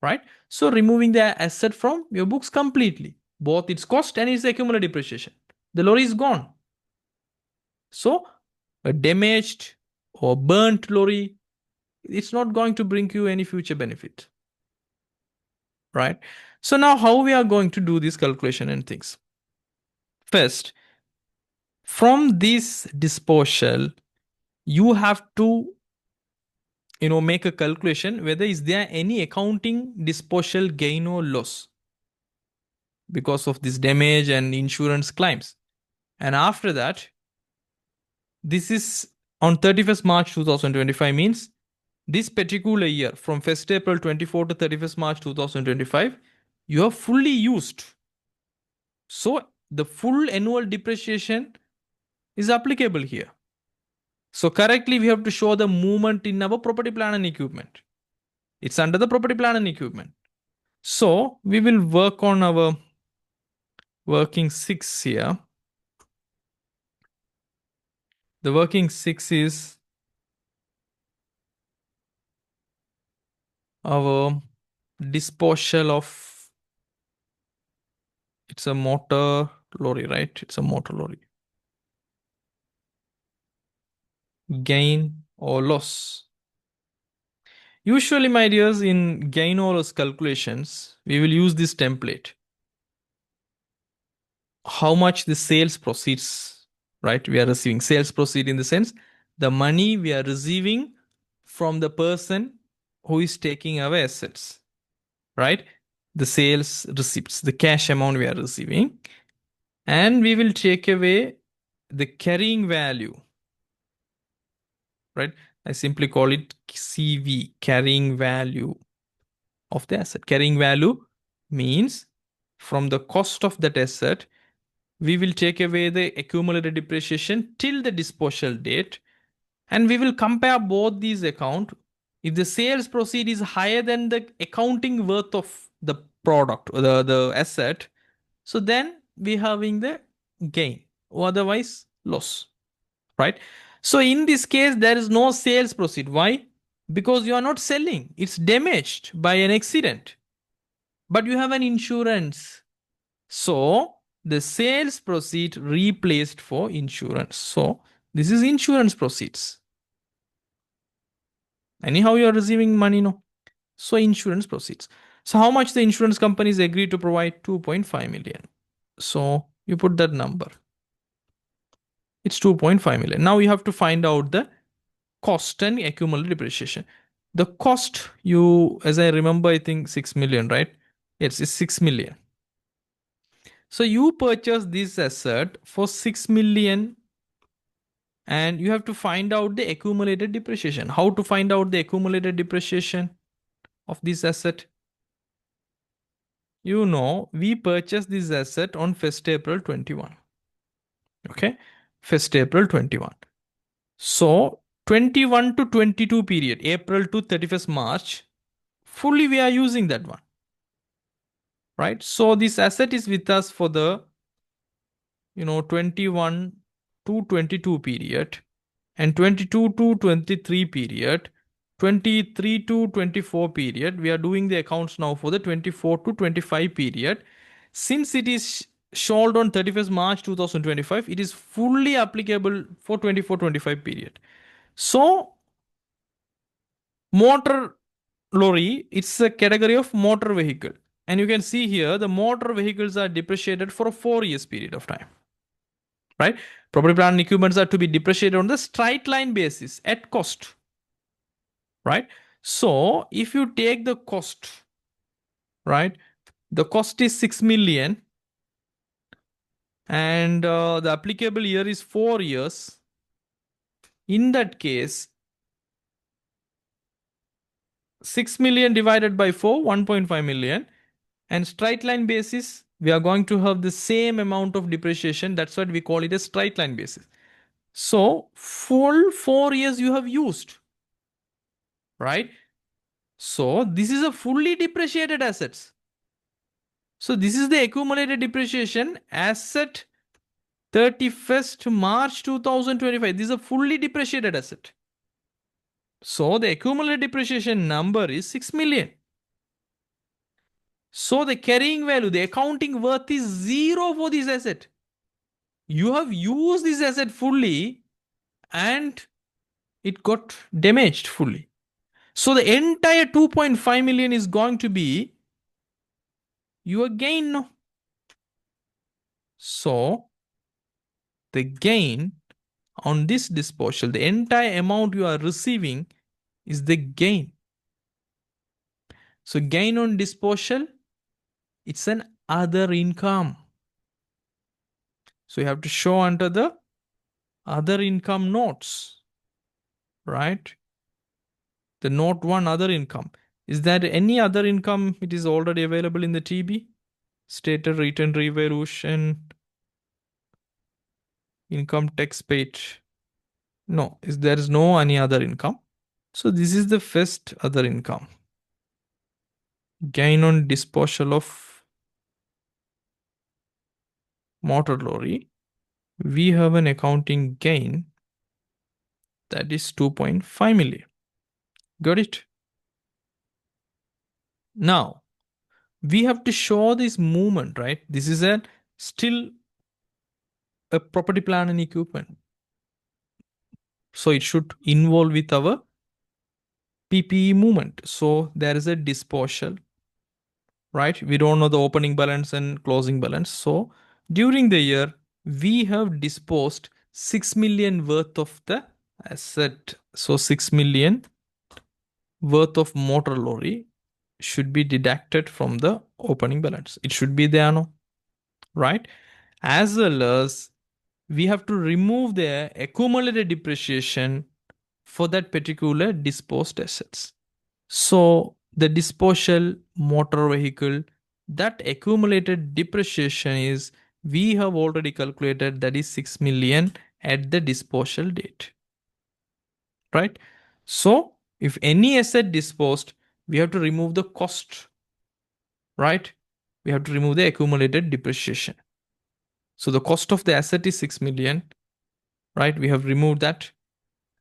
Right? So removing the asset from your books completely, both its cost and its accumulated depreciation. The lorry is gone. So a damaged or burnt lorry, it's not going to bring you any future benefit. Right? So now how we are going to do this calculation and things. First, from this disposal, you have to make a calculation whether is there any accounting disposal gain or loss because of this damage and insurance claims. And after that, this is on 31st March 2025 means this particular year from 1st April 24 to 31st March 2025, you are fully used. So the full annual depreciation is applicable here. So correctly, we have to show the movement in our property plant and equipment. It's under the property plant and equipment. So we will work on our working 6 here. The working 6 is our disposal of It's a motor lorry, right? It's a motor lorry. Gain or loss. Usually, my dears, in gain or loss calculations, we will use this template. How much the sales proceeds, right? We are receiving sales proceed in the sense the money we are receiving from the person who is taking our assets, right? The sales receipts, the cash amount we are receiving, and we will take away the carrying value, right? I simply call it CV, carrying value of the asset. Carrying value means from the cost of that asset, we will take away the accumulated depreciation till the disposal date, and we will compare both these accounts. If the sales proceed is higher than the accounting worth of the product or the asset, so then we having the gain, or otherwise loss, right? So in this case, there is no sales proceed. Why? Because you are not selling, it's damaged by an accident, but you have an insurance. So the sales proceed replaced for insurance. So this is insurance proceeds. Anyhow, you are receiving money, no? So insurance proceeds. So how much the insurance companies agree to provide? 2.5 million. So you put that number. It's 2.5 million. Now you have to find out the cost and accumulated depreciation. The cost, you, as I remember, I think 6 million, right? Yes, it's 6 million. So you purchase this asset for 6 million, and you have to find out the accumulated depreciation. How to find out the accumulated depreciation of this asset? You know, we purchased this asset on 1st April 21. Okay, 1st April 21. So 21 to 22 period, April to 31st March, fully we are using that one, right? So this asset is with us for the 21 to 22 period, and 22 to 23 period, 23 to 24 period. We are doing the accounts now for the 24 to 25 period. Since it is sold on 31st March 2025, it is fully applicable for 24-25 period. So motor lorry, it's a category of motor vehicle, and you can see here the motor vehicles are depreciated for a 4 years period of time, right? Property, plant, and equipments are to be depreciated on the straight line basis at cost, right? So if you take the cost, right, the cost is 6 million, and the applicable year is 4 years. In that case, 6 million divided by 4, 1.5 million, and straight line basis, we are going to have the same amount of depreciation. That's what we call it a straight line basis. So full 4 years you have used, right? So this is a fully depreciated assets. So this is the accumulated depreciation asset 31st March 2025. This is a fully depreciated asset. So the accumulated depreciation number is 6 million. So the carrying value, the accounting worth is zero for this asset. You have used this asset fully and it got damaged fully. So the entire 2.5 million is going to be your gain. No? So the gain on this disposal, the entire amount you are receiving is the gain. So gain on disposal, it's an other income. So you have to show under the other income notes, right? The note 1 other income. Is there any other income? It is already available in the TB. Stated return revaluation, income tax paid. No, there is no any other income. So this is the first other income. Gain on disposal of motor lorry. We have an accounting gain that is 2.5 million. Got it? Now, we have to show this movement, right? This is a still a property plant and equipment. So it should involve with our PPE movement. So there is a disposal, right? We don't know the opening balance and closing balance. So during the year, we have disposed 6 million worth of the asset. So 6 million worth of motor lorry should be deducted from the opening balance. It should be there, no? Right? As well as we have to remove the accumulated depreciation for that particular disposed assets. So the disposal motor vehicle, that accumulated depreciation is, we have already calculated, that is 6 million at the disposal date. Right? So if any asset disposed, we have to remove the cost. Right? We have to remove the accumulated depreciation. So the cost of the asset is 6 million. Right? We have removed that.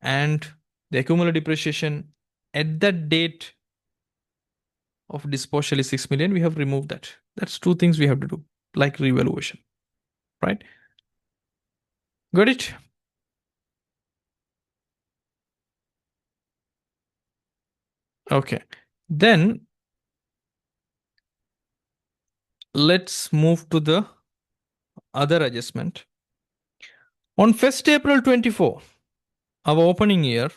And the accumulated depreciation at that date of disposal is 6 million. We have removed that. That's two things we have to do, like revaluation. Right? Got it? Okay. Then let's move to the other adjustment. On 1st April 24, our opening year,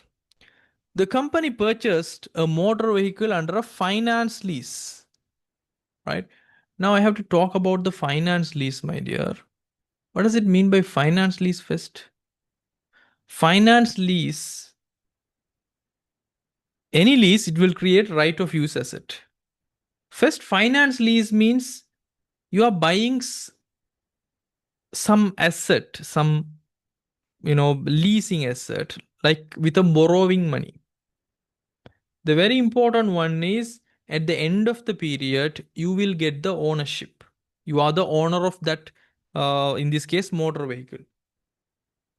the company purchased a motor vehicle under a finance lease. Right? Now I have to talk about the finance lease, my dear. What does it mean by finance lease first? Finance lease, any lease, it will create right of use asset. First, finance lease means you are buying some asset, some, leasing asset, like with a borrowing money. The very important one is, at the end of the period, you will get the ownership. You are the owner of that, in this case, motor vehicle.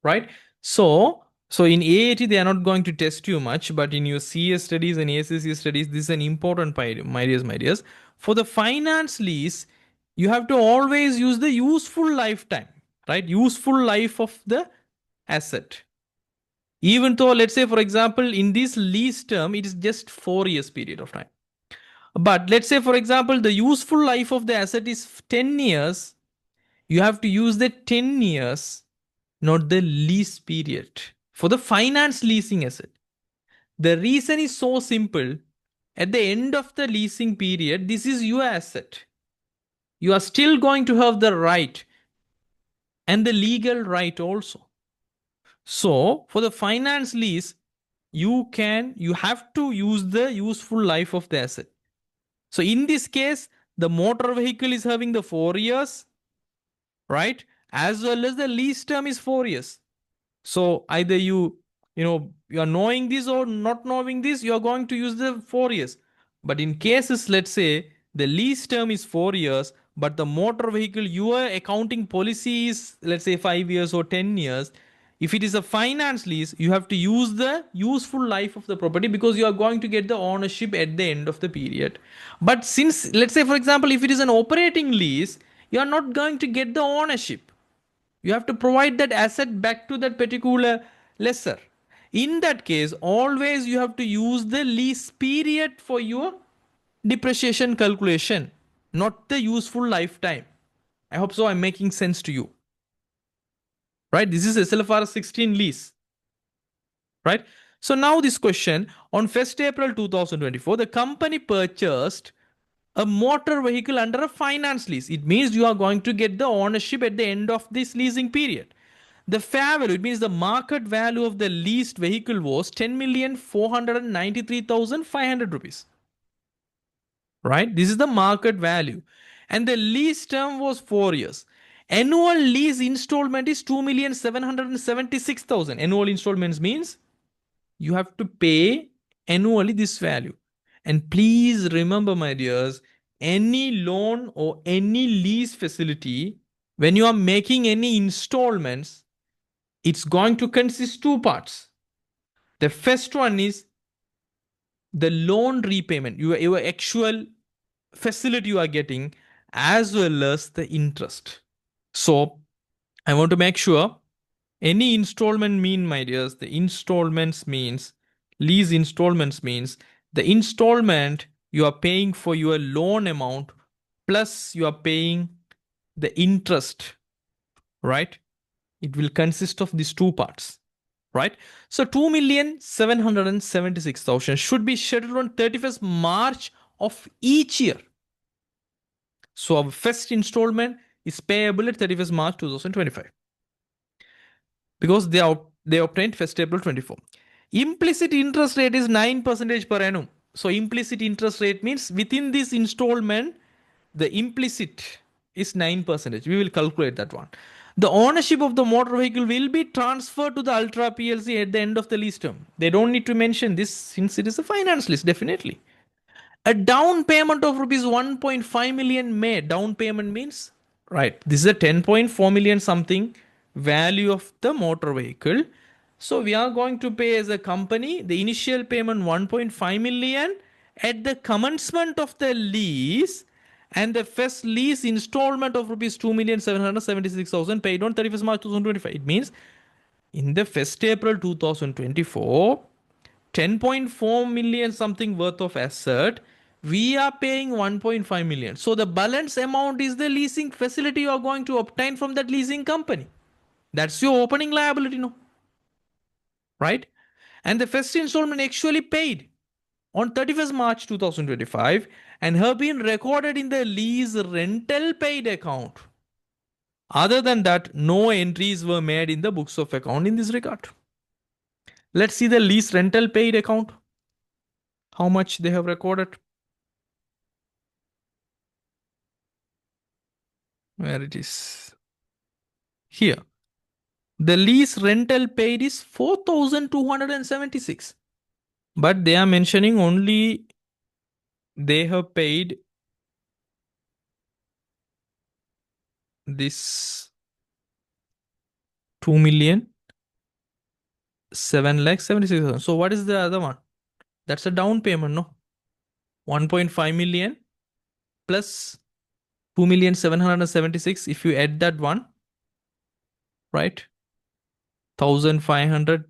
Right? So in AAT, they are not going to test you much, but in your CS studies and ACC studies, this is an important point, my dears. For the finance lease, you have to always use the useful lifetime, right? Useful life of the asset. Even though, let's say, for example, in this lease term, it is just 4 years period of time. But let's say, for example, the useful life of the asset is 10 years. You have to use the 10 years, not the lease period, for the finance leasing asset. The reason is so simple. At the end of the leasing period, this is your asset. You are still going to have the right and the legal right also. So for the finance lease, you have to use the useful life of the asset. So in this case, the motor vehicle is having the 4 years, right? As well as the lease term is 4 years. So either you are knowing this or not knowing this, you are going to use the 4 years. But in cases, let's say the lease term is 4 years, but the motor vehicle, your accounting policy is, let's say, 5 years or 10 years. If it is a finance lease, you have to use the useful life of the property, because you are going to get the ownership at the end of the period. But since, let's say, for example, if it is an operating lease, you are not going to get the ownership. You have to provide that asset back to that particular lessor. In that case, always you have to use the lease period for your depreciation calculation, not the useful lifetime. I hope so I'm making sense to you. Right? This is SLFR 16 lease. Right? So now this question, on 1st April 2024, the company purchased a motor vehicle under a finance lease. It means you are going to get the ownership at the end of this leasing period. The fair value, it means the market value of the leased vehicle was 10,493,500 rupees. Right? This is the market value. And the lease term was 4 years. Annual lease installment is 2,776,000. Annual installments means you have to pay annually this value. And please remember, my dears, any loan or any lease facility, when you are making any installments, it's going to consist two parts. The first one is the loan repayment, your actual facility you are getting as well as the interest. So I want to make sure any installment mean, my dears, the installments means lease installments means the installment you are paying for your loan amount plus you are paying the interest, right? It will consist of these two parts, right? So 2,776,000 should be scheduled on 31st March of each year. So our first installment is payable at 31st March 2025 because they obtained first April 24. Implicit interest rate is 9 percentage per annum. So implicit interest rate means within this installment, the implicit is 9 percentage. We will calculate that one. The ownership of the motor vehicle will be transferred to the Ultra PLC at the end of the lease term. They don't need to mention this since it is a finance lease, definitely. A down payment of rupees 1.5 million may. Down payment means, right, this is a 10.4 million something value of the motor vehicle. So we are going to pay as a company the initial payment 1.5 million at the commencement of the lease, and the first lease installment of rupees 2,776,000 paid on 31st March 2025. It means in the 1st April 2024, 10.4 million something worth of asset, we are paying 1.5 million. So the balance amount is the leasing facility you are going to obtain from that leasing company. That's your opening liability, no? Right? And the first installment actually paid on 31st March 2025 and have been recorded in the lease rental paid account. Other than that, no entries were made in the books of account in this regard. Let's see the lease rental paid account. How much they have recorded. Where it is? Here. The lease rental paid is 4,276. But they are mentioning only they have paid this 2 million 7 lakh 76,000. So what is the other one? That's a down payment, no? 1.5 million plus 2,776,000. If you add that one, right? 1,500,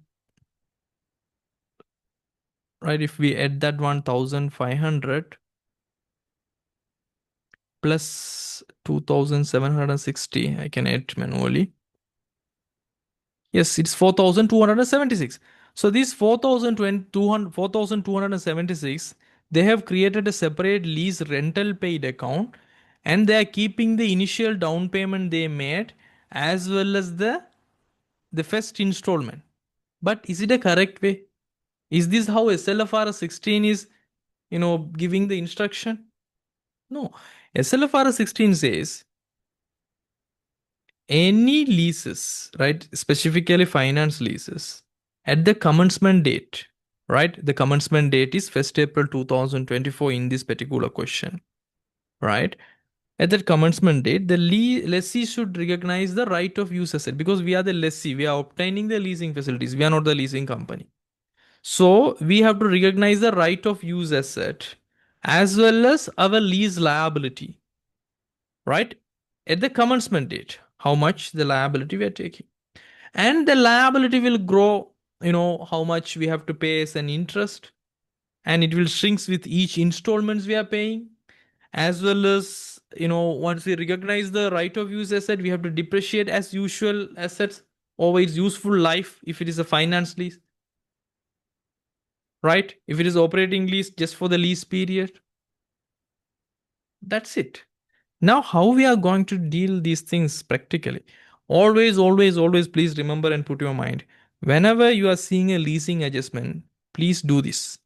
right? If we add that 1,500 plus 2,760, I can add manually. Yes, it's 4,276. So these 4,276, they have created a separate lease rental paid account, and they are keeping the initial down payment they made as well as the first installment. But is it a correct way? Is this how SLFR 16 is, giving the instruction? No. SLFR 16 says any leases, right, specifically finance leases, at the commencement date, right, the commencement date is 1st April 2024 in this particular question, right? At that commencement date, the lessee should recognize the right of use asset because we are the lessee, we are obtaining the leasing facilities, we are not the leasing company. So we have to recognize the right of use asset as well as our lease liability, right? At the commencement date, how much the liability we are taking. And the liability will grow, how much we have to pay as an interest. And it will shrinks with each installments we are paying. As well as, once we recognize the right of use asset, we have to depreciate as usual assets over its useful life if it is a finance lease. Right? If it is operating lease just for the lease period. That's it. Now, how we are going to deal these things practically? Always, always, always, please remember and put your mind. Whenever you are seeing a leasing adjustment, please do this.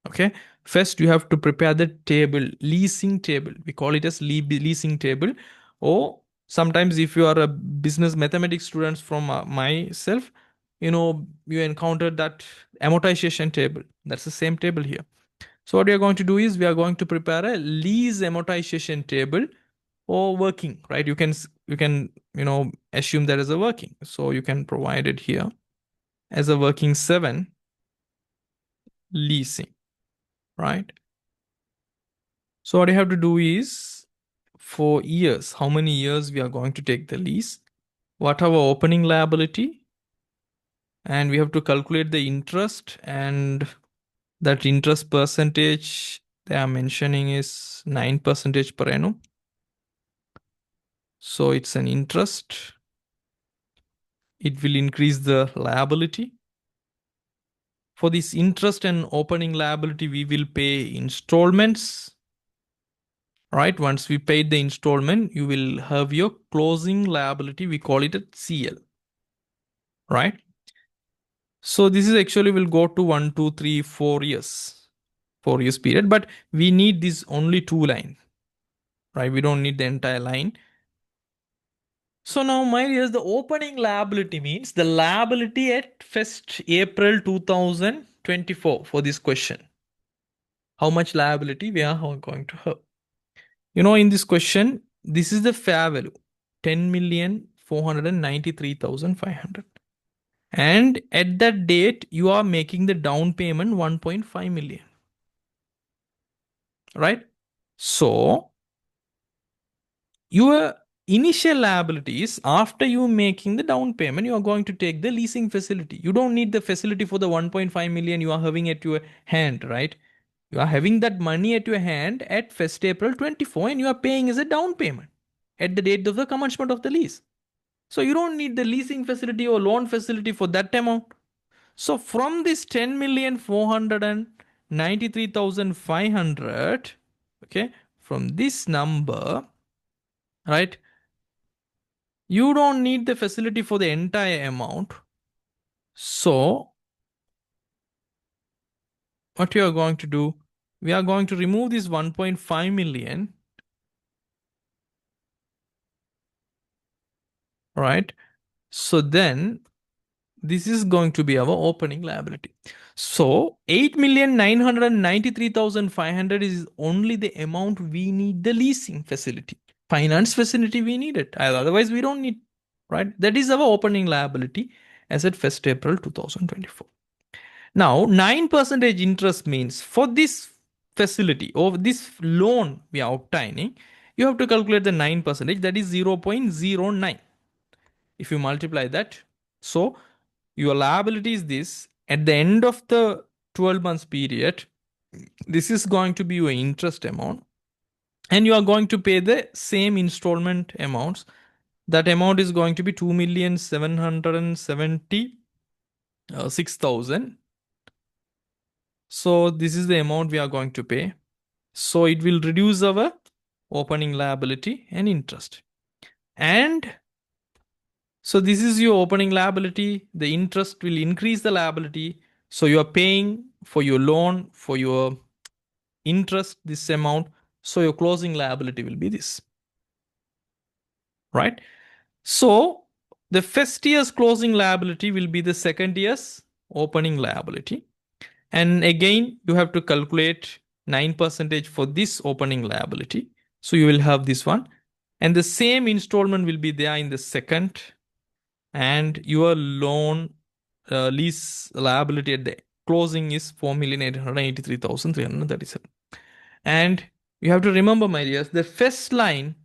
Okay. First, you have to prepare the table, leasing table. We call it as leasing table. Or sometimes, if you are a business mathematics student from myself, you encounter that amortization table. That's the same table here. So what we are going to do is we are going to prepare a lease amortization table or working, right? You can assume that as a working. So you can provide it here as a working 7 leasing, right? So what you have to do is for years, how many years we are going to take the lease, what our opening liability, and we have to calculate the interest, and that interest percentage they are mentioning is 9% per annum. So it's an interest. It will increase the liability. For this interest and opening liability, we will pay installments. Right? Once we paid the installment, you will have your closing liability. We call it a CL. Right? So this is actually will go to 1, 2, 3, 4 years. 4 years period. But we need this only two line. Right? We don't need the entire line. So now, my dears, the opening liability means the liability at 1st April 2024 for this question. How much liability we are going to have? In this question, this is the fair value, 10,493,500. And at that date, you are making the down payment 1.5 million. Right? So, your initial liabilities, after you making the down payment, you are going to take the leasing facility. You don't need the facility for the 1.5 million you are having at your hand, right? You are having that money at your hand at 1st April 24 and you are paying as a down payment at the date of the commencement of the lease. So you don't need the leasing facility or loan facility for that amount. So from this 10,493,500, okay, from this number, right, you don't need the facility for the entire amount. So what you are going to do, we are going to remove this 1.5 million, right? So then this is going to be our opening liability. So 8,993,500 is only the amount we need the leasing facility. Finance facility we need it. Otherwise we don't need, right? That is our opening liability as at 1st April 2024. Now 9% interest means for this facility or this loan we are obtaining, you have to calculate the 9%, that is 0.09. If you multiply that, so your liability is this. At the end of the 12 months period, this is going to be your interest amount, and you are going to pay the same installment amounts. That amount is going to be 2,776,000. So this is the amount we are going to pay. So it will reduce our opening liability and interest. And so this is your opening liability. The interest will increase the liability. So you are paying for your loan, for your interest, this amount. So your closing liability will be this. Right? So the first year's closing liability will be the second year's opening liability. And again, you have to calculate 9% for this opening liability. So you will have this one. And the same installment will be there in the second. And your loan lease liability at the closing is 4,883,337. And you have to remember, my dears, the first line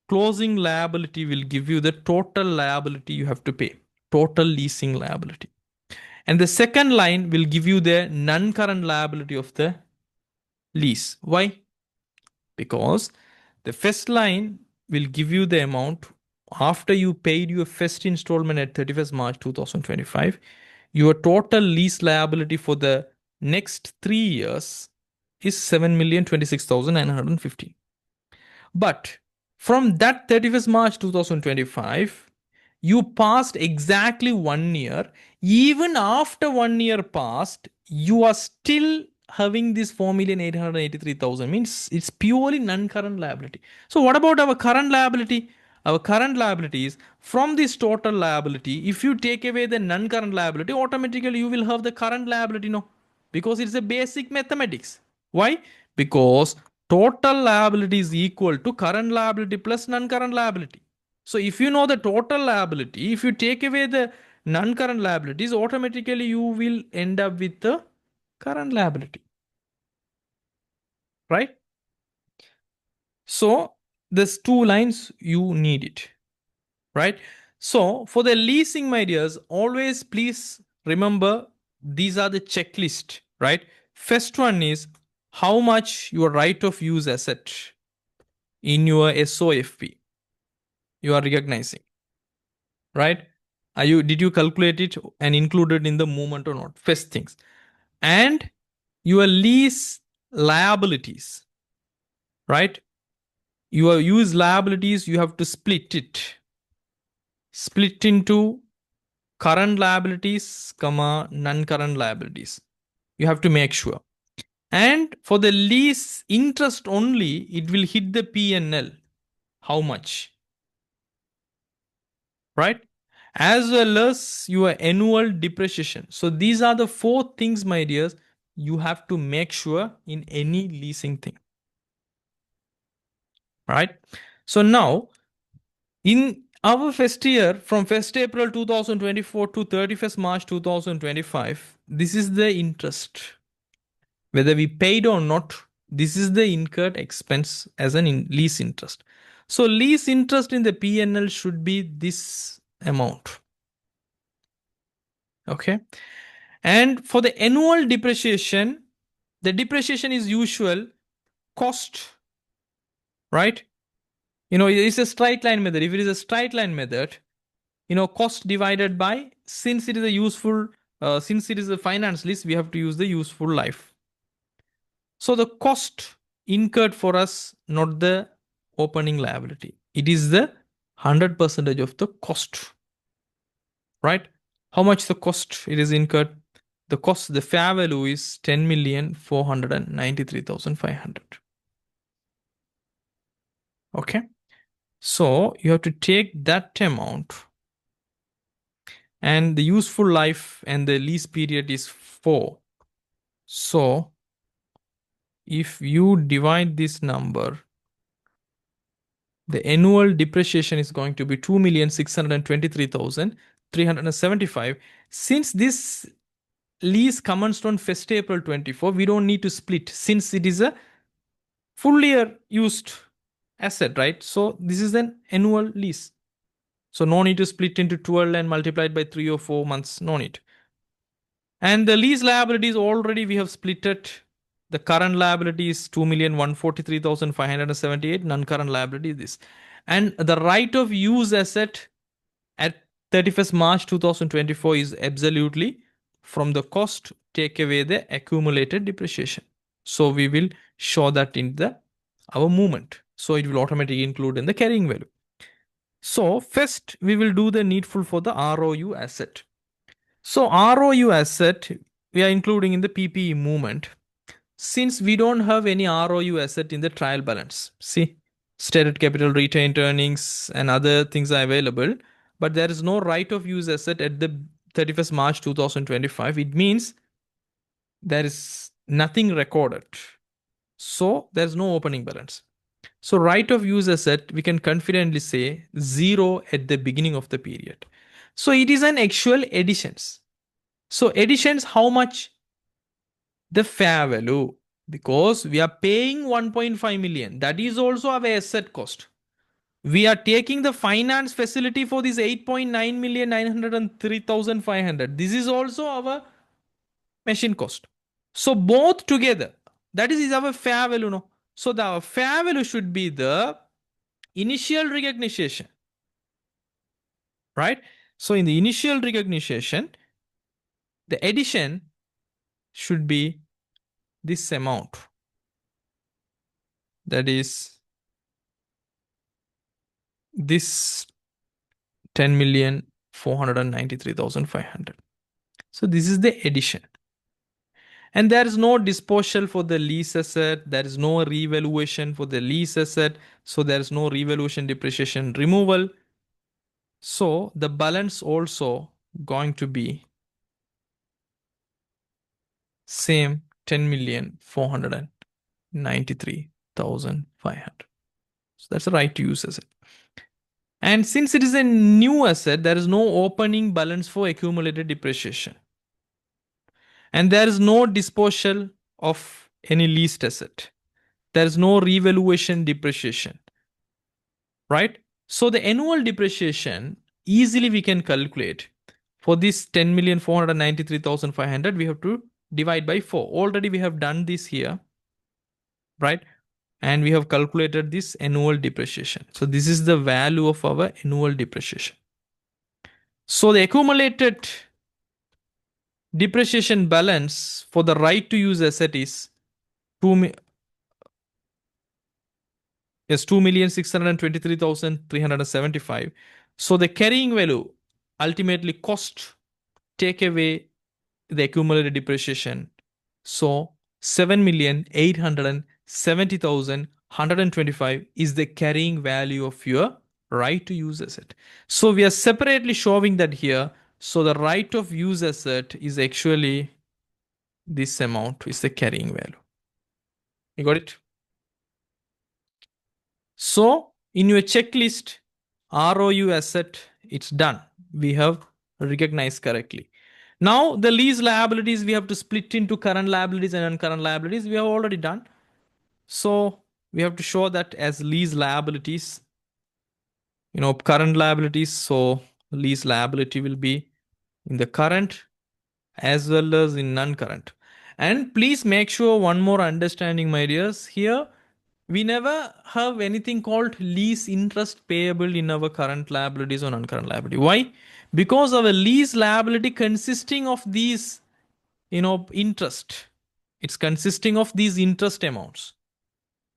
closing liability will give you the total liability you have to pay, total leasing liability. And the second line will give you the non-current liability of the lease. Why? Because the first line will give you the amount after you paid your first installment at 31st March 2025. Your total lease liability for the next 3 years is 7,026,915. But from that 31st March 2025, you passed exactly 1 year. Even after 1 year passed, you are still having this 4,883,000. Means it's purely non-current liability. So what about our current liability? Our current liability is from this total liability. If you take away the non-current liability, automatically you will have the current liability, no? Because it's a basic mathematics. Why? Because total liability is equal to current liability plus non-current liability. So if you know the total liability, if you take away the non-current liabilities, automatically you will end up with the current liability. Right? So there's two lines you need it, right? So for the leasing, my dears, always please remember these are the checklist, right? First one is how much your right of use asset in your SOFP you are recognizing, right? Did you calculate it and include it in the movement or not? First things. And your lease liabilities, right? Your use liabilities, you have to split into current liabilities, comma, non-current liabilities. You have to make sure. And for the lease interest only, it will hit the P&L. How much? Right? As well as your annual depreciation. So these are the four things, my dears, you have to make sure in any leasing thing. Right? So now, in our first year, from 1st April 2024 to 31st March 2025, this is the interest. Whether we paid or not, this is the incurred expense as an lease interest. So lease interest in the P&L should be this amount. Okay. And for the annual depreciation, the depreciation is usual cost, right? It's a straight line method. If it is a straight line method, cost divided by, since it is a finance lease, we have to use the useful life. So the cost incurred for us, not the opening liability. It is the 100% of the cost, right? How much the cost it is incurred? The fair value is 10,493,500. Okay. So you have to take that amount, and the useful life and the lease period is 4. So if you divide this number, the annual depreciation is going to be 2,623,375. Since this lease commenced on 1st April 24, we don't need to split since it is a full year used asset, right? So this is an annual lease. So no need to split into 12 and multiply it by 3 or 4 months. No need. And the lease liabilities already we have splitted. The current liability is 2,143,578. Non-current liability is this. And the right of use asset at 31st March 2024 is absolutely from the cost take away the accumulated depreciation. So we will show that in our movement. So it will automatically include in the carrying value. So first we will do the needful for the ROU asset. So ROU asset we are including in the PPE movement. Since we don't have any ROU asset in the trial balance, see, stated capital, retained earnings, and other things are available, but there is no right of use asset at the 31st March 2025. It means there is nothing recorded. So there's no opening balance. So right of use asset, we can confidently say 0 at the beginning of the period. So it is an actual additions. So additions, how much? The fair value, because we are paying 1.5 million. That is also our asset cost. We are taking the finance facility for this 8.9,903,500. This is also our machine cost. So both together, that is our fair value. No? So the fair value should be the initial recognition, right? So in the initial recognition, the addition should be this amount. That is this 10,493,500. So this is the addition. And there is no disposal for the lease asset. There is no revaluation for the lease asset. So there is no revaluation depreciation removal. So the balance also going to be same 10,493,500. So that's the right to use asset. And since it is a new asset, there is no opening balance for accumulated depreciation. And there is no disposal of any leased asset. There is no revaluation depreciation, right? So the annual depreciation easily we can calculate. For this 10,493,500, we have to divide by 4. Already we have done this here, right? And we have calculated this annual depreciation. So this is the value of our annual depreciation. So the accumulated depreciation balance for the right to use asset is 2 is 2,623,375. So the carrying value ultimately cost take away the accumulated depreciation. So 7,870,125 is the carrying value of your right to use asset. So we are separately showing that here. So the right of use asset is actually this amount is the carrying value. You got it? So in your checklist, ROU asset, it's done. We have recognized correctly. Now the lease liabilities we have to split into current liabilities and uncurrent liabilities. We have already done. So we have to show that as lease liabilities, current liabilities. So lease liability will be in the current as well as in non-current. And please make sure one more understanding, my dears. Here, we never have anything called lease interest payable in our current liabilities or non-current liability. Why? Because our lease liability consisting of these, interest. It's consisting of these interest amounts.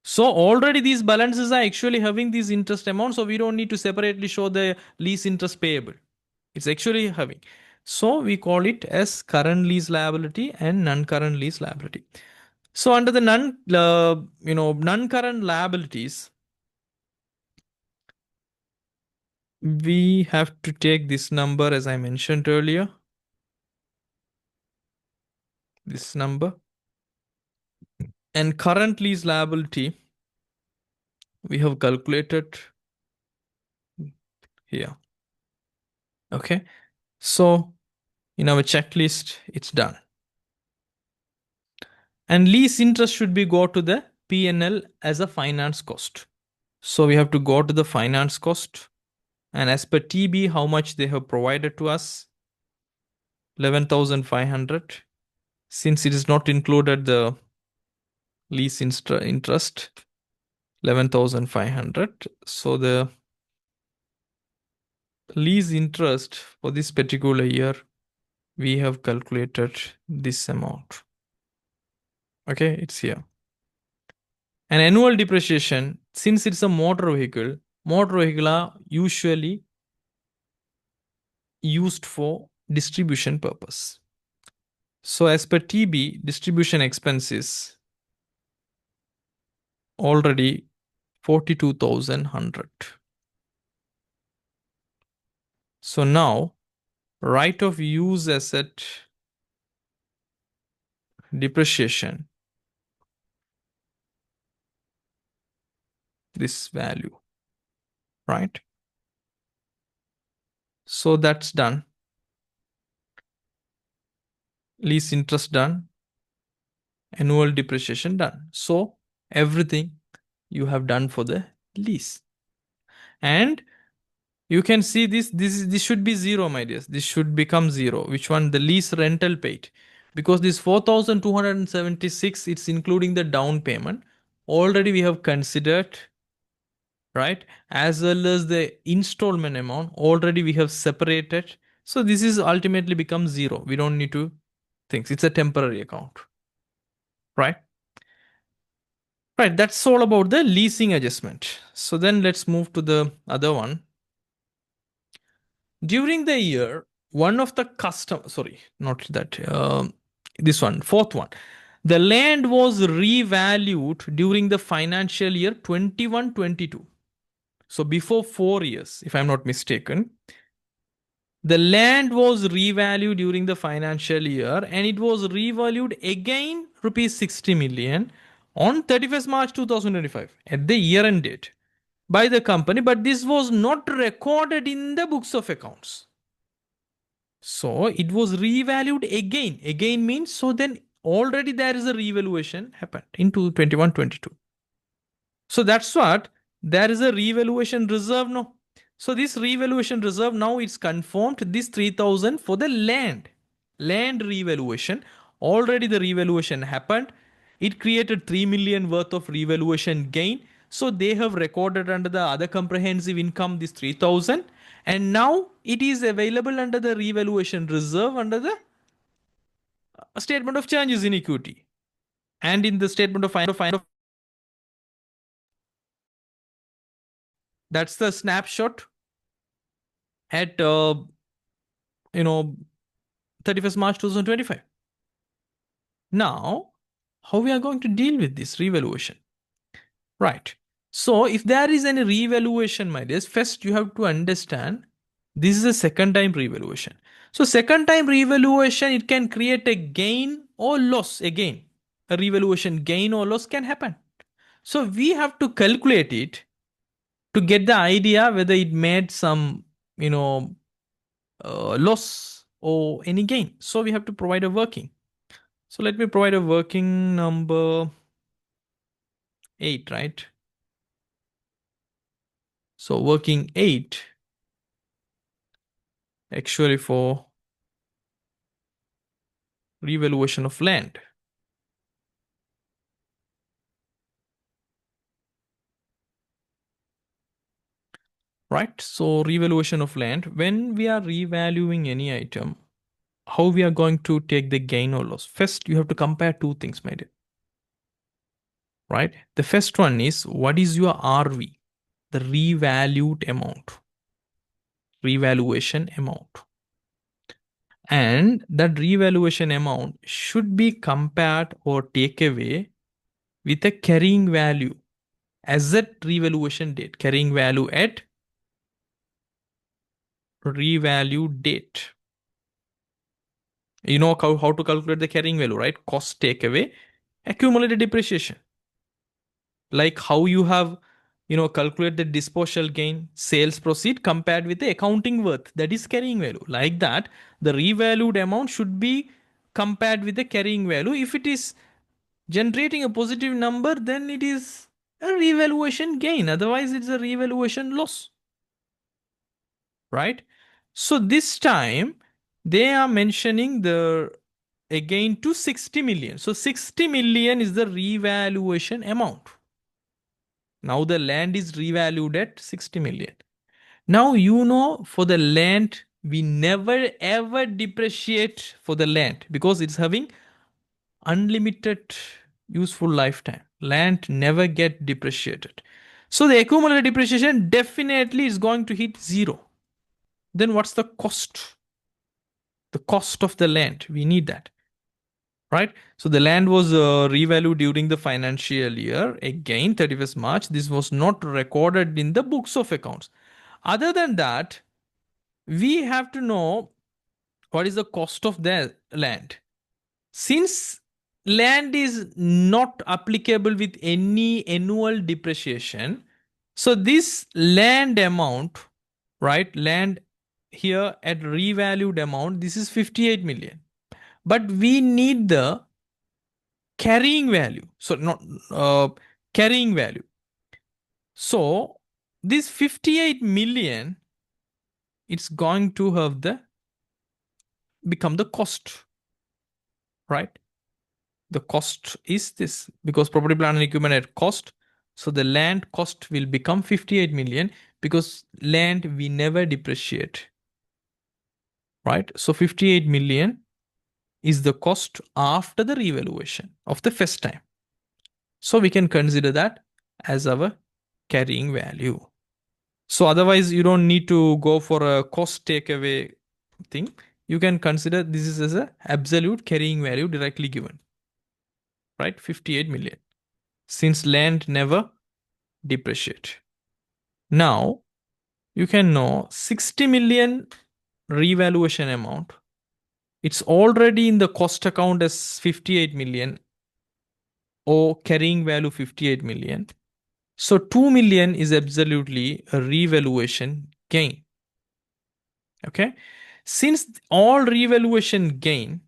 So already these balances are actually having these interest amounts, so we don't need to separately show the lease interest payable. It's actually having. So we call it as current lease liability and non-current lease liability. So under the non-current liabilities, we have to take this number as I mentioned earlier. This number. And current lease liability, we have calculated here. Okay. So in our checklist, it's done. And lease interest should be go to the P&L as a finance cost. So we have to go to the finance cost. And as per TB, how much they have provided to us? 11,500. Since it is not included the lease interest, 11,500. So the lease interest for this particular year, we have calculated this amount. Okay, it's here. And annual depreciation, since it's a motor vehicle are usually used for distribution purpose. So as per TB, distribution expenses already 42,100. So now right of use asset depreciation, this value, right? So that's done. Lease interest done. Annual depreciation done. So everything you have done for the lease. And you can see this should be zero, my dears. This should become zero. Which one? The lease rental paid. Because this 4,276, it's including the down payment. Already we have considered, right? As well as the installment amount. Already we have separated. So this is ultimately become zero. We don't need to think. It's a temporary account. Right? Right, that's all about the leasing adjustment. So then let's move to the other one. During the year, one of the sorry, not that, this one, fourth one. The land was revalued during the financial year 21-22. So before 4 years, if I'm not mistaken, the land was revalued during the financial year and it was revalued again rupees 60 million on 31st March 2025 at the year end date by the company, but this was not recorded in the books of accounts. So it was revalued again. Again means so then already there is a revaluation happened into 21-22. So that's what there is a revaluation reserve now. So this revaluation reserve now it's confirmed this 3000 for the land revaluation. Already the revaluation happened. It created 3 million worth of revaluation gain. So they have recorded under the other comprehensive income this 3000, and now it is available under the revaluation reserve under the statement of changes in equity and in the statement of final. That's the snapshot at you know 31st March 2025. Now, how we are going to deal with this revaluation? Right. So if there is any revaluation, my dears, first you have to understand this is a second time revaluation. So second time revaluation, it can create a gain or loss again. A revaluation gain or loss can happen. So we have to calculate it to get the idea whether it made some, loss or any gain. So we have to provide a working. So let me provide a working number 8, right? So working 8 actually for revaluation of land. Right? So revaluation of land, when we are revaluing any item, how we are going to take the gain or loss? First, you have to compare two things, my dear. Right? The first one is what is your RV, the revalued amount, revaluation amount. And that revaluation amount should be compared or take away with a carrying value as at revaluation date, carrying value at revalue date. You know how to calculate the carrying value, right? Cost take away accumulated depreciation. Like how you have, calculate the disposal gain, sales proceed compared with the accounting worth, that is carrying value. Like that, the revalued amount should be compared with the carrying value. If it is generating a positive number, then it is a revaluation gain. Otherwise, it's a revaluation loss. Right? So this time they are mentioning the again to 60 million. So 60 million is the revaluation amount. Now the land is revalued at 60 million. Now for the land we never ever depreciate for the land because it's having unlimited useful lifetime. Land never get depreciated. So the accumulated depreciation definitely is going to hit zero. Then what's the cost? The cost of the land. We need that. Right? So the land was revalued during the financial year. Again, 31st March. This was not recorded in the books of accounts. Other than that, we have to know what is the cost of the land. Since land is not applicable with any annual depreciation, so this land amount, right? Land here at revalued amount, this is 58 million. But we need the carrying value. So not carrying value. So this 58 million, it's going to have the become the cost, right? The cost is this because property, plant and equipment at cost. So the land cost will become 58 million because land we never depreciate, right? So 58 million is the cost after the revaluation of the first time. So we can consider that as our carrying value. So otherwise you don't need to go for a cost takeaway thing. You can consider this is as a absolute carrying value directly given, right? 58 million. Since land never depreciate. Now you can know 60 million revaluation amount. It's already in the cost account as 58 million or carrying value 58 million. So 2 million is absolutely a revaluation gain. Okay. Since all revaluation gain,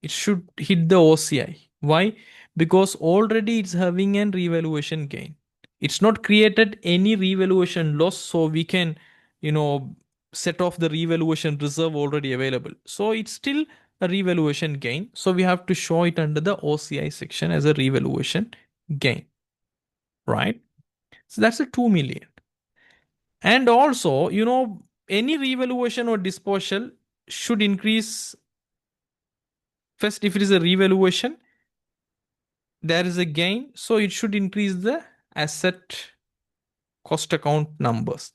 it should hit the OCI. Why? Because already it's having an revaluation gain. It's not created any revaluation loss, so we can, you know, set off the revaluation reserve already available. So it's still a revaluation gain. So we have to show it under the OCI section as a revaluation gain, right? So that's a 2 million. And also, any revaluation or disposal should increase first. If it is a revaluation, there is a gain, so it should increase the asset cost account numbers.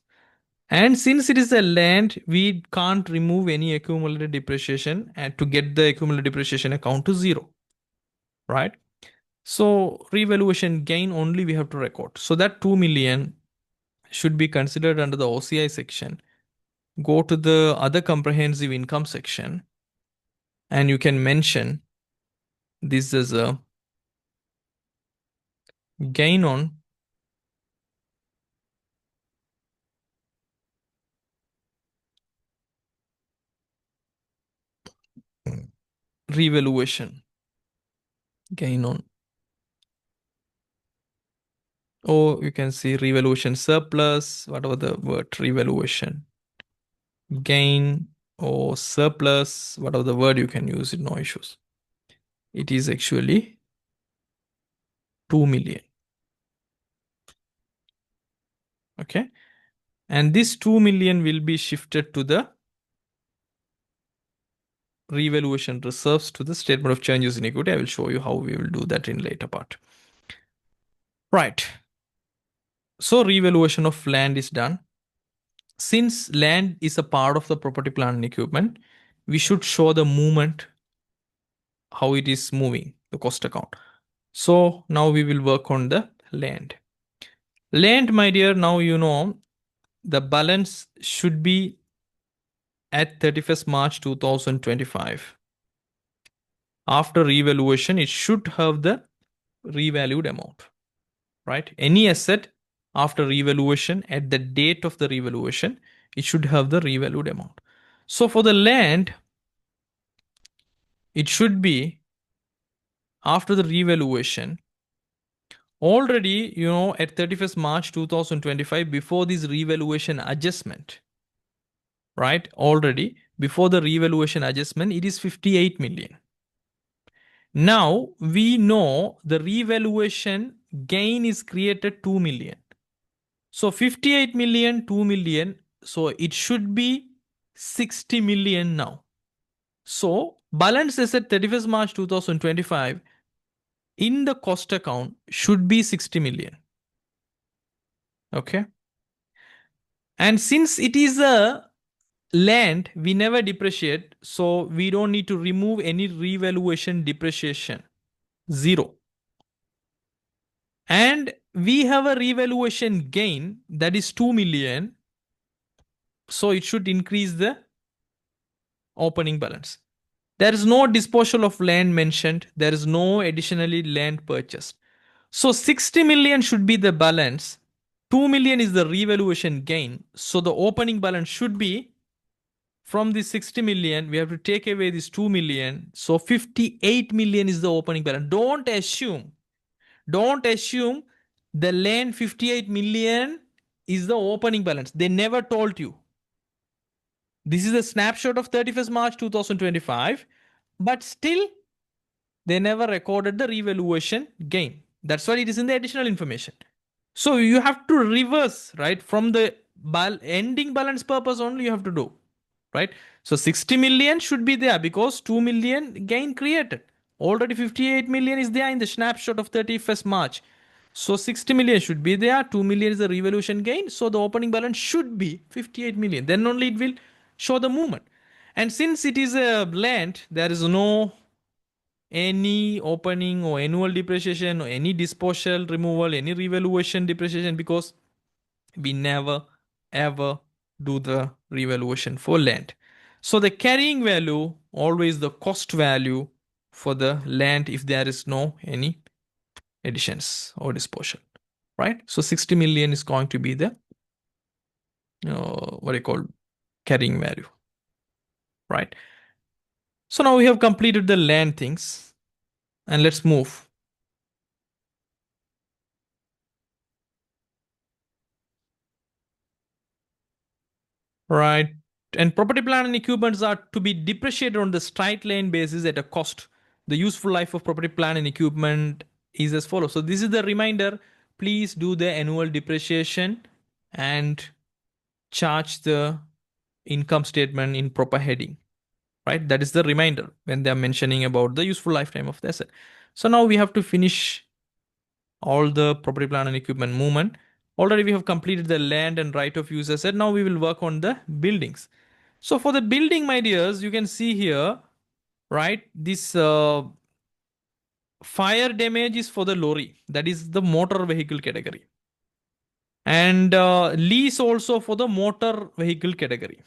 And since it is a land, we can't remove any accumulated depreciation and to get the accumulated depreciation account to zero, right? So revaluation gain only we have to record. So that 2 million should be considered under the OCI section. Go to the other comprehensive income section and you can mention this as a gain on revaluation. Gain on, or you can see revaluation surplus, whatever the word, revaluation gain or surplus, whatever the word you can use it, no issues. It is actually 2 million. Okay. And this 2 million will be shifted to the revaluation reserves to the statement of changes in equity. I will show you how we will do that in later part. Right. So revaluation of land is done. Since land is a part of the property, plant and equipment, we should show the movement, how it is moving, the cost account. So now we will work on the land. Land, my dear, now you know the balance should be at 31st March 2025. After revaluation, it should have the revalued amount, right? Any asset after revaluation at the date of the revaluation, it should have the revalued amount. So for the land, it should be after the revaluation. Already, at 31st March 2025, before this revaluation adjustment, right? Already before the revaluation adjustment, it is 58 million. Now we know the revaluation gain is created 2 million. So 58 million, 2 million. So it should be 60 million now. So balance asset 31st March 2025 in the cost account should be 60 million. Okay. And since it is a land, we never depreciate. So we don't need to remove any revaluation depreciation. Zero. And we have a revaluation gain that is 2 million. So it should increase the opening balance. There is no disposal of land mentioned. There is no additionally land purchased. So 60 million should be the balance. 2 million is the revaluation gain. So the opening balance should be from the 60 million, we have to take away this 2 million. So 58 million is the opening balance. Don't assume the land 58 million is the opening balance. They never told you. This is a snapshot of 31st March 2025, but still they never recorded the revaluation gain. That's why it is in the additional information. So you have to reverse, right? From the ending balance purpose only you have to do, right? So 60 million should be there because 2 million gain created. Already 58 million is there in the snapshot of 31st March. So 60 million should be there. 2 million is the revaluation gain. So the opening balance should be 58 million. Then only it will show the movement. And since it is a land, there is no any opening or annual depreciation or any disposal removal, any revaluation depreciation because we never ever do the revaluation for land. So the carrying value always the cost value for the land if there is no any additions or disposal, right? So 60 million is going to be the what I call carrying value, right? So now we have completed the land things and let's move. right? And property, plant, and equipments are to be depreciated on the straight line basis at a cost. The useful life of property, plant, and equipment is as follows. So this is the reminder. Please do the annual depreciation and charge the income statement in proper heading, right? That is the reminder when they are mentioning about the useful lifetime of the asset. So now we have to finish all the property, plant, and equipment movement. Already we have completed the land and right of use asset. Now we will work on the buildings. So for the building, my dears, you can see here, right? This fire damage is for the lorry. That is the motor vehicle category. And lease also for the motor vehicle category.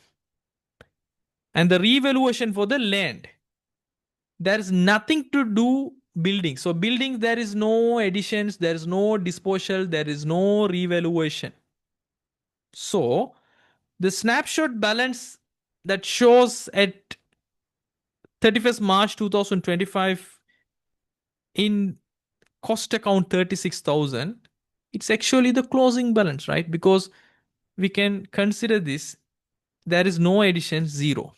And the revaluation for the land. There is nothing to do building. So building, there is no additions, there is no disposal, there is no revaluation. So the snapshot balance that shows at 31st March 2025 in cost account 36,000, it's actually the closing balance, right? Because we can consider this, there is no addition, zero,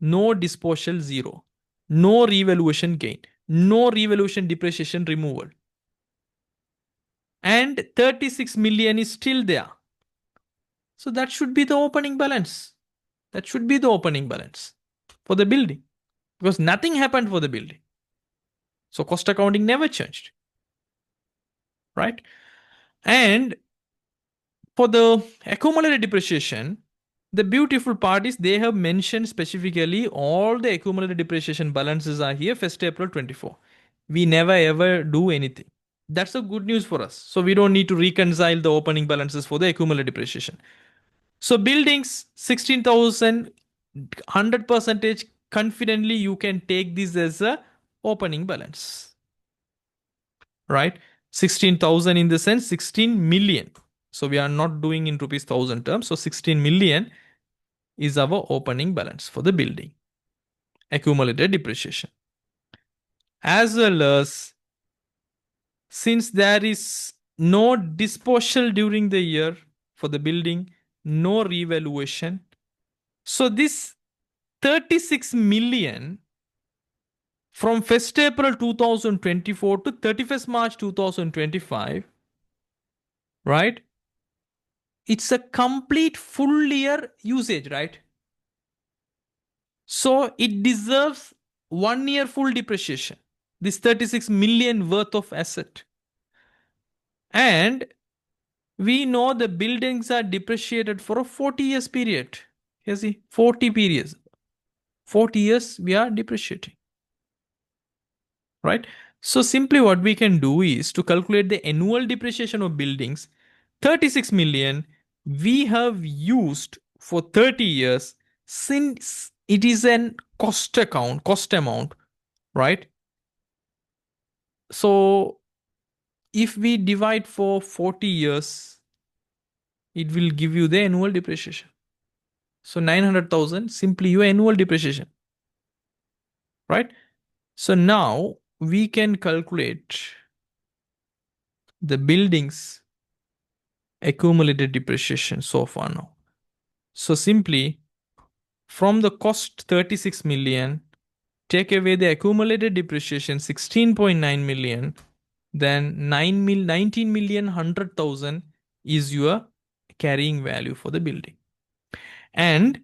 no disposal, zero, no revaluation gain, no revaluation depreciation removal, and 36 million is still there. So that should be the opening balance. That should be the opening balance for the building because nothing happened for the building. So cost accounting never changed, right? And for the accumulated depreciation, the beautiful part is they have mentioned specifically all the accumulated depreciation balances are here 1st April 24. We never ever do anything. That's a good news for us. So we don't need to reconcile the opening balances for the accumulated depreciation. So buildings 16,000, 100 percentage confidently you can take this as a opening balance, right? 16,000 in the sense 16 million. So we are not doing in rupees thousand terms. So 16 million is our opening balance for the building, accumulated depreciation. As well as since there is no disposal during the year for the building, no revaluation. So this 36 million from 1st April 2024 to 31st March 2025, right? It's a complete full year usage, right? So it deserves 1 year full depreciation. This 36 million worth of asset. And we know the buildings are depreciated for a 40 years period. You see, 40 periods. 40 years we are depreciating, right? So simply what we can do is to calculate the annual depreciation of buildings, 36 million we have used for 30 years since it is an cost amount, right? So if we divide for 40 years, it will give you the annual depreciation. So 900,000 simply your annual depreciation, right? So now we can calculate the buildings accumulated depreciation so far now. So simply from the cost 36 million, take away the accumulated depreciation 16.9 million, then 19 million 100,000 is your carrying value for the building. And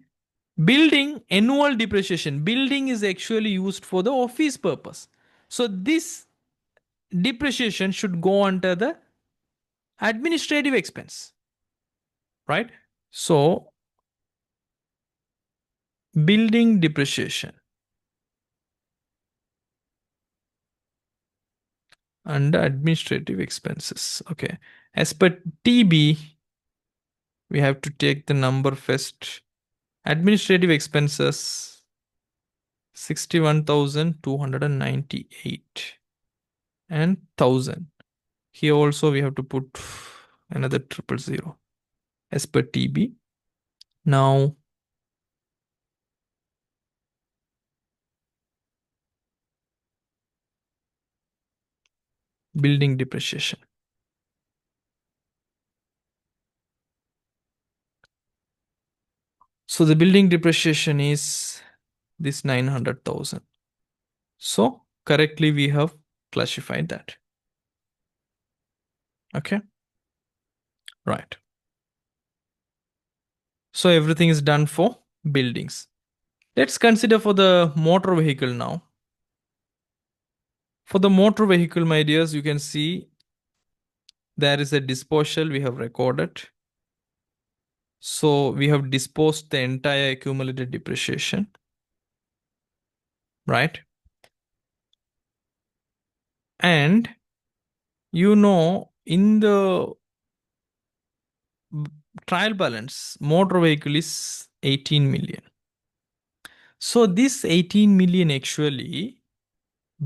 building annual depreciation, building is actually used for the office purpose. So this depreciation should go under the administrative expense, right? So building depreciation under administrative expenses. Okay. As per TB, we have to take the number first. Administrative expenses 61,298 and 1,000. Here also we have to put another 000 as per TB. Now building depreciation. So the building depreciation is this 900,000. So correctly we have classified that. Okay. Right. So everything is done for buildings. Let's consider for the motor vehicle now. For the motor vehicle, my dears, you can see there is a disposal we have recorded. So we have disposed the entire accumulated depreciation, right? And in the trial balance, motor vehicle is 18 million. So this 18 million actually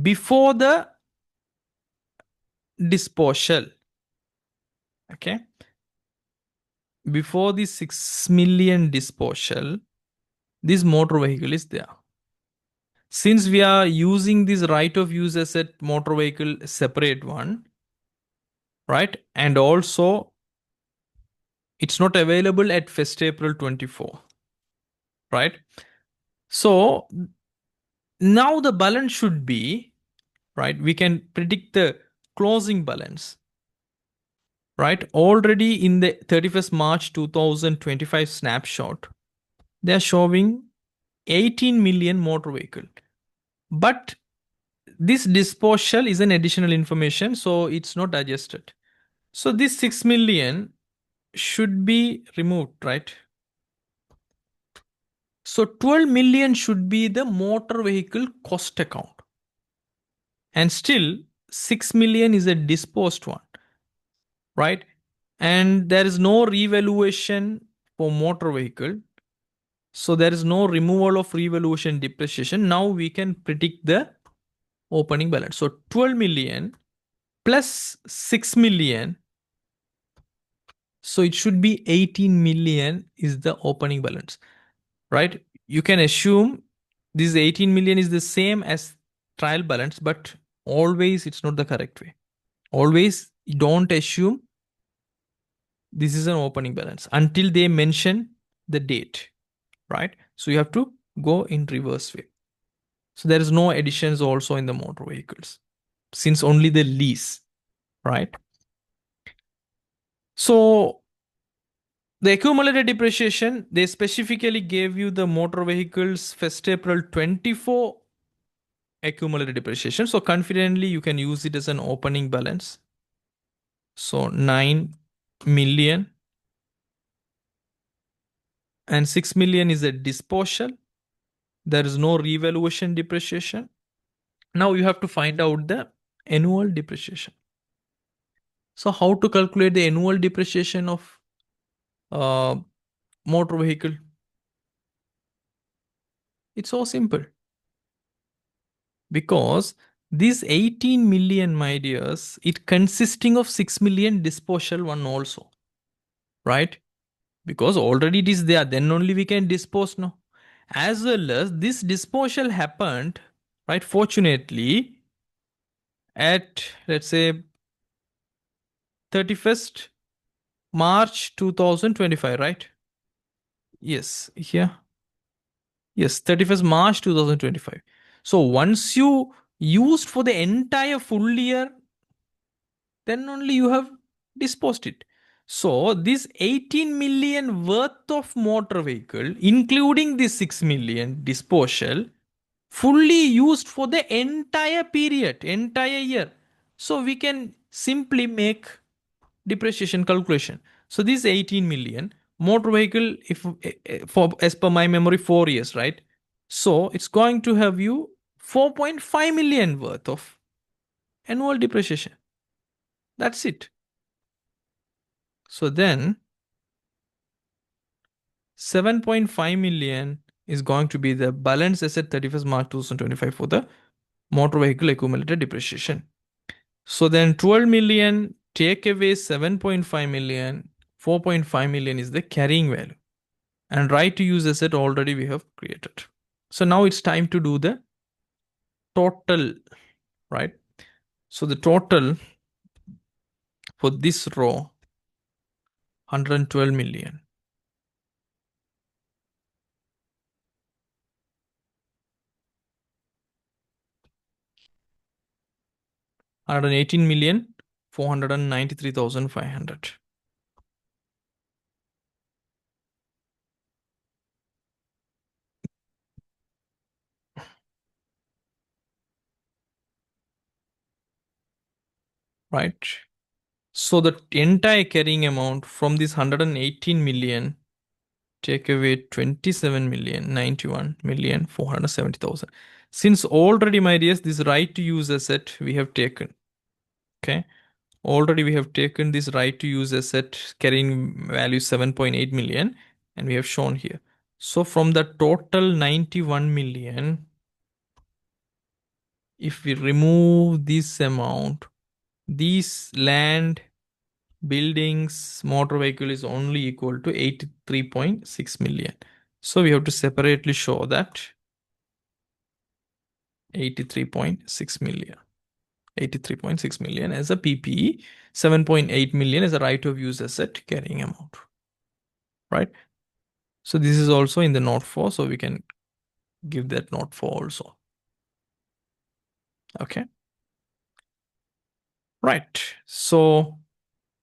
before the disposal, okay? Before the 6 million disposal, this motor vehicle is there. Since we are using this right of use asset motor vehicle separate one, right? And also it's not available at 1st April 24, right? So now the balance should be, right? We can predict the closing balance, right? Already in the 31st March 2025 snapshot, they are showing 18 million motor vehicle. But this disposal is an additional information, so it's not adjusted. So this 6 million should be removed, right? So 12 million should be the motor vehicle cost account. And still 6 million is a disposed one, right? And there is no revaluation for motor vehicle. So there is no removal of revaluation depreciation. Now we can predict the opening balance. So 12 million plus 6 million. So it should be 18 million is the opening balance, right? You can assume this 18 million is the same as trial balance, but always it's not the correct way. Always don't assume this is an opening balance until they mention the date, right? So you have to go in reverse way. So there is no additions also in the motor vehicles since only the lease, right? So the accumulated depreciation, they specifically gave you the motor vehicles 1st April 24 accumulated depreciation. So confidently you can use it as an opening balance. So 9 million and 6 million is a disposal. There is no revaluation depreciation. Now you have to find out the annual depreciation. So how to calculate the annual depreciation of uh, motor vehicle? It's so simple. Because this 18 million, my dears, it consisting of 6 million disposal one also, right? Because already it is there, then only we can dispose now. As well as this disposal happened, right? Fortunately, at let's say 31st March 2025, right? Yes, here. Yes, 31st March 2025. So once you used for the entire full year, then only you have disposed it. So this 18 million worth of motor vehicle, including this 6 million disposal, fully used for the entire period, entire year. So we can simply make depreciation calculation. So this 18 million motor vehicle, if for as per my memory, 4 years, right? So it's going to have you 4.5 million worth of annual depreciation. That's it. So then 7.5 million is going to be the balance asset 31st March 2025 for the motor vehicle accumulated depreciation. So then 12 million, take away 7.5 million, 4.5 million is the carrying value. And right to use asset already we have created. So now it's time to do the total, right? So the total for this row 112 million. 118,493,500. Right? So the entire carrying amount from this 118 million, take away 27 million, 91,470,000. Since already, my dears, this right to use asset we have taken. Okay. Already we have taken this right to use asset carrying value 7.8 million and we have shown here. So from the total 91 million, if we remove this amount, this land, buildings, motor vehicle is only equal to 83.6 million. So we have to separately show that 83.6 million. 83.6 million as a PPE, 7.8 million as a right of use asset carrying amount. Right? So this is also in the note 4, so we can give that note 4 also. Okay. Right. So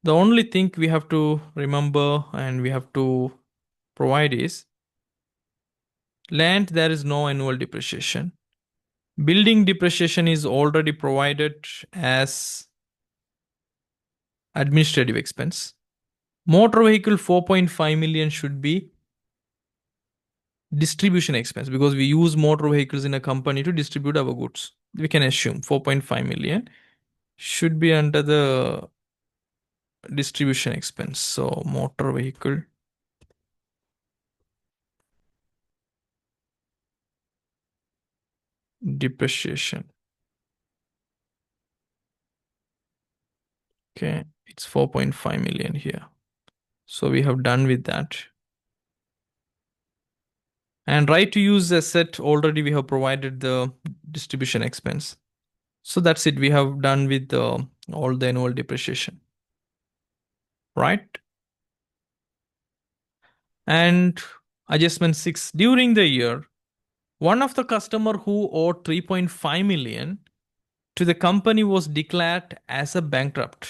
the only thing we have to remember and we have to provide is land, there is no annual depreciation. Building depreciation is already provided as administrative expense. Motor vehicle 4.5 million should be distribution expense because we use motor vehicles in a company to distribute our goods. We can assume 4.5 million should be under the distribution expense. So motor vehicle depreciation. Okay, it's 4.5 million here. So we have done with that. And right to use asset, already we have provided the distribution expense. So that's it. We have done with all the annual depreciation. Right? And adjustment 6. During the year, one of the customer who owed 3.5 million to the company was declared as a bankrupt.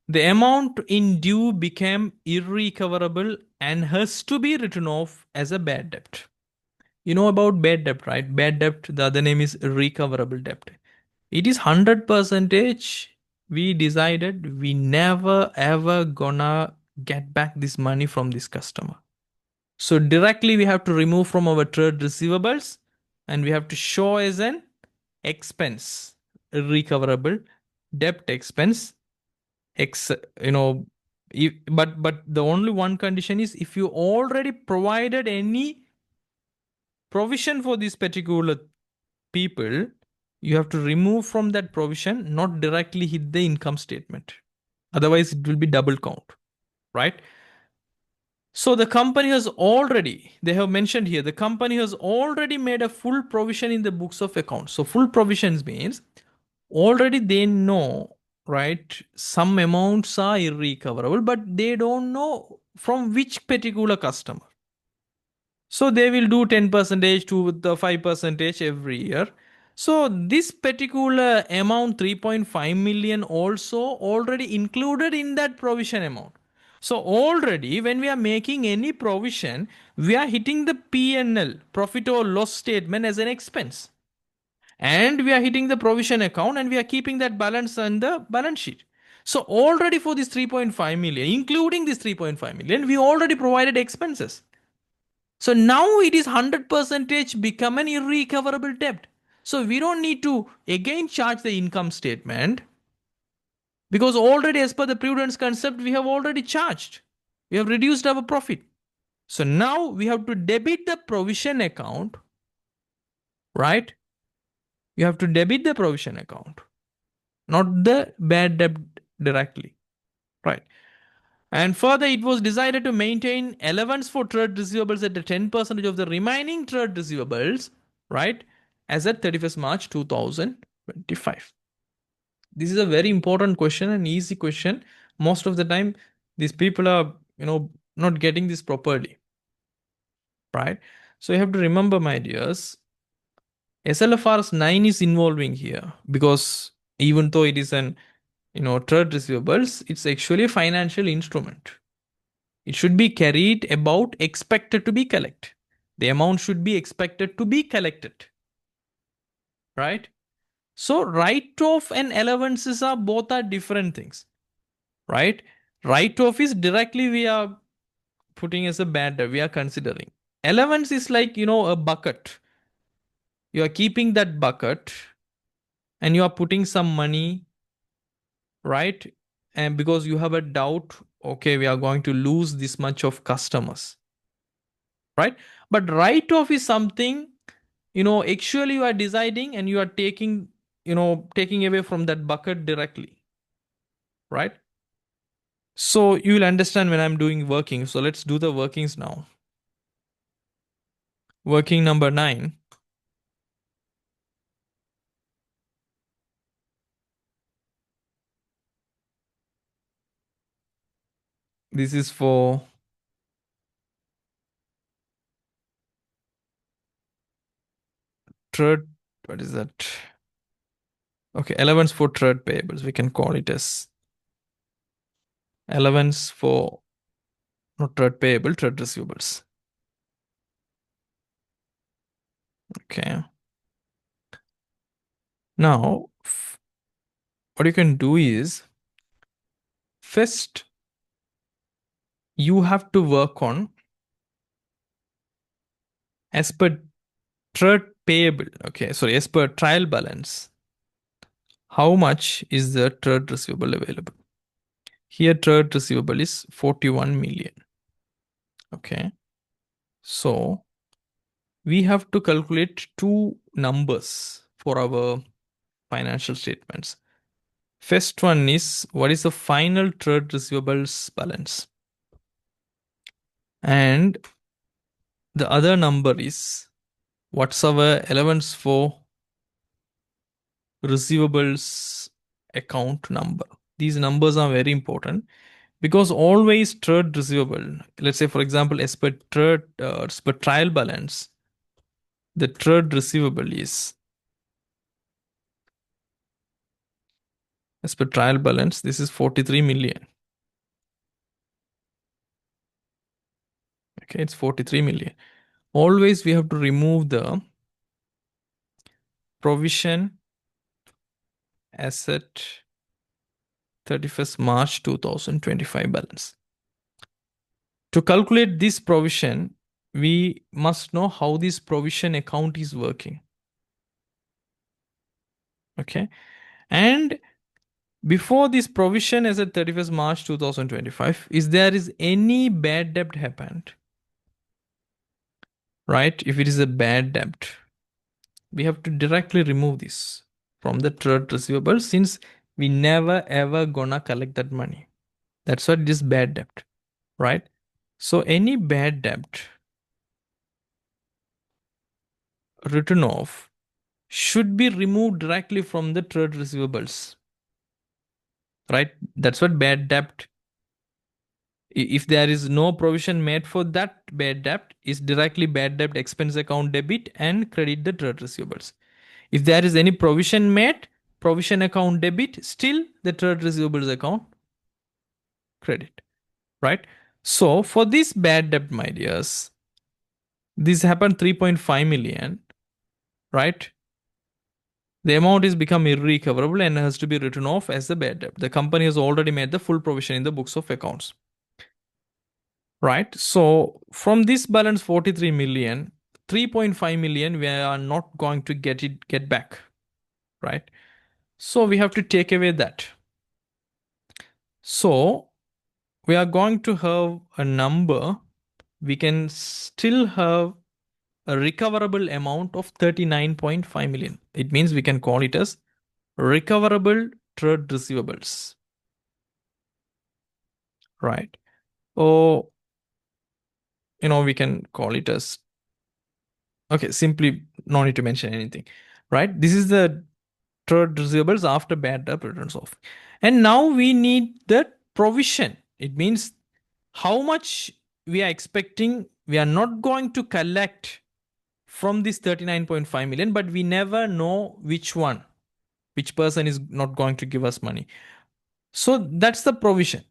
The amount in due became irrecoverable and has to be written off as a bad debt. You know about bad debt, right? Bad debt, the other name is recoverable debt. It is 100 percentage. We decided we never ever gonna get back this money from this customer. So directly we have to remove from our trade receivables and we have to show as an expense, recoverable debt expense. Ex, you know, but the only one condition is if you already provided any provision for this particular people, you have to remove from that provision, not directly hit the income statement. Otherwise, it will be double count, right? So the company has already, they have mentioned here, the company has already made a full provision in the books of accounts. So full provisions means already they know, right? Some amounts are irrecoverable, but they don't know from which particular customer. So they will do 10 percentage to the 5 percentage every year. So this particular amount 3.5 million also already included in that provision amount. So already when we are making any provision, we are hitting the P&L, profit or loss statement, as an expense. And we are hitting the provision account and we are keeping that balance on the balance sheet. So already for this 3.5 million, including this 3.5 million, we already provided expenses. So now it is 100 percentage become an irrecoverable debt. So we don't need to again charge the income statement because already as per the prudence concept, we have already charged. We have reduced our profit. So now we have to debit the provision account, right? You have to debit the provision account, not the bad debt directly, right? And further, it was decided to maintain allowance for trade receivables at the 10% of the remaining trade receivables, right, as at 31st March 2025. This is a very important question, an easy question. Most of the time, these people are, not getting this properly, right? So you have to remember, my dears, SLFRS 9 is involving here because Even though it is an, trade receivables, it's actually a financial instrument. It should be carried about expected to be collected. The amount should be expected to be collected, right? So write-off and allowances are both are different things, right? Write-off is directly we are putting as a bad debt, we are considering. Allowance is like, a bucket. You are keeping that bucket and you are putting some money, right? And because you have a doubt, okay, we are going to lose this much of customers, right? But write-off is something, actually you are deciding and you are taking away from that bucket directly, right? So you will understand when I'm doing working. So let's do the workings now. Working number 9. This is for third. What is that? Okay, allowance for trade payables. We can call it as allowance for not trade payable, trade receivables. Okay. Now, what you can do is first you have to work on as per trade payable. Okay, sorry, as per trial balance. How much is the trade receivable available? Here, trade receivable is 41 million. Okay. So we have to calculate two numbers for our financial statements. First one is what is the final trade receivables balance? And the other number is what's our allowance for receivables account number. These numbers are very important because always trade receivable, let's say for example, as per trial balance, the trade receivable is as per trial balance, this is 43 million. Okay, it's 43 million. Always we have to remove the provision asset 31st March 2025 balance. To calculate this provision, we must know how this provision account is working. Okay. And before this provision as at 31st March 2025, is there is any bad debt happened? Right? If it is a bad debt, we have to directly remove this from the trade receivable since we never ever gonna collect that money. That's what it is bad debt. Right? So any bad debt written off should be removed directly from the trade receivables. Right? That's what bad debt. If there is no provision made for that bad debt, is directly bad debt expense account debit and credit the trade receivables. If there is any provision made, provision account debit, still the trade receivables account credit. Right? So for this bad debt, my dears, this happened 3.5 million, right? The amount is become irrecoverable and has to be written off as a bad debt. The company has already made the full provision in the books of accounts. Right? So from this balance 43 million, 3.5 million, we are not going to get back. Right? So we have to take away that. So we are going to have a number. We can still have a recoverable amount of 39.5 million. It means we can call it as recoverable trade receivables. Right? Or, we can call it as, okay, simply no need to mention anything. Right? This is the trade receivables after bad debt returns off. And now we need the provision. It means how much we are expecting. We are not going to collect from this 39.5 million, but we never know which one. which person is not going to give us money. So that's the provision.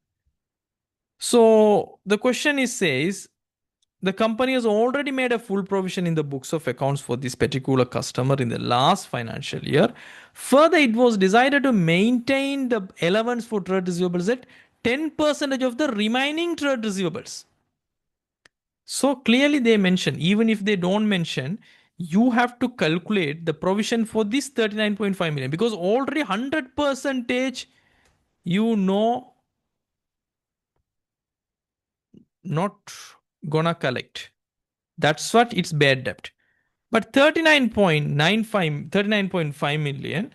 So the question is says the company has already made a full provision in the books of accounts for this particular customer in the last financial year. Further, it was decided to maintain the allowance for trade receivables at 10% of the remaining trade receivables. So clearly they mention, even if they don't mention, you have to calculate the provision for this 39.5 million because already 100 percentage you know not gonna collect. That's what it's bad debt. But 39.5 million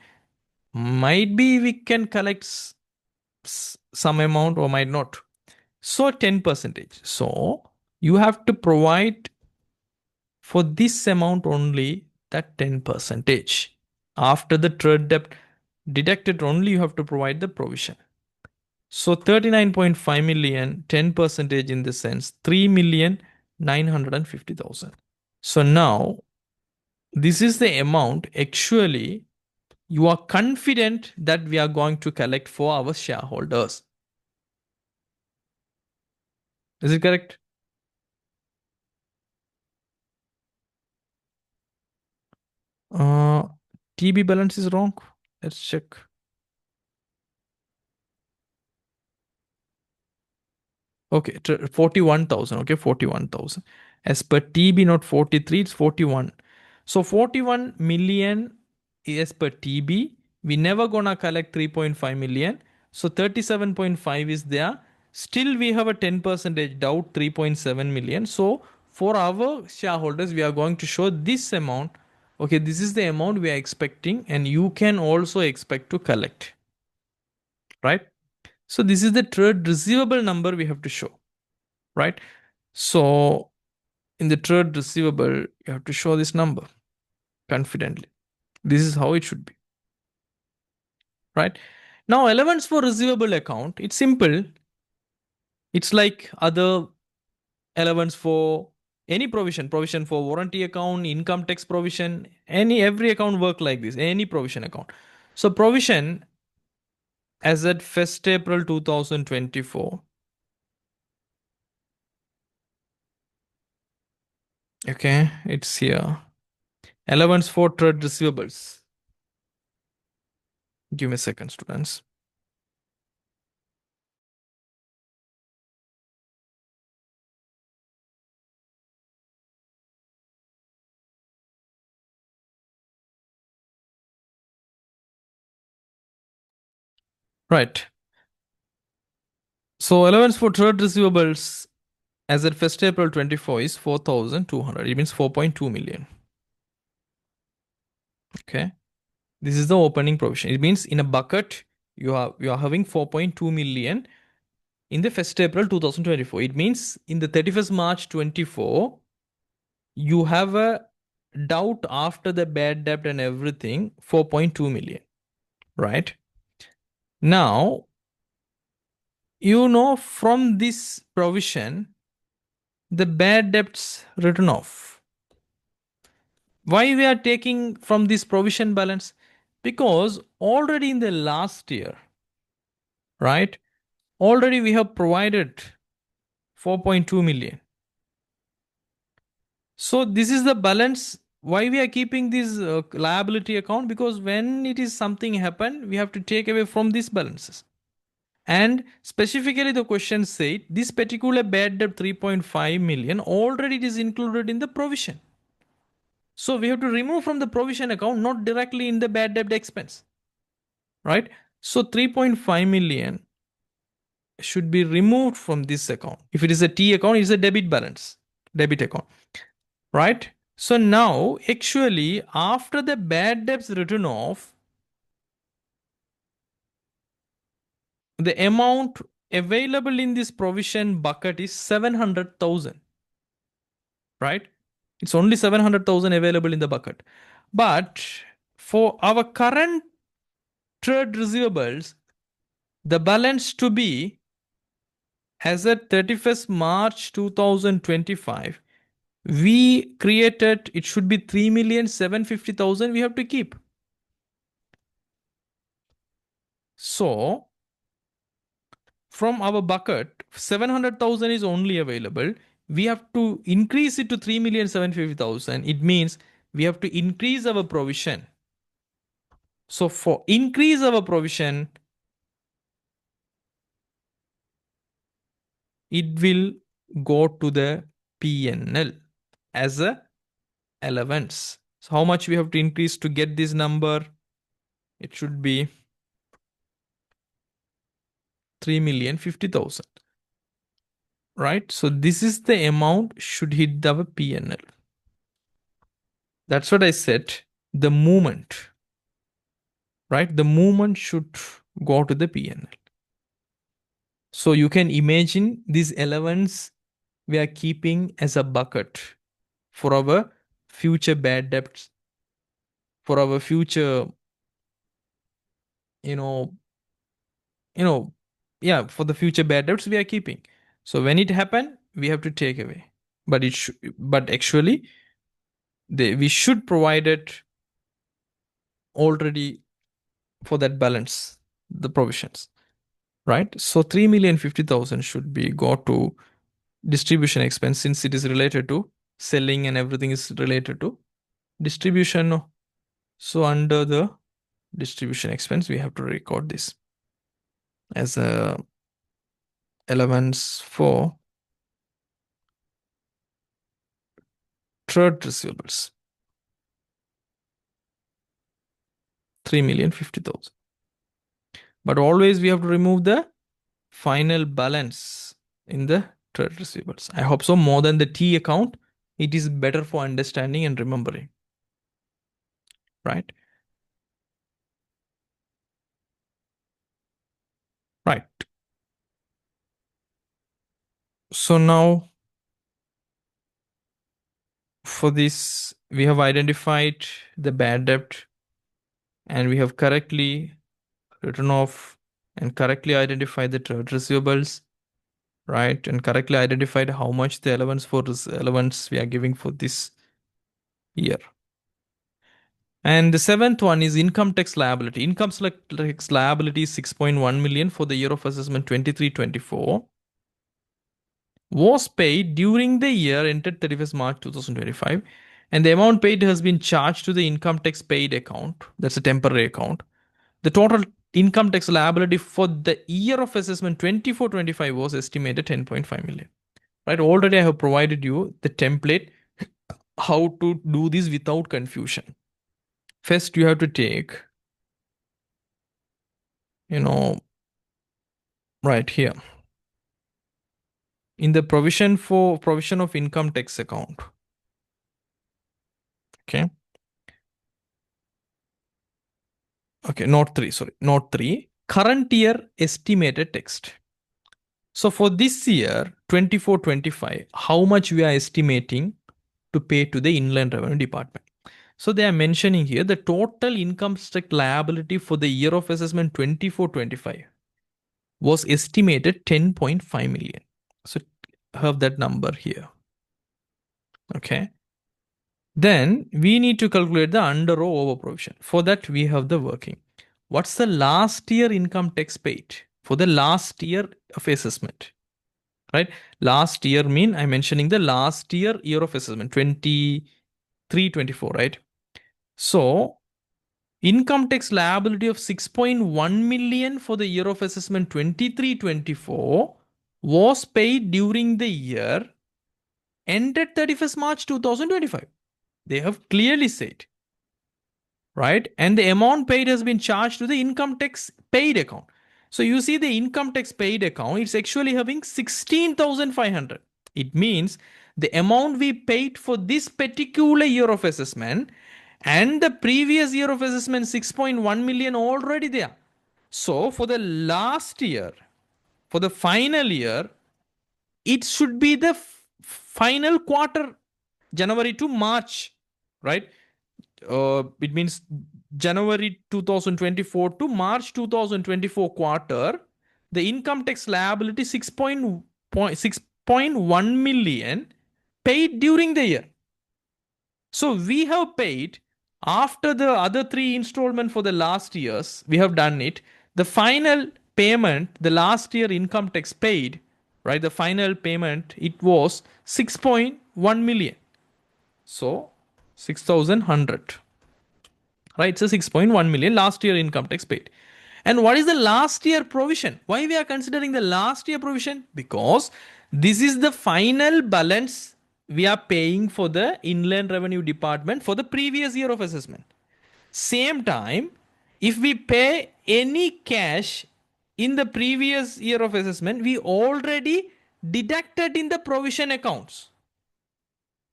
might be we can collect some amount or might not. So 10 percentage. So you have to provide for this amount only that 10 percentage. After the trade debt deducted only you have to provide the provision. So 39.5 million, 10 percentage in the sense 3,950,000. So now this is the amount actually you are confident that we are going to collect for our shareholders. Is it correct? Uh, TB balance is wrong. Let's check. Okay, 41,000. Okay, 41,000. As per TB, not 43, it's 41. So 41 million as per TB. We never gonna collect 3.5 million. So 37.5 is there. Still, we have a 10 percentage doubt, 3.7 million. So for our shareholders, we are going to show this amount. Okay, this is the amount we are expecting, and you can also expect to collect. Right? So this is the trade receivable number we have to show. Right? So in the trade receivable, you have to show this number confidently. This is how it should be. Right? Now, allowance for receivable account, it's simple. It's like other allowance for any provision for warranty account, income tax provision, every account work like this, any provision account. So provision as at 1st April 2024. Okay, it's here. Allowance for trade receivables. Give me a second, students. Right. So allowance for trade receivables as at 1st April 24 is 4,200. It means 4.2 million. Okay. This is the opening provision. It means in a bucket, you are having 4.2 million in the 1st April 2024. It means in the 31st March 24, you have a doubt after the bad debt and everything, 4.2 million. Right? Now, from this provision, the bad debts written off. Why we are taking from this provision balance? Because already in the last year, right? Already we have provided 4.2 million. So this is the balance. Why we are keeping this liability account? Because when it is something happen, we have to take away from these balances. And specifically the question said this particular bad debt 3.5 million already it is included in the provision. So we have to remove from the provision account, not directly in the bad debt expense. Right? So 3.5 million should be removed from this account. If it is a T account, it's a debit balance, debit account. Right? So now, actually, after the bad debts written off, the amount available in this provision bucket is 700,000. Right? It's only 700,000 available in the bucket. But for our current trade receivables, the balance to be as at 31st March 2025, we created, it should be 3,750,000 we have to keep. So from our bucket, 700,000 is only available. We have to increase it to 3,750,000. It means we have to increase our provision. So for increase our provision, it will go to the P&L as a allowance. So how much we have to increase to get this number? It should be 3,050,000. Right? So this is the amount should hit our P&L. That's what I said. The movement, right? The movement should go to the P&L. So you can imagine this allowance we are keeping as a bucket for our future bad debts, for our future, you know, you know, yeah, for the future bad debts we are keeping. So when it happen, we have to take away. But but actually, we should provide it already for that balance, the provisions, right? So 3,050,000 should be go to distribution expense since it is related to selling and everything is related to distribution. So under the distribution expense, we have to record this as a allowance for trade receivables, 3,050,000. But always we have to remove the final balance in the trade receivables. I hope so. More than the T account, it is better for understanding and remembering, right? Right. So now for this, we have identified the bad debt and we have correctly written off and correctly identified the trade receivables, right? And correctly identified how much the allowance for this allowance we are giving for this year. And the seventh one is income tax liability. Income tax liability is 6.1 million for the year of assessment 23-24 was paid during the year ended 31st March 2025, and the amount paid has been charged to the income tax paid account. That's a temporary account. The total income tax liability for the year of assessment 24-25 was estimated 10.5 million. Right? Already I have provided you the template how to do this without confusion. First, you have to take, right here in the provision of income tax account. Okay. Okay, note 3, sorry. Note 3, current year estimated text. So for this year, 24-25, how much we are estimating to pay to the Inland Revenue Department. So they are mentioning here the total income tax liability for the year of assessment 24-25 was estimated 10.5 million. So have that number here. Okay. Then we need to calculate the under or over provision. For that, we have the working. What's the last year income tax paid for the last year of assessment? Right? Last year mean I'm mentioning the last year of assessment 23-24, right? So income tax liability of 6.1 million for the year of assessment 23-24 was paid during the year ended 31st March 2025. They have clearly said, right? And the amount paid has been charged to the income tax paid account. So you see the income tax paid account, it's actually having 16,500. It means the amount we paid for this particular year of assessment and the previous year of assessment 6.1 million already there. So for the last year, for the final year, it should be the final quarter, January to March, right? It means January 2024 to March 2024 quarter, the income tax liability 6.1 million paid during the year. So we have paid after the other three installment for the last years, we have done it the final payment, the last year income tax paid, right? The final payment, it was 6.1 million. So 6,100, right? So 6.1 million last year income tax paid. And what is the last year provision? Why we are considering the last year provision? Because this is the final balance we are paying for the Inland Revenue Department for the previous year of assessment. Same time, if we pay any cash in the previous year of assessment, we already deducted in the provision accounts,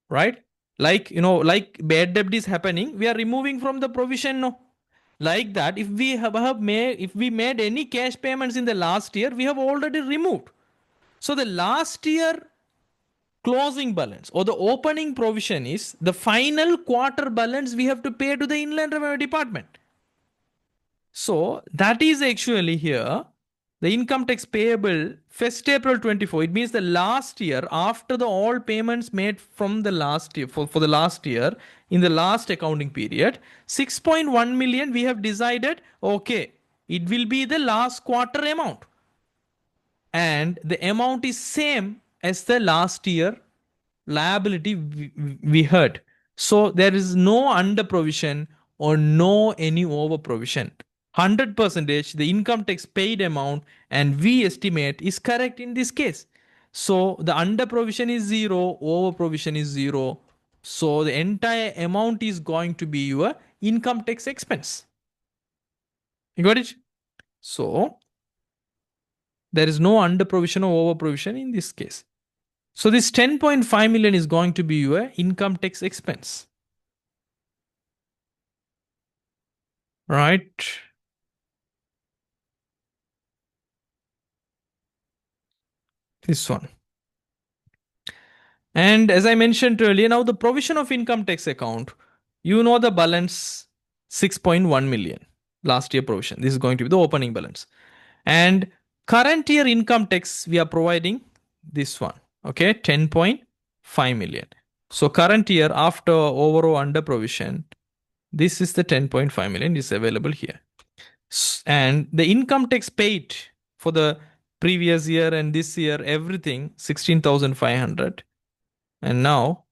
right? Like, like bad debt is happening, we are removing from the provision, no? Like that, if we have made, if we made any cash payments in the last year, we have already removed. So the last year closing balance or the opening provision is the final quarter balance we have to pay to the Inland Revenue Department. So that is actually here the income tax payable 1st April 24. It means the last year after the all payments made from the last year for the last year in the last accounting period, 6.1 million we have decided, okay, it will be the last quarter amount. And the amount is same as the last year liability we heard. So there is no under provision or no any over provision. 100% the income tax paid amount and we estimate is correct in this case. So the under provision is 0, over provision is 0. So the entire amount is going to be your income tax expense. You got it? So there is no under provision or over provision in this case. So this 10.5 million is going to be your income tax expense. Right? This one. And as I mentioned earlier, now the provision of income tax account, the balance 6.1 million last year provision. This is going to be the opening balance. And current year income tax, we are providing this one. Okay, 10.5 million. So current year after over or under provision, this is the 10.5 million is available here. And the income tax paid for the previous year and this year, everything 16,500. And now,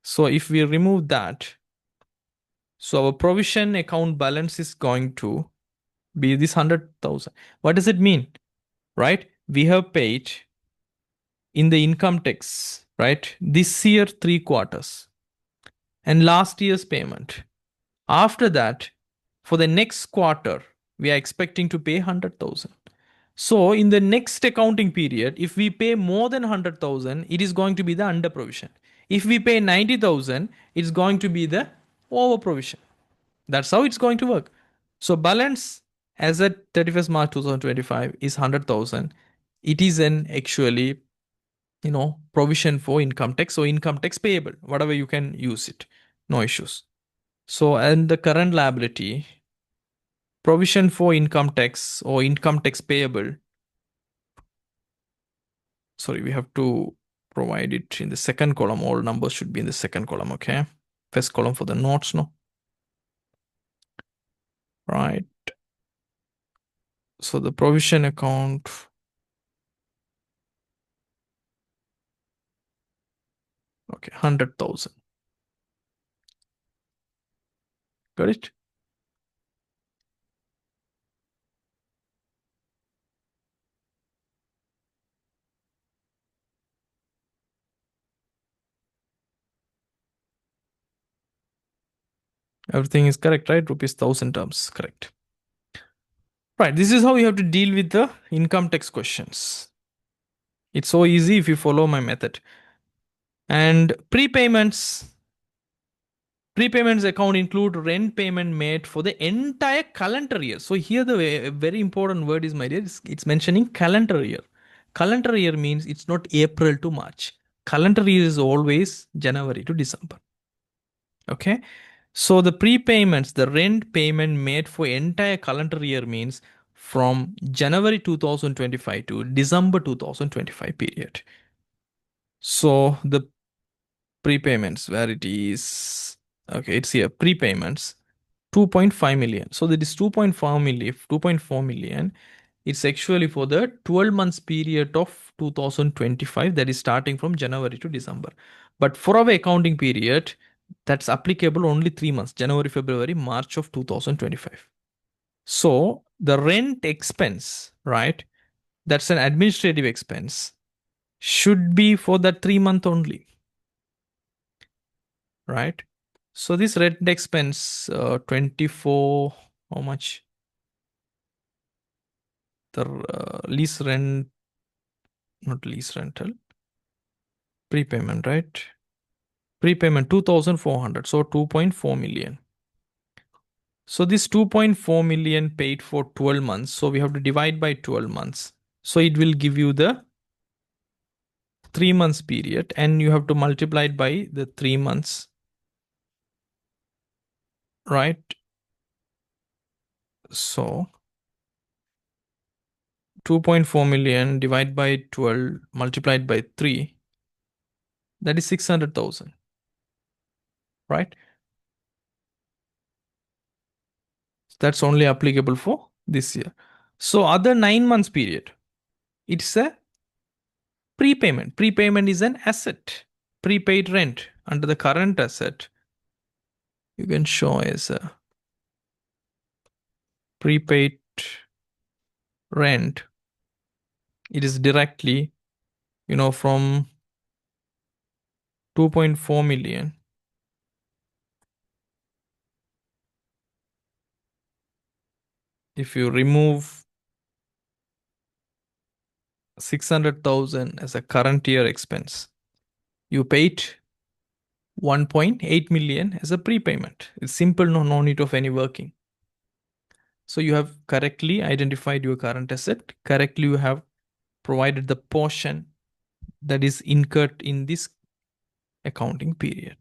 so if we remove that, so our provision account balance is going to be this 100,000. What does it mean? Right? We have paid in the income tax, right? This year, 3 quarters, and last year's payment. After that, for the next quarter, we are expecting to pay 100,000. So in the next accounting period, if we pay more than 100,000, it is going to be the under provision. If we pay 90,000, it's going to be the over provision. That's how it's going to work. So balance as at 31st March 2025 is 100,000. It is an actually, provision for income tax or income tax payable, whatever you can use it. No issues. So, and the current liability, provision for income tax or income tax payable. Sorry, we have to provide it in the second column. All numbers should be in the second column, okay? First column for the notes, no? Right. So the provision account. Okay, 100,000. Got it? Everything is correct, right? Rupees 1,000 terms, correct. Right, this is how you have to deal with the income tax questions. It's so easy if you follow my method. And prepayments account include rent payment made for the entire calendar year. So here the very important word is, my dear, it's mentioning calendar year. Calendar year means it's not April to March. Calendar year is always January to December. Okay. So the prepayments, the rent payment made for entire calendar year means from January 2025 to December 2025 period. So the prepayments, where it is, okay, it's here, prepayments. 2.5 million. So that is 2.4 million. It's actually for the 12 months period of 2025, that is starting from January to December. But for our accounting period, that's applicable only 3 months, January, February, March of 2025. So the rent expense, right? That's an administrative expense, should be for that 3 month only, right? So this rent expense, 24, how much? The lease rent, not lease rental, prepayment, right? Prepayment 2,400, so 2.4 million. So this 2.4 million paid for 12 months. So we have to divide by 12 months. So it will give you the 3 months period, and you have to multiply it by the 3 months, right? So 2.4 million divided by 12 multiplied by 3, that is 600,000, right? That's only applicable for this year. So other 9 months period, it's a prepayment. Prepayment is an asset. Prepaid rent under the current asset, you can show as a prepaid rent. It is directly, from 2.4 million. If you remove 600,000 as a current year expense, you paid 1.8 million as a prepayment. It's simple, no need of any working. So you have correctly identified your current asset. Correctly, you have provided the portion that is incurred in this accounting period,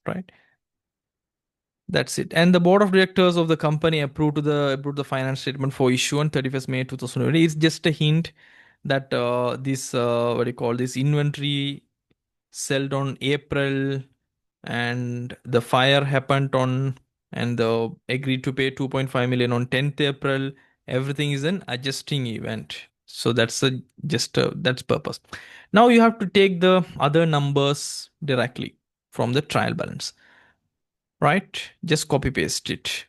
right? That's it. And the board of directors of the company approved the finance statement for issue on 31st May 2020. It's just a hint that this what do you call this, inventory sold on April, and the fire happened on, and the agreed to pay 2.5 million on 10th April. Everything is an adjusting event. So that's purpose. Now you have to take the other numbers directly from the trial balance, right? Just copy paste it.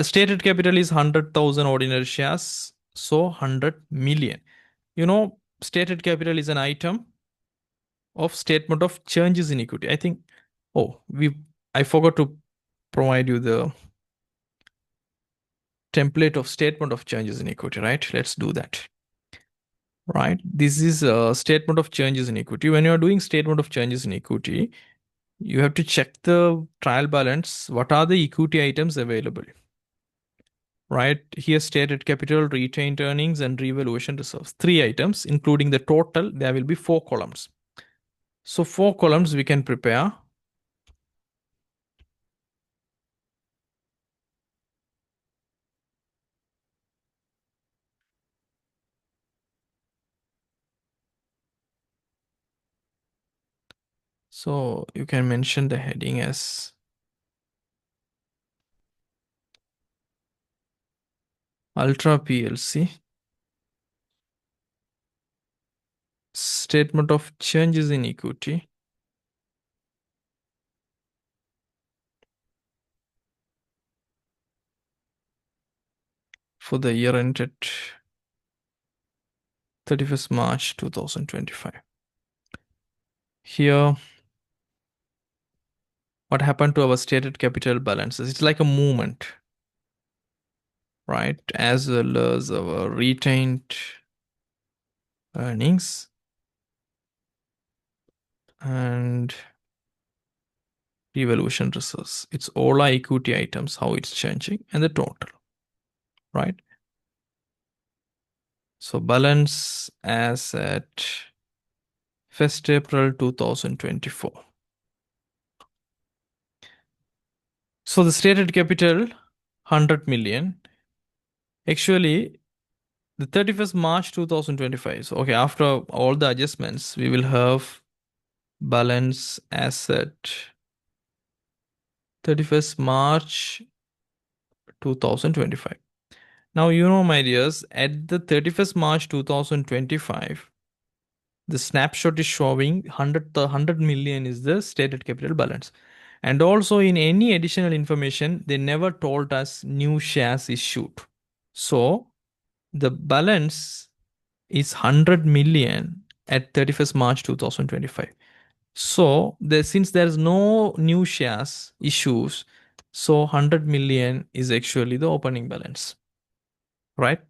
Stated capital is 100,000 ordinary shares, so 100 million. Stated capital is an item of statement of changes in equity. I think, oh, I forgot to provide you the template of statement of changes in equity, right? Let's do that. Right. This is a statement of changes in equity. When you are doing statement of changes in equity, you have to check the trial balance. What are the equity items available? Right here, stated capital, retained earnings, and revaluation reserves. 3 items, including the total. There will be 4 columns. So 4 columns we can prepare. So you can mention the heading as Ultra PLC. Statement of changes in equity. For the year ended 31st March 2025. Here, what happened to our stated capital balances? It's like a movement, right? As well as our retained earnings and revaluation reserves. It's all our equity items, how it's changing, and the total, right? So balance as at 1st April 2024. So the stated capital, 100 million. Actually, the 31st March 2025. So, okay, after all the adjustments, we will have balance asset 31st March 2025. Now, my dears, at the 31st March 2025, the snapshot is showing 100 million is the stated capital balance. And also, in any additional information, they never told us new shares issued. So, the balance is 100 million at 31st March 2025. So, since there's no new shares issues, so 100 million is actually the opening balance, right?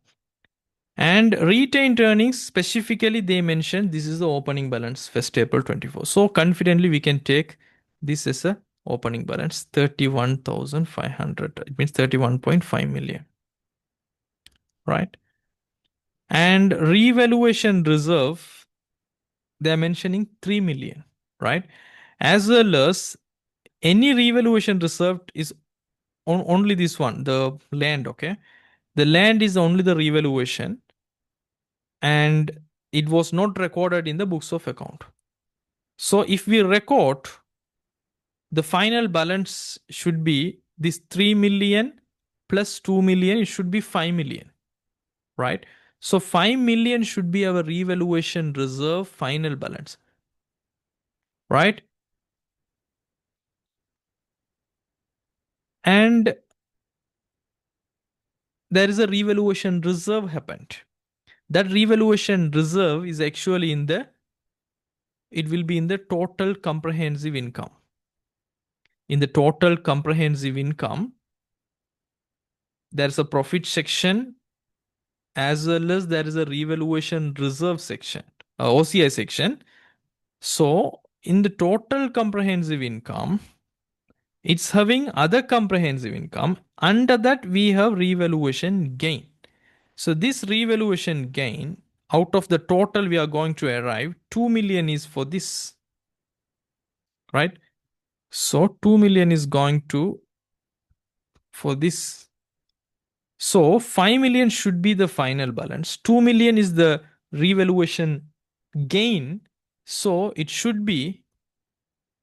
And retained earnings, specifically, they mentioned this is the opening balance, 1st April 24. So confidently, we can take this as a opening balance, 31,500. It means 31.5 million, right? And revaluation reserve, they're mentioning 3 million, right? As well as any revaluation reserve is only this one, the land, okay? The land is only the revaluation, and it was not recorded in the books of account. So if we record, the final balance should be this 3 million plus 2 million, it should be 5 million, right? So 5 million should be our revaluation reserve final balance, right? And there is a revaluation reserve happened. That revaluation reserve is actually it will be in the total comprehensive income. In the total comprehensive income, there's a profit section as well as there is a revaluation reserve section, OCI section. So in the total comprehensive income, it's having other comprehensive income. Under that, we have revaluation gain. So this revaluation gain, out of the total we are going to arrive, 2 million is for this, right? So 2 million is going to for this. So 5 million should be the final balance. 2 million is the revaluation gain. So it should be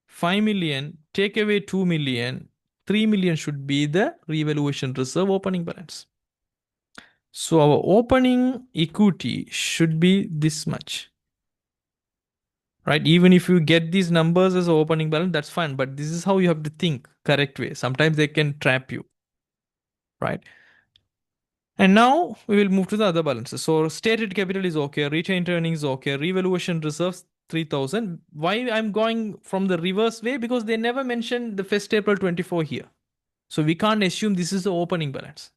5 million, take away 2 million, 3 million should be the revaluation reserve opening balance. So our opening equity should be this much, right? Even if you get these numbers as opening balance, that's fine. But this is how you have to think correct way. Sometimes they can trap you, right? And now we will move to the other balances. So stated capital is okay, retained earnings okay, revaluation reserves 3,000. Why I'm going from the reverse way? Because they never mentioned the 1st April 24 here. So we can't assume this is the opening balance.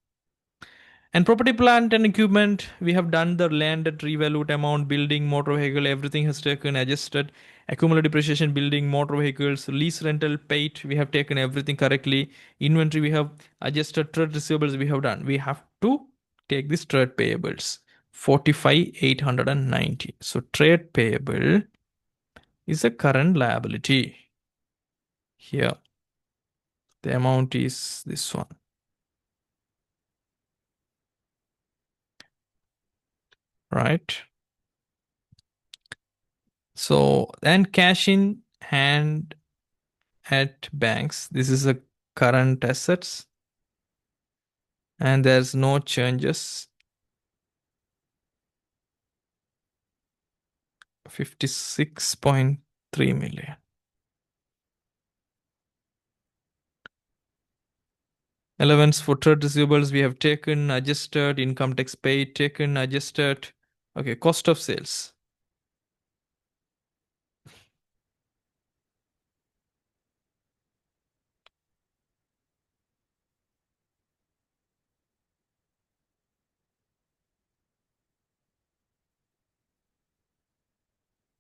And property, plant and equipment, we have done the land at revalued amount, building, motor vehicle, everything has taken, adjusted. Accumulated depreciation, building, motor vehicles, lease rental paid, we have taken everything correctly. Inventory, we have adjusted. Trade receivables, we have done. We have to take this trade payables, 45,890. So trade payable is a current liability. Here, the amount is this one. Right? So then cash in hand at banks. This is a current assets and there's no changes. 56.3 million. Allowance for trade receivables we have taken, adjusted, income tax paid, taken, adjusted. Okay, cost of sales.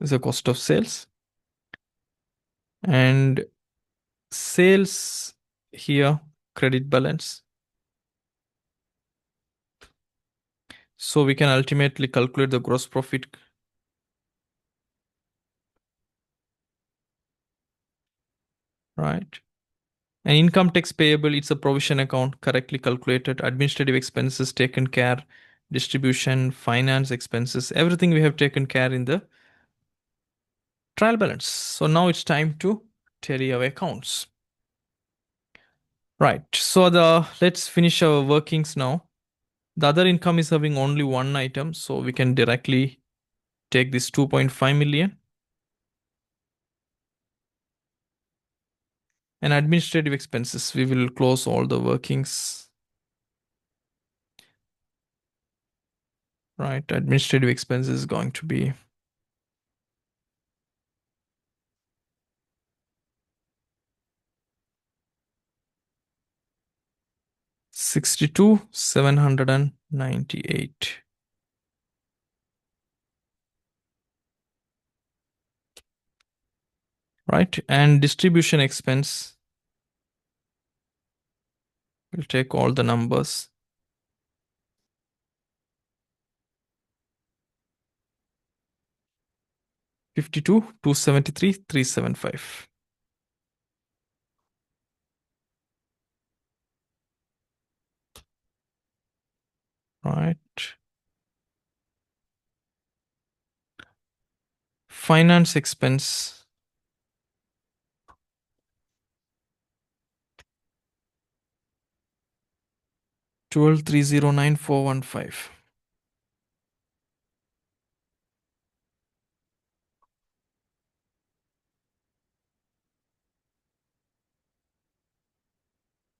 This is a cost of sales. And sales here, credit balance. So we can ultimately calculate the gross profit. Right. And income tax payable, it's a provision account correctly calculated. Administrative expenses taken care. Distribution, finance expenses, everything we have taken care in the trial balance. So now it's time to tally our accounts. Right. So let's finish our workings now. The other income is having only one item, so we can directly take this 2.5 million. And administrative expenses, we will close all the workings. Right. Administrative expenses is going to be 62,798. Right. And distribution expense, we'll take all the numbers. 52, 273, 375. Right. Finance expense, 12,309,415.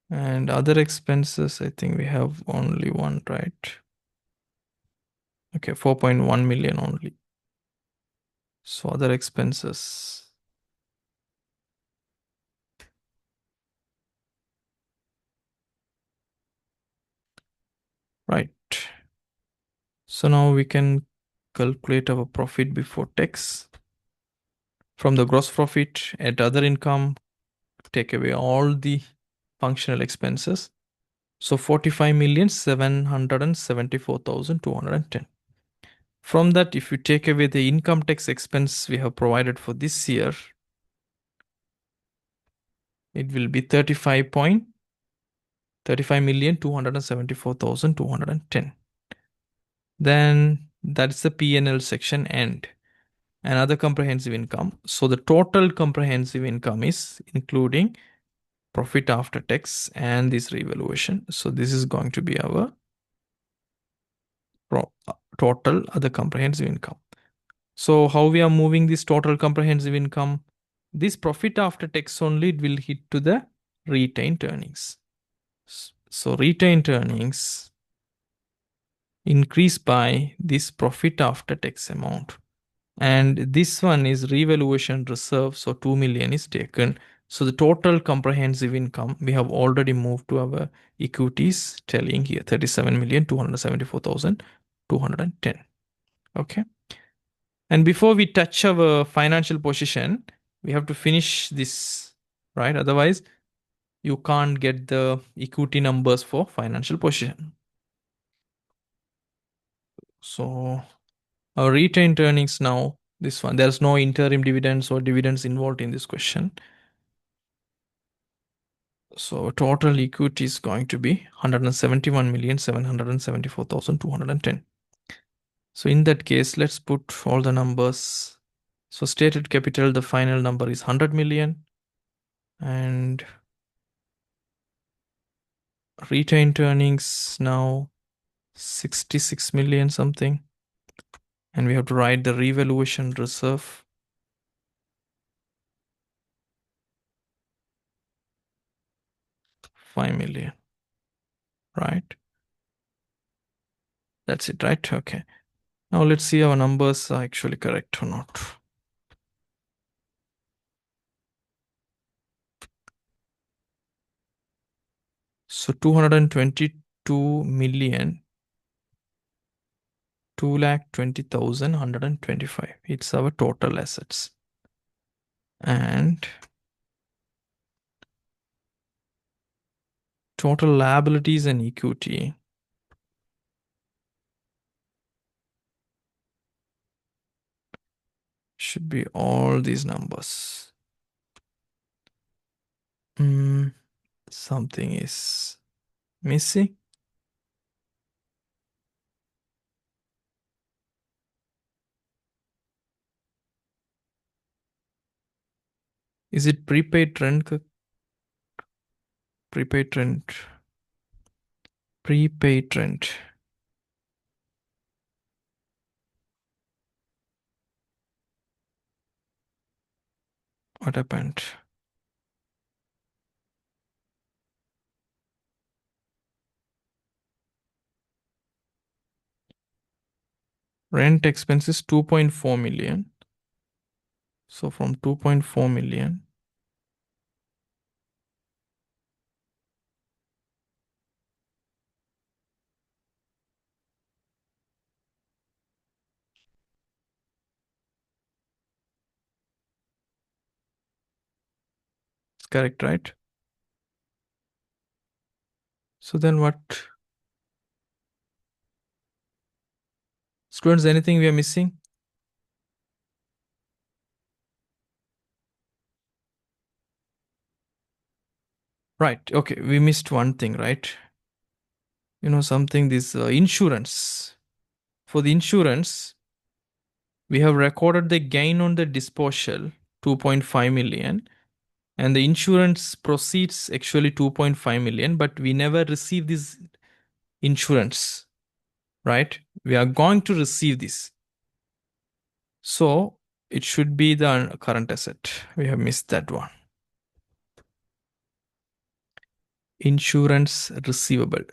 And other expenses, I think we have only one, right? Okay, 4.1 million only. So other expenses. Right. So now we can calculate our profit before tax. From the gross profit at other income, take away all the functional expenses. So 45,774,210. From that, if you take away the income tax expense we have provided for this year, it will be 35,274,210. Then that's the P&L section end. Another comprehensive income. So the total comprehensive income is including profit after tax and this revaluation. So this is going to be our total other comprehensive income. So how we are moving this total comprehensive income? This profit after tax only it will hit to the retained earnings. So retained earnings increase by this profit after tax amount. And this one is revaluation reserve. So 2 million is taken. So the total comprehensive income we have already moved to our equities telling here 37,274,210. Okay. And before we touch our financial position, we have to finish this, right? Otherwise, you can't get the equity numbers for financial position. So our retained earnings now, this one, there's no interim dividends or dividends involved in this question. So total equity is going to be 171,774,210. So in that case, let's put all the numbers. So stated capital, the final number is 100 million. And retained earnings now 66 million something. And we have to write the revaluation reserve. 5 million. Right? That's it, right? Okay. Now let's see our numbers are actually correct or not. So 222 million 2,20,125. It's our total assets. And total liabilities and equity should be all these numbers. Something is missing. Is it prepaid rent? Prepaid rent. Prepaid rent. What happened? Rent expenses 2.4 million. So from 2.4 million, it's correct, right? So then what? Students, anything we are missing? Right. Okay. We missed one thing, right? Something, this insurance. For the insurance, we have recorded the gain on the disposal, 2.5 million, and the insurance proceeds actually 2.5 million, but we never receive this insurance, right? We are going to receive this. So it should be the current asset. We have missed that one. Insurance receivable.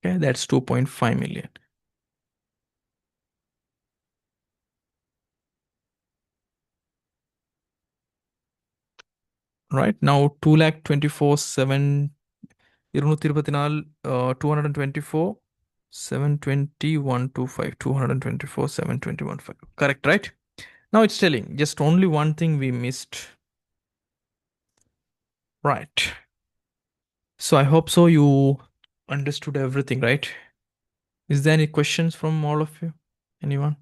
Okay, that's 2.5 million. Right now, 2,24,7 224 72125 224 721.5. Correct, right? Now it's telling just only one thing we missed. Right. So I hope so you understood everything, right? Is there any questions from all of you? Anyone?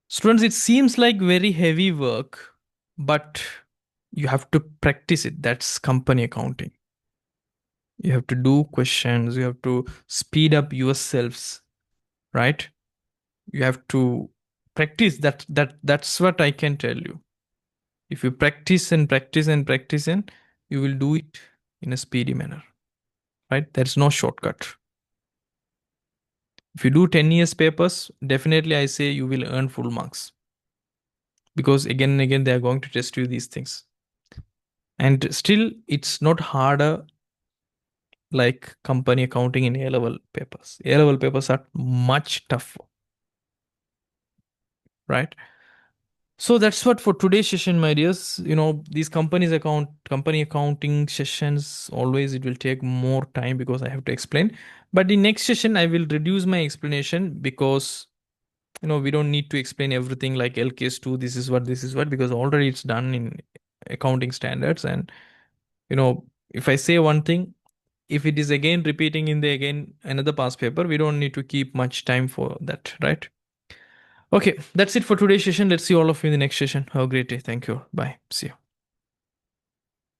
Students, it seems like very heavy work, but you have to practice it. That's company accounting. You have to do questions, you have to speed up yourselves, right? You have to practice that's what I can tell you. If you practice and practice and practice, and you will do it in a speedy manner, right? There's no shortcut. If you do 10 years papers, definitely I say you will earn full marks, because again and again they are going to test you these things. And still it's not harder like company accounting in A level papers. A level papers are much tougher, right? So that's what for today's session, my dears. These company accounting sessions, always it will take more time because I have to explain. But the next session, I will reduce my explanation, because we don't need to explain everything like LKS 2, this is what, because already it's done in accounting standards. And if I say one thing, if it is again repeating in the again another past paper, we don't need to keep much time for that, right? Okay, that's it for today's session. Let's see all of you in the next session. Have a great day. Thank you. Bye. See you.